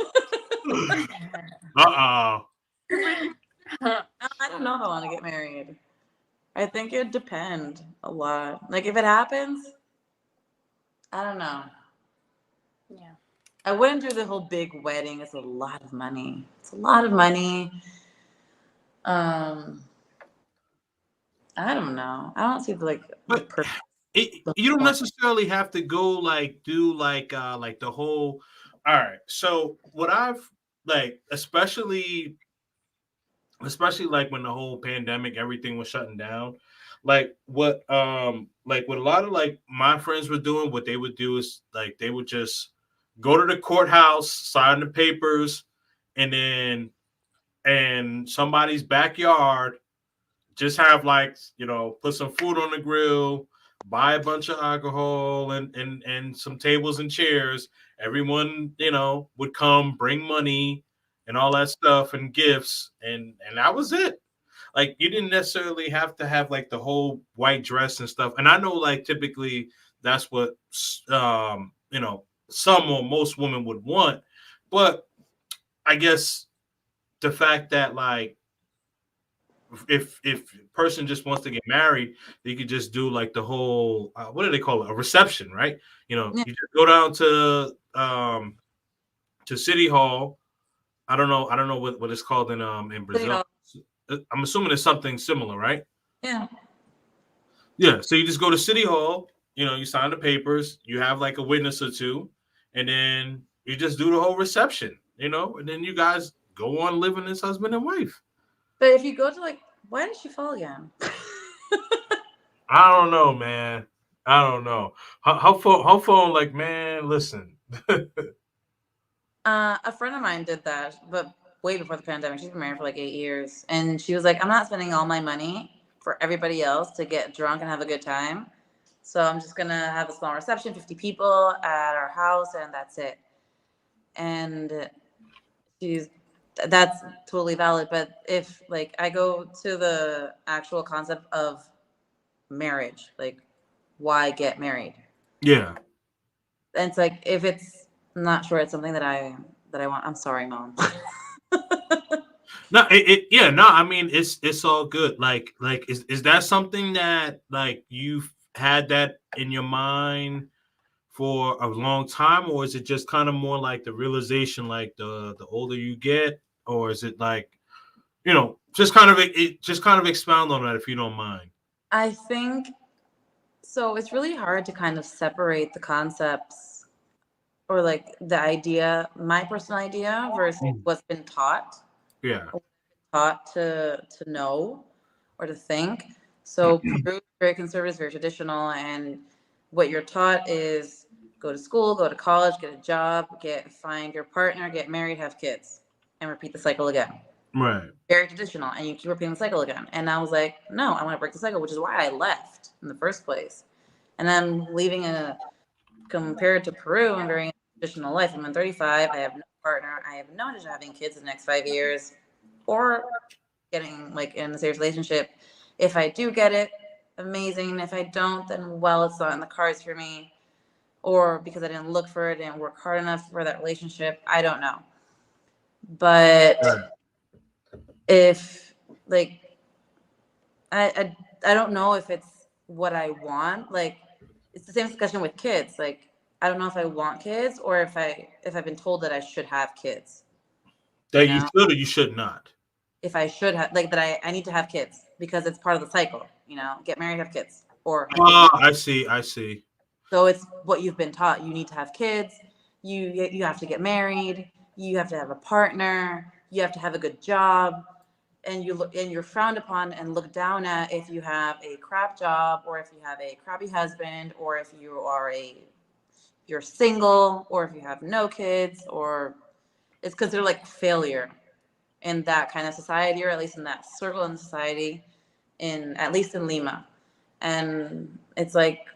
Uh-oh. I don't know if I want to get married. I think it'd depend a lot. Like if it happens, I don't know. Yeah. I wouldn't do the whole big wedding. It's a lot of money. It's a lot of money. Um, I don't know. I don't see the But purpose. The you don't point. necessarily have to go like do like the whole. All right. So what I've like, especially like when the whole pandemic, everything was shutting down. Like what a lot of like my friends were doing, what they would do is like they would just go to the courthouse, sign the papers, and then in somebody's backyard just have like put some food on the grill, buy a bunch of alcohol and some tables and chairs. Everyone would come, bring money and all that stuff and gifts, and that was it. Like you didn't necessarily have to have like the whole white dress and stuff. And I know like typically that's what some or most women would want, but I guess the fact that like if a person just wants to get married, they could just do like the whole what do they call it, a reception, right? Yeah, You just go down to City Hall. I don't know what it's called in City Brazil. Hall. I'm assuming it's something similar, right? Yeah. Yeah. So you just go to City Hall. You sign the papers. You have like a witness or two, and then you just do the whole reception. And then you guys go on living as husband and wife. But if you go to why did she fall again? I don't know, man. I don't know. How phone like, man, listen. A friend of mine did that, but way before the pandemic. She's been married for like 8 years, and she was like, "I'm not spending all my money for everybody else to get drunk and have a good time. So I'm just gonna have a small reception, 50 people at our house, and that's it." And she's that's totally valid. But if I go to the actual concept of marriage, like why get married? Yeah. And it's like if it's I'm not sure it's something that I want. I'm sorry, mom. No, yeah, no, I mean it's all good. Like is that something that like you've had that in your mind for a long time, or is it just kind of more like the realization like the older you get, or is it like, just kind of expound on that if you don't mind. I think so. It's really hard to kind of separate the concepts or the idea, my personal idea versus what's been Yeah. taught to know or to think. So Peru is very conservative, very traditional, and what you're taught is go to school, go to college, get a job, find your partner, get married, have kids, and repeat the cycle again. Right. Very traditional, and you keep repeating the cycle again. And I was like, no, I want to break the cycle, which is why I left in the first place. And I'm leaving compared to Peru, I'm very traditional life. I'm 35. I have no partner. I have no intention of having kids in the next 5 years, or getting in a serious relationship. If I do get it, amazing. If I don't, then well, it's not in the cards for me, or because I didn't look for it and work hard enough for that relationship. I don't know. But Right. if I don't know if it's what I want. It's the same discussion with kids. I don't know if I want kids or if I've been told that I should have kids. That you should or you should not. If I should have that I need to have kids because it's part of the cycle. Get married, have kids, or have kids. I see. I see. So it's what you've been taught. You need to have kids. You have to get married. You have to have a partner. You have to have a good job. And you're frowned upon and looked down at if you have a crap job or if you have a crappy husband or if you're single or if you have no kids or it's considered like failure. in that kind of society, or at least in that circle in society, in at least in Lima. And it's like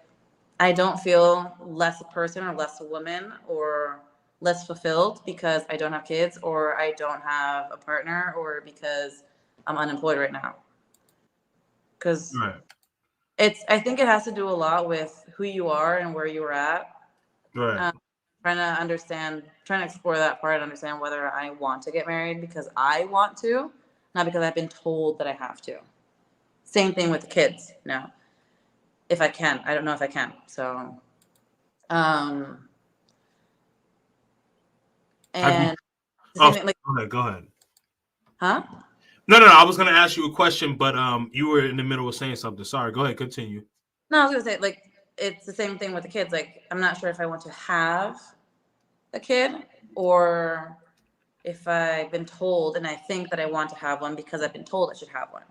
I don't feel less a person or less a woman or less fulfilled because I don't have kids or I don't have a partner or because I'm unemployed right now. Because Right. I think it has to do a lot with who you are and where you were at. Right. Um, trying to explore that part, understand whether I want to get married because I want to, not because I've been told that I have to. Same thing with the kids, if I can. I don't know if I can. So, um, Have you? and the Oh, same thing, like, go ahead. Go ahead. huh? No, no, no. I was going to ask you a question, but you were in the middle of saying something. Sorry. Go ahead. Continue. No, I was gonna say like it's the same thing with the kids. Like, I'm not sure if I want to have a kid or if I've been told and I think that I want to have one because I've been told I should have one.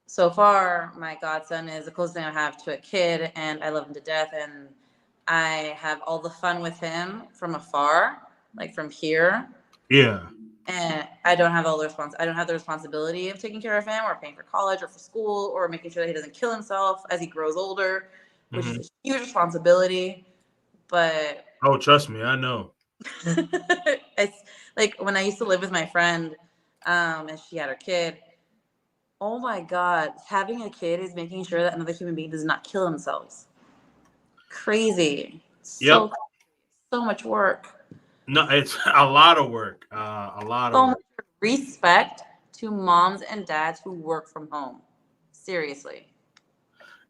So far, my godson is the closest thing I have to a kid, and I love him to death, and I have all the fun with him from afar, like from here. Yeah. And I don't have I don't have the responsibility of taking care of him or paying for college or for school or making sure that he doesn't kill himself as he grows older, which is Hmm. a huge responsibility. But Oh, trust me. I know. it's like when I used to live with my friend, and she had her kid. Oh my God, having a kid is making sure that another human being does not kill themselves. Crazy. Yep. So much work. No, it's a lot of work. A lot of So work. much respect to moms and dads who work from home. Seriously.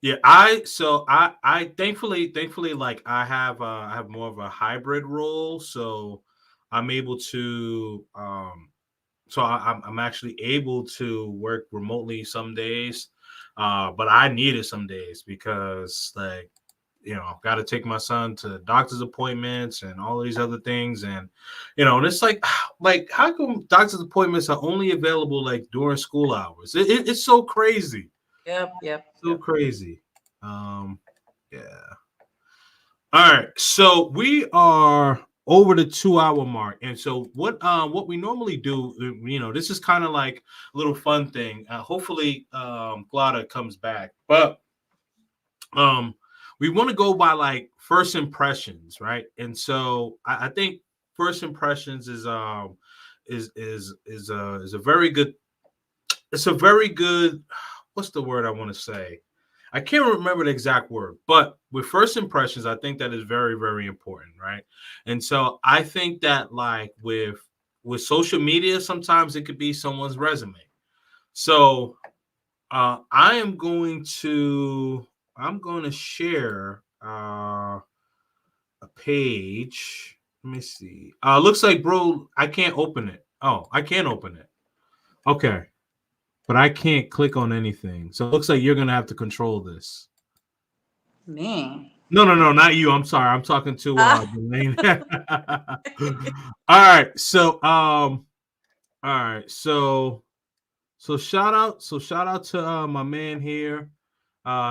Yeah, I thankfully like I have more of a hybrid role, so I'm able to I'm actually able to work remotely some days, but I need it some days because like I've got to take my son to doctor's appointments and all of these other things, and and it's like like how come doctor's appointments are only available like during school hours? It's so crazy. Yep, yep, So yep. crazy. Yeah. All right. So we are over the 2 hour mark. And so what we normally do, this is kind of like a little fun thing. Hopefully Glada comes back. But um we want to go by like first impressions, right? And so I think first impressions is a very good it's a very good what's the word I want to say? I can't remember the exact word, but with first impressions, I think that is very, very important, right? And so I think that like with social media, sometimes it could be someone's resume. So I'm going to share a page. Let me see. Looks like bro, I can't open it. Oh, I can't open it. Okay. But I can't click on anything. So it looks like you're gonna have to control this. Me. No, no, no, not you. I'm sorry. I'm talking to Ah. Delane. All right. All right. Shout out to my man here.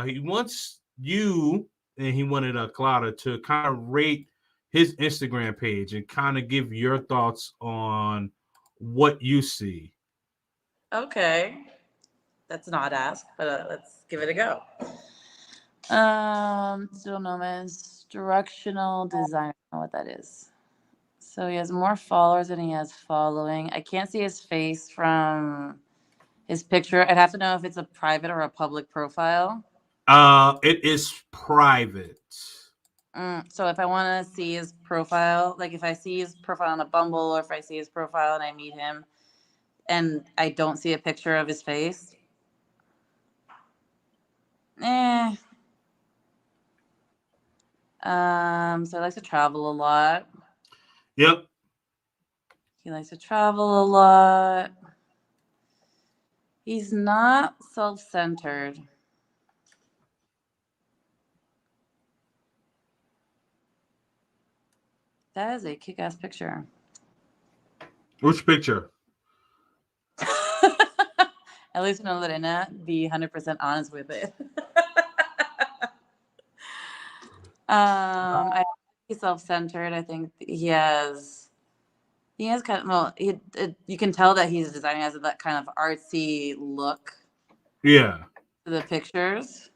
He wants you and he wanted Clara to kind of rate his Instagram page and kind of give your thoughts on what you see. Okay. That's an odd ask, but let's give it a go. Still known as instructional designer. I don't know what that is. So he has more followers than he has following. I can't see his face from his picture. I'd have to know if it's a private or a public profile. It is private. So if I want to see his profile, like if I see his profile on a Bumble or if I see his profile and I meet him and I don't see a picture of his face, eh. So he likes to travel a lot. Yep. He likes to travel a lot. He's not self-centered. That is a kick-ass picture. Which picture? At least know that I not be 100% honest with it. I think he's self-centered. I think he He has kind of well, you can tell that he's designing has that kind of artsy look Yeah. to the pictures.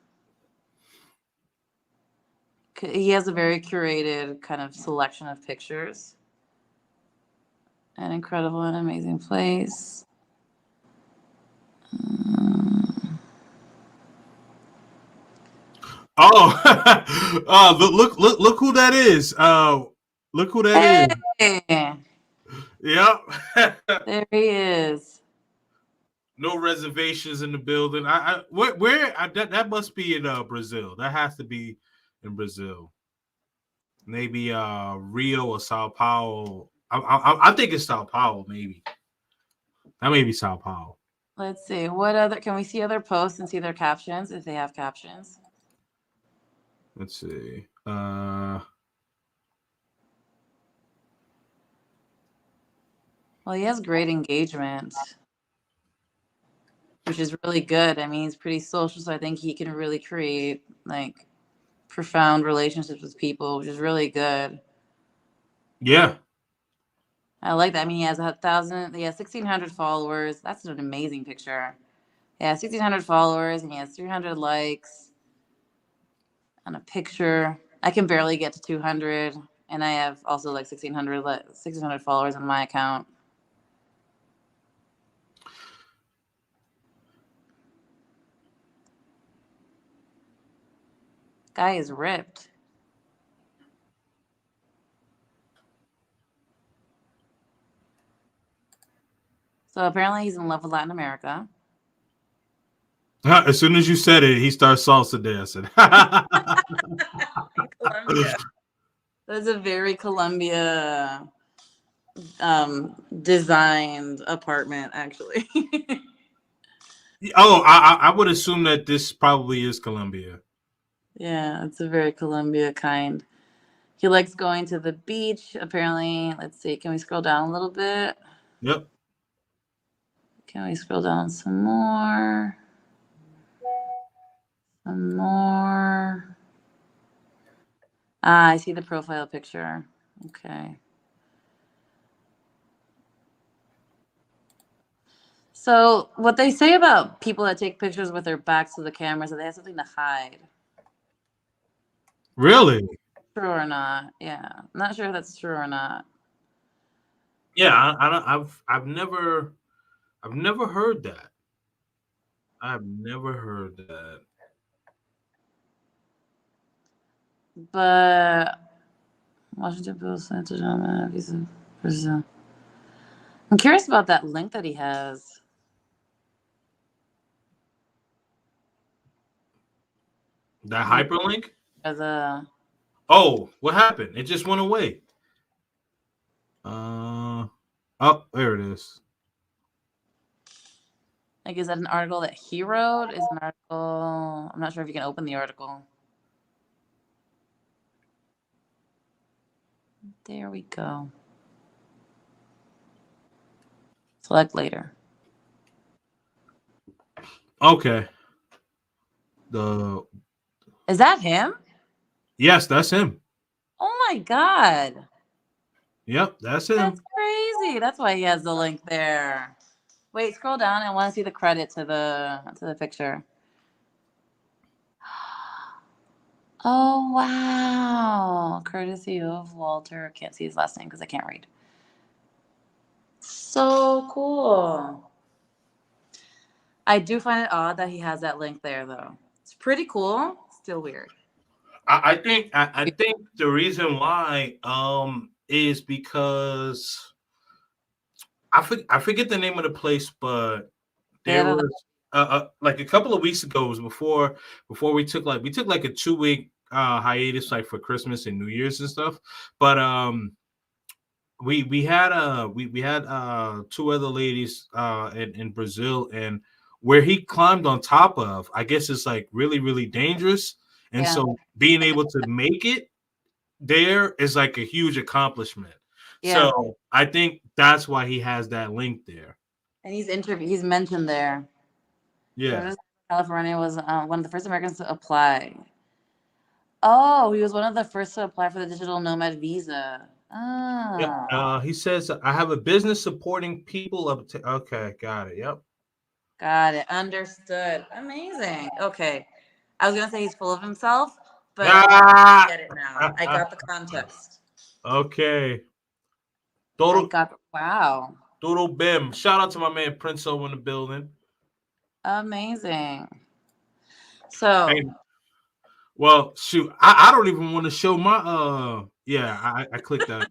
He has a very curated kind of selection of pictures. An incredible and amazing place. Mm. Oh, look who that is. Look who that is. Hey, Yep. there he is. No reservations in the building. Where that must be in Brazil. That has to be in Brazil. Maybe Rio or Sao Paulo. I think it's Sao Paulo. Maybe that may be Sao Paulo. Let's see. What other can we see other posts and see their captions if they have captions? Let's see. Well, he has great engagement, which is really good. I mean, he's pretty social, so I think he can really create like profound relationships with people, which is really good. Yeah. I like that. I mean, he has 1,000. He has 1,600 followers. That's an amazing picture. Yeah, 1,600 followers, and he has 300 likes on a picture. I can barely get to 200, and I have also like 1,600 followers on my account. Guy is ripped. So apparently he's in love with Latin America. As soon as you said it, he starts salsa dancing. Colombia. That's a very Colombia designed apartment, actually. Oh, I would assume that this probably is Colombia. Yeah, it's a very Colombia kind. He likes going to the beach. Apparently, let's see. Can we scroll down a little bit? Yep. Can we scroll down some more? Some more. Ah, I see the profile picture. Okay. So, what they say about people that take pictures with their backs to the camera is that they have something to hide. Really? True or not? Yeah, I'm not sure if that's true or not. Yeah, I don't. I've never heard that. I've never heard that. But Washington Post, Santa John, Visa, Brazil. I'm curious about that link that he has. That Like, hyperlink? as a Oh, what happened? It just went away. Uh oh, there it is. like, is that an article that he wrote? Is an article? I'm not sure if you can open the article. There we go. Select later. Okay. The Is that him? Yes, that's him. Oh my god, Yep, that's him. that's crazy. That's why he has the link there. Wait, scroll down. I want to see the credit to the picture. Oh wow! Courtesy of Walter. Can't see his last name because I can't read. So cool. I do find it odd that he has that link there, though. It's pretty cool. Still weird. I think the reason why is because I forget the name of the place, but They there have was like a couple of weeks ago, it was before we took like a 2 week hiatus like for Christmas and New Year's and stuff. But we had two other ladies in Brazil, and where he climbed on top of, I guess it's like really dangerous. And yeah, so being able to make it there is like a huge accomplishment. yeah. So I think that's why he has that link there. And he's mentioned there. Yeah. Curtis, California was one of the first Americans to apply. Oh, he was one of the first to apply for the digital nomad visa. Yep. Oh, He says I have a business supporting people up to. Okay, got it. Yep. got it. Understood. Amazing. Okay. I was gonna say he's full of himself, but Ah! I get it now. I got the context. Okay. I Todo, got wow. todo bim. Shout out to my man Prince O in the building. Amazing. So Hey, well, shoot, I don't even want to show my yeah, I clicked that.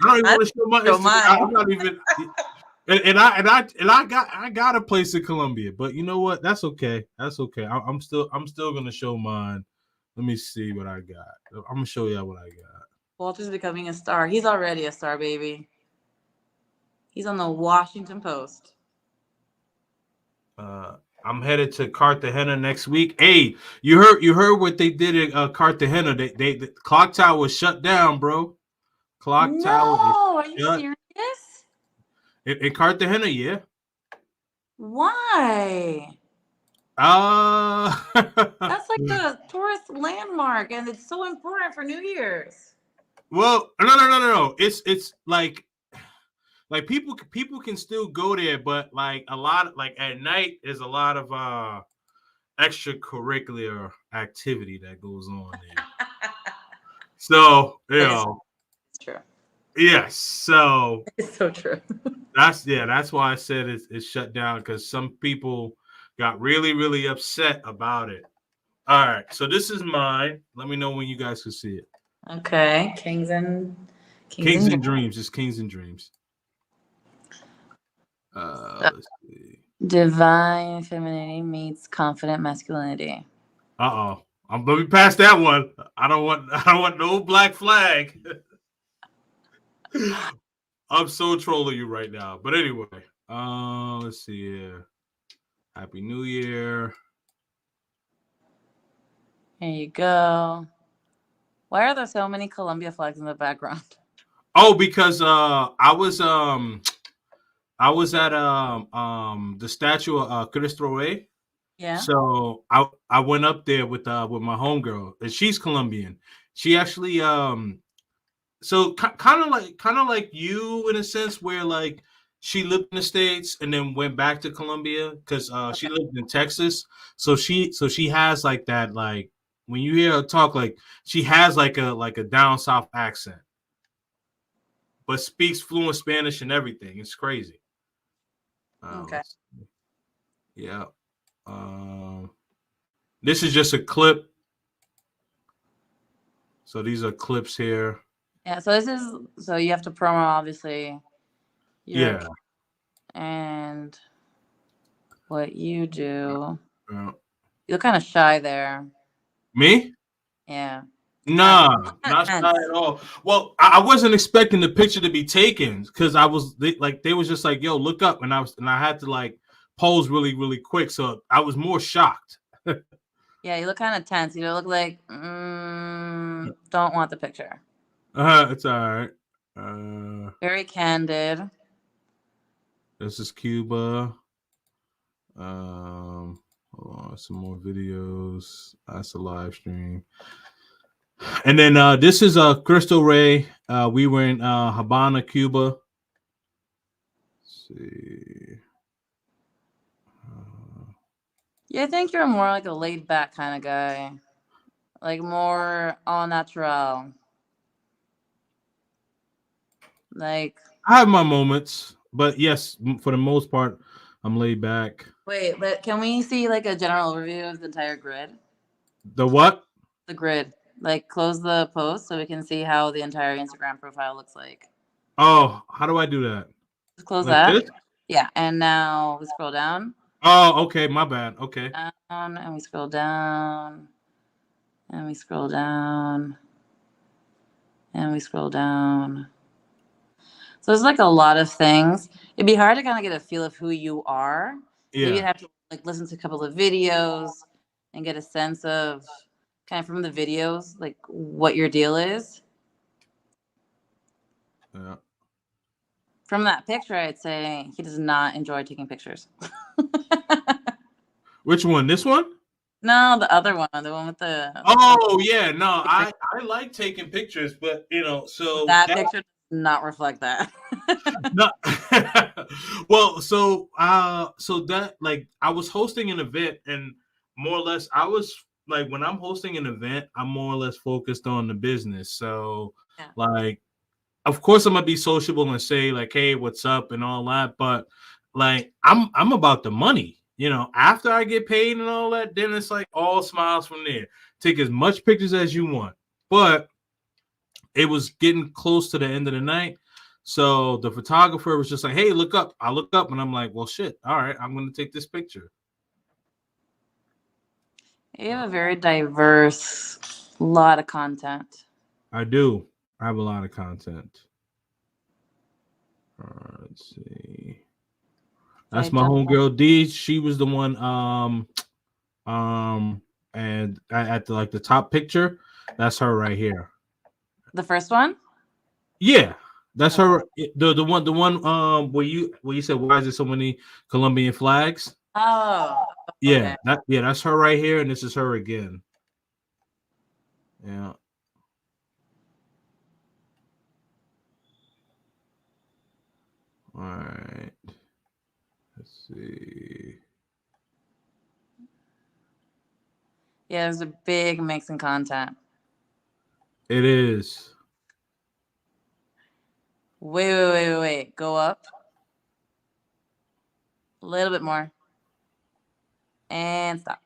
I don't even I want to show my show Instagram. mine. I'm not even I got a place in Colombia, but you know what? That's okay. That's okay. I'm still gonna show mine. Let me see what I got. I'm gonna show y'all what I got. Walter's becoming a star. He's already a star, baby. He's on the Washington Post. I'm headed to Cartagena next week. Hey, you heard what they did at Cartagena? The clock tower was shut down, bro. Clock tower is No, are you shut serious? in Cartagena. Yeah. Why? Uh That's like a tourist landmark, and it's so important for New Year's. well, no. It's like people can still go there, but like a lot like at night there's a lot of extracurricular activity that goes on there. So, It's true. yes. So It's so true. that's why I said it's shut down because some people got really upset about it. All right, so this is mine. Let me know when you guys can see it. Okay, Kings and Kings and Dreams. It's Kings and Dreams. Let's see. Divine femininity meets confident masculinity. I'm let me pass that one. I don't want no black flag. I'm so trolling you right now. But anyway, let's see here. Happy New Year. Here you go. Why are there so many Columbia flags in the background? Oh, because I was at the statue of Cristo Rey. Yeah. So I went up there with my homegirl, and she's Colombian. She actually so kind of like you in a sense where like she lived in the States and then went back to Colombia because she lived in Texas. So she has like that like when you hear her talk like she has like a down south accent, but speaks fluent Spanish and everything. It's crazy. Okay. Yeah. This is just a clip. So these are clips here. Yeah. So you have to promo obviously. Yeah. And what you do. Yeah. You look kind of shy there. Me? Yeah. Nah, not shy at all. Well, I wasn't expecting the picture to be taken because they was just like, "Yo, look up," and I had to like pose really quick, so I was more shocked. Yeah, you look kind of tense. You look like don't want the picture. It's all right. Very candid. This is Cuba. Hold on, some more videos. That's a live stream. And then this is Cristo Rey. We were in Havana, Cuba. Let's see. Yeah, I think you're more like a laid back kind of guy. Like more all natural. Like I have my moments, but yes, for the most part, I'm laid back. wait, can we see like a general overview of the entire grid? The what? The grid. Like close the post so we can see how the entire Instagram profile looks like. Oh, how do I do that? Just close Like that. this? Yeah, and now we scroll down. Oh, okay, my bad. Okay. Down, and we scroll down. And we scroll down. And we scroll down. So there's like a lot of things. It'd be hard to kind of get a feel of who you are. Yeah. Maybe you'd have to like listen to a couple of videos and get a sense of kind of from the videos, like what your deal is. Yeah. From that picture, I'd say he does not enjoy taking pictures. Which one? This one? No, the other one, the one with the. Oh yeah, no, I like taking pictures, but you know, so that picture does not reflect that. No. Well, so that like I was hosting an event, and more or less I was like, when I'm hosting an event, I'm more or less focused on the business. So Yeah. like, of course I'm gonna be sociable and say like, hey, what's up and all that, but like I'm about the money. After I get paid and all that, then it's like all smiles from there. Take as much pictures as you want. But it was getting close to the end of the night. So the photographer was just like, hey, look up. I look up and I'm like, well, shit. All right, I'm going to take this picture. You have a very diverse lot of content. I do. I have a lot of content. Let's see. That's my homegirl D. She was the one. And at the like the top picture, that's her right here. The first one? Yeah, that's her. The one where you said, why is there so many Colombian flags? Oh, Yeah, okay. that's her right here, and this is her again. Yeah. All right. Let's see. Yeah, there's a big mix in content. It is. Wait. Go up. A little bit more. And stop.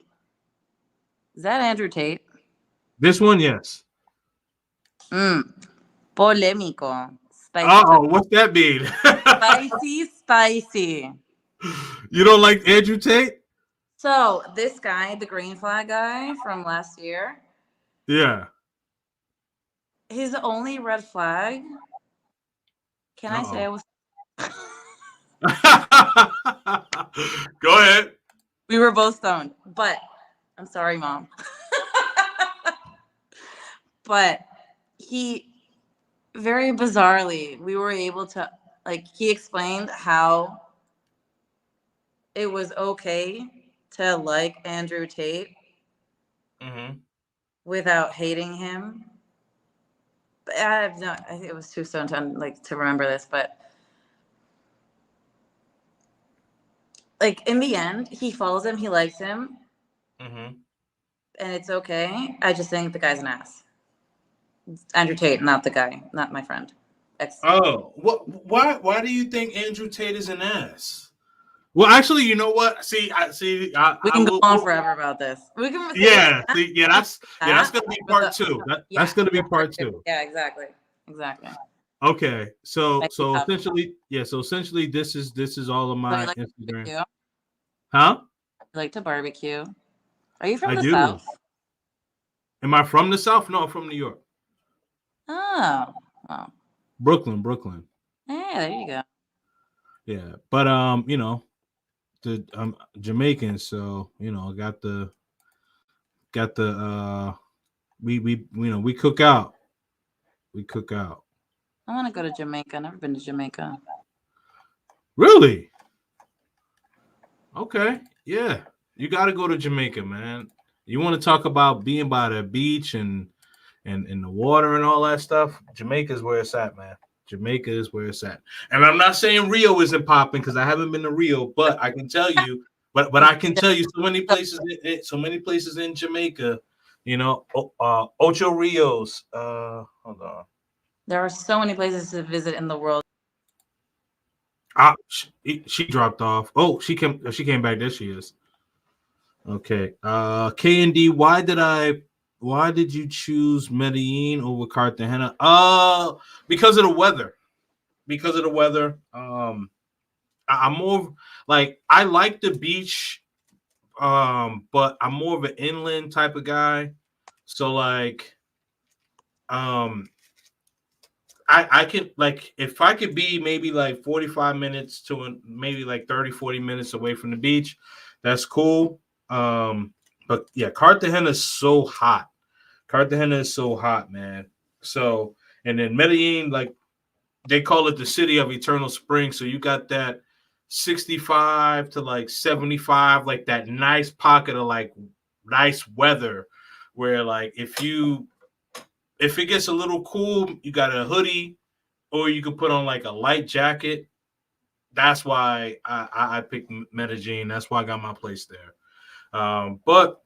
Is that Andrew Tate? This one, yes. Polémico. Spicy. What's that mean? Spicy. You don't like Andrew Tate? So this guy, the green flag guy from last year, Yeah. his only red flag. Can I say I was? Go ahead. We were both stoned, but I'm sorry, Mom. But he, very bizarrely, we were able to, like, he explained how it was okay to like Andrew Tate without hating him. But I think it was too stoned to remember this, but like in the end, he follows him, he likes him, and it's okay. I just think the guy's an ass. Andrew Tate, not the guy, not my friend. What? Why do you think Andrew Tate is an ass? Well, actually, you know what? See. We can go on forever about this. We can. That's gonna be part two. That's gonna be part two. Yeah, exactly. Okay, so essentially, this is all of my Instagram. Huh? You like to barbecue? Are you from I the do. South? Am I from the South? No, I'm from New York. Oh, wow. Brooklyn. Yeah, there you go. Yeah, but I'm Jamaican, so got the we cook out. I want to go to Jamaica. I've never been to Jamaica. Really? Okay. Yeah. You got to go to Jamaica, man. You want to talk about being by the beach and the water and all that stuff? Jamaica is where it's at, man. Jamaica is where it's at. And I'm not saying Rio isn't popping because I haven't been to Rio, but I can tell you, but I can tell you so many places in Jamaica, Ocho Rios. Hold on. There are so many places to visit in the world. She dropped off. Oh, she came back. There she is. Okay. K&D, why did you choose Medellin over Cartagena? Because of the weather. I'm more like, I like the beach, but I'm more of an inland type of guy. So like, I can, like, if I could be maybe like 45 minutes to maybe like 30, 40 minutes away from the beach, that's cool. But yeah, Cartagena is so hot. Man. So, and then Medellin, like, they call it the city of eternal spring. So you got that 65 to like 75, like that nice pocket of like nice weather where like if it gets a little cool, you got a hoodie or you could put on like a light jacket. That's why I picked Medellin. That's why I got my place there. But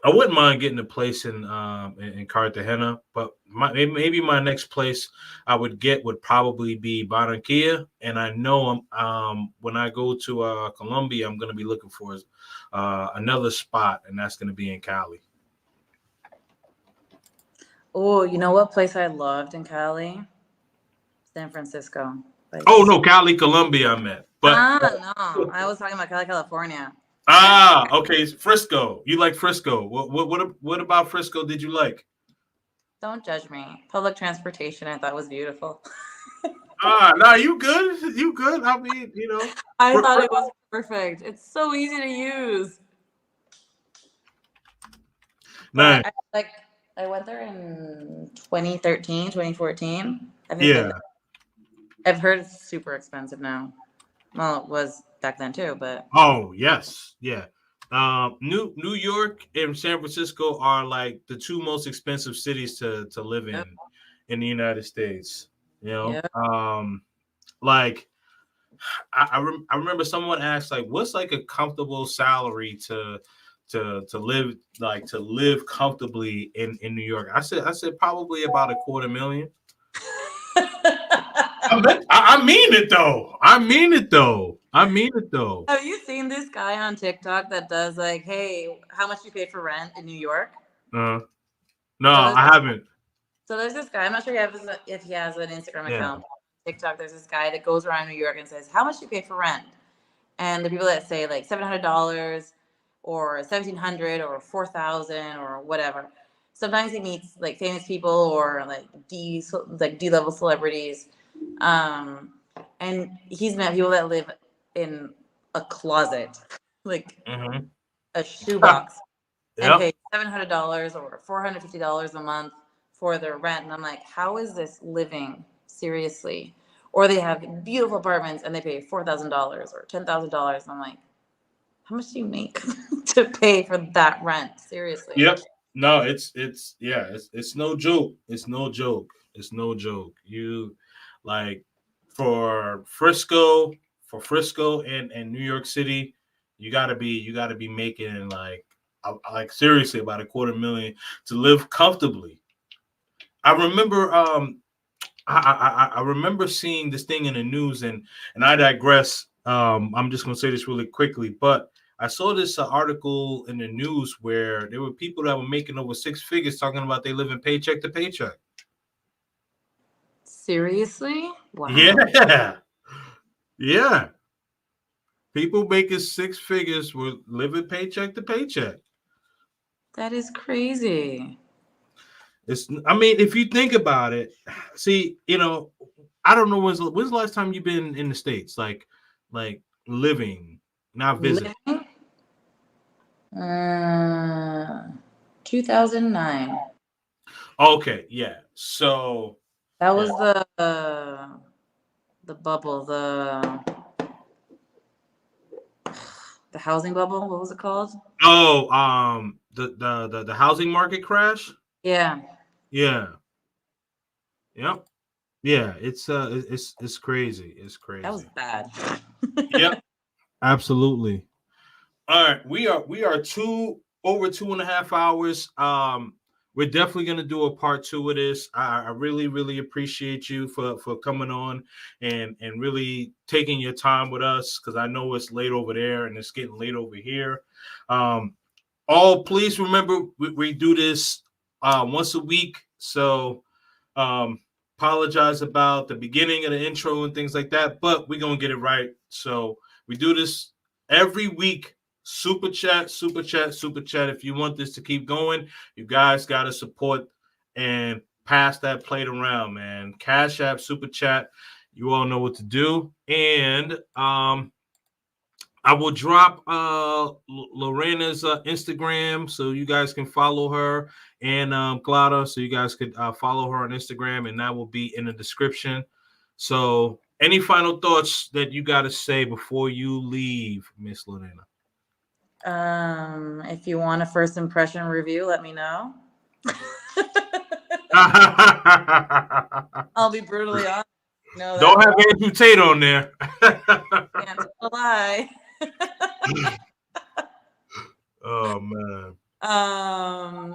I wouldn't mind getting a place in Cartagena, but maybe my next place I would get would probably be Barranquilla, and I know when I go to Colombia, I'm going to be looking for another spot, and that's going to be in Cali. Oh, you know what place I loved in Cali? San Francisco. Like, Oh no, Cali, Colombia, I meant, but no, I was talking about Cali, California. okay, Frisco. You like Frisco? What about Frisco? Did you like? Don't judge me. Public transportation, I thought was beautiful. No, you good? You good? I mean, I thought it was perfect. It's so easy to use. nice. But I went there in 2013, 2014. I haven't been Yeah. there. I've heard it's super expensive now. Well, it was back then too, but Oh yes, yeah. New York and San Francisco are like the two most expensive cities to live yep, in the United States. You know, yep. like I remember someone asked like, what's like a comfortable salary to live to live comfortably in New York? I said probably about a quarter million. I mean it though. I mean it though. I mean it though. Have you seen this guy on TikTok that does like, hey, how much you pay for rent in New York? Uh, no, So there's I haven't. so there's this guy. I'm not sure if he has an Instagram Yeah. account. TikTok. There's this guy that goes around New York and says, how much you pay for rent? And the people that say like $700 or 1,700 or 4,000 or whatever. Sometimes he meets like famous people or like D level celebrities, um, and he's met people that live in a closet, like Mm-hmm. a shoebox, and Yep. pay $700 or $450 a month for their rent. And I'm like, how is this living? Seriously. Or they have beautiful apartments and they pay $4,000 or $10,000. I'm like, how much do you make to pay for that rent? Seriously. Yep. No, it's yeah, it's no joke. It's no joke. It's no joke. You like for Frisco, and New York City, you gotta be making like seriously about a quarter million to live comfortably. I remember I remember seeing this thing in the news, and I digress. I'm just gonna say this really quickly, but I saw this article in the news where there were people that were making over six figures talking about they living paycheck to paycheck. Seriously? Wow. Yeah, yeah. People making six figures were living paycheck to paycheck. That is crazy. I mean, if you think about it, see, I don't know when's the last time you've been in the States, like living, not visiting. Living? 2009. Okay, yeah. So That yeah. was the bubble, the housing bubble. What was it called? Oh, the housing market crash. Yeah. Yeah. Yep. Yeah. It's crazy. It's That was crazy. bad. Yep. Absolutely. All right, we are over 2.5 hours. We're definitely gonna do a part two of this. I really really appreciate you for coming on and really taking your time with us because I know it's late over there and it's getting late over here. Um, please remember we do this once a week. So um, apologize about the beginning of the intro and things like that, but we're gonna get it right. So we do this every week. Super chat, super chat, super chat. If you want this to keep going, you guys got to support and pass that plate around, man. Cash App, super chat. You all know what to do. And I will drop Lorena's Instagram so you guys can follow her, and Glada so you guys could follow her on Instagram, and that will be in the description. So, any final thoughts that you got to say before you leave, Miss Lorena? If you want a first impression review, let me know. I'll be brutally honest. No, Don't that's have Andrew Tate on there. can't tell a lie. Oh man.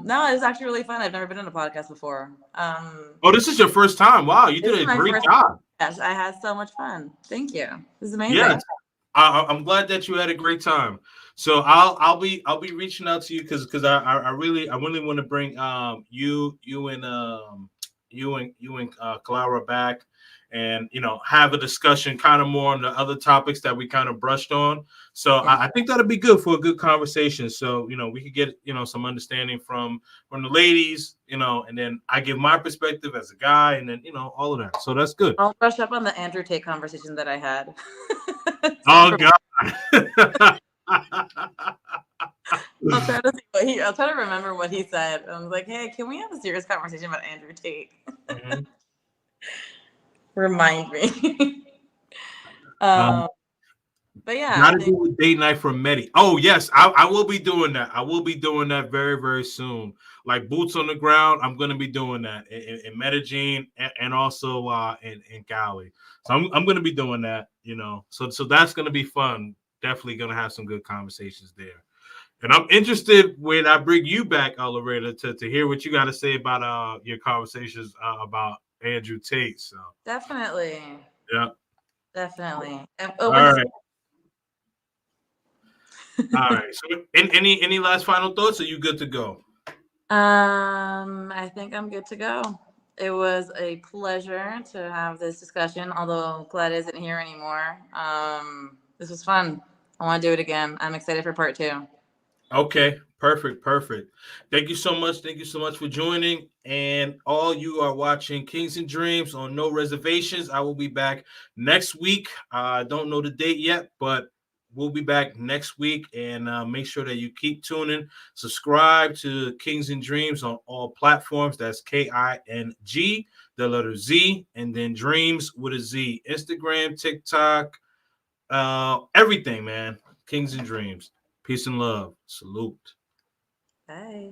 No, it's actually really fun. I've never been on a podcast before. Oh, this is your first time. Wow, you This did is a my great first job. podcast. I had so much fun. Thank you. This is amazing. Yes, I'm glad that you had a great time. So I'll be reaching out to you because I really want to bring you and Clara back, and have a discussion kind of more on the other topics that we kind of brushed on. So Yeah. I think that'll be good for a good conversation. So we could get some understanding from the ladies, and then I give my perspective as a guy, and then all of that. So that's good. I'll brush up on the Andrew Tate conversation that I had. Oh God. I'll try to remember what he said. I was like, hey, can we have a serious conversation about Andrew Tate? Mhm. Remind me. Um, But yeah, I Gotta think do a date night from Medi. Oh yes, I will be doing that. I will be doing that very very soon. Like boots on the ground. I'm gonna be doing that in Medellin and also in Cali. So I'm gonna be doing that. So that's gonna be fun. Definitely gonna have some good conversations there. And I'm interested when I bring you back, Loretta, to hear what you got to say about your conversations about Andrew Tate. So definitely. yeah. Definitely. I'm All open right. All right. So, any last final thoughts? Or you good to go? I think I'm good to go. It was a pleasure to have this discussion, although Glad isn't here anymore. This was fun. I want to do it again. I'm excited for part two. Okay. Perfect. Perfect. Thank you so much. Thank you so much for joining. And all you are watching Kings and Dreams on No Reservations. I will be back next week. I don't know the date yet, but we'll be back next week. And make sure that you keep tuning. Subscribe to Kings and Dreams on all platforms. That's KING, the letter Z, and then Dreams with a Z. Instagram, TikTok, everything, man. Kings and Dreams. Peace and love. Salute. Bye.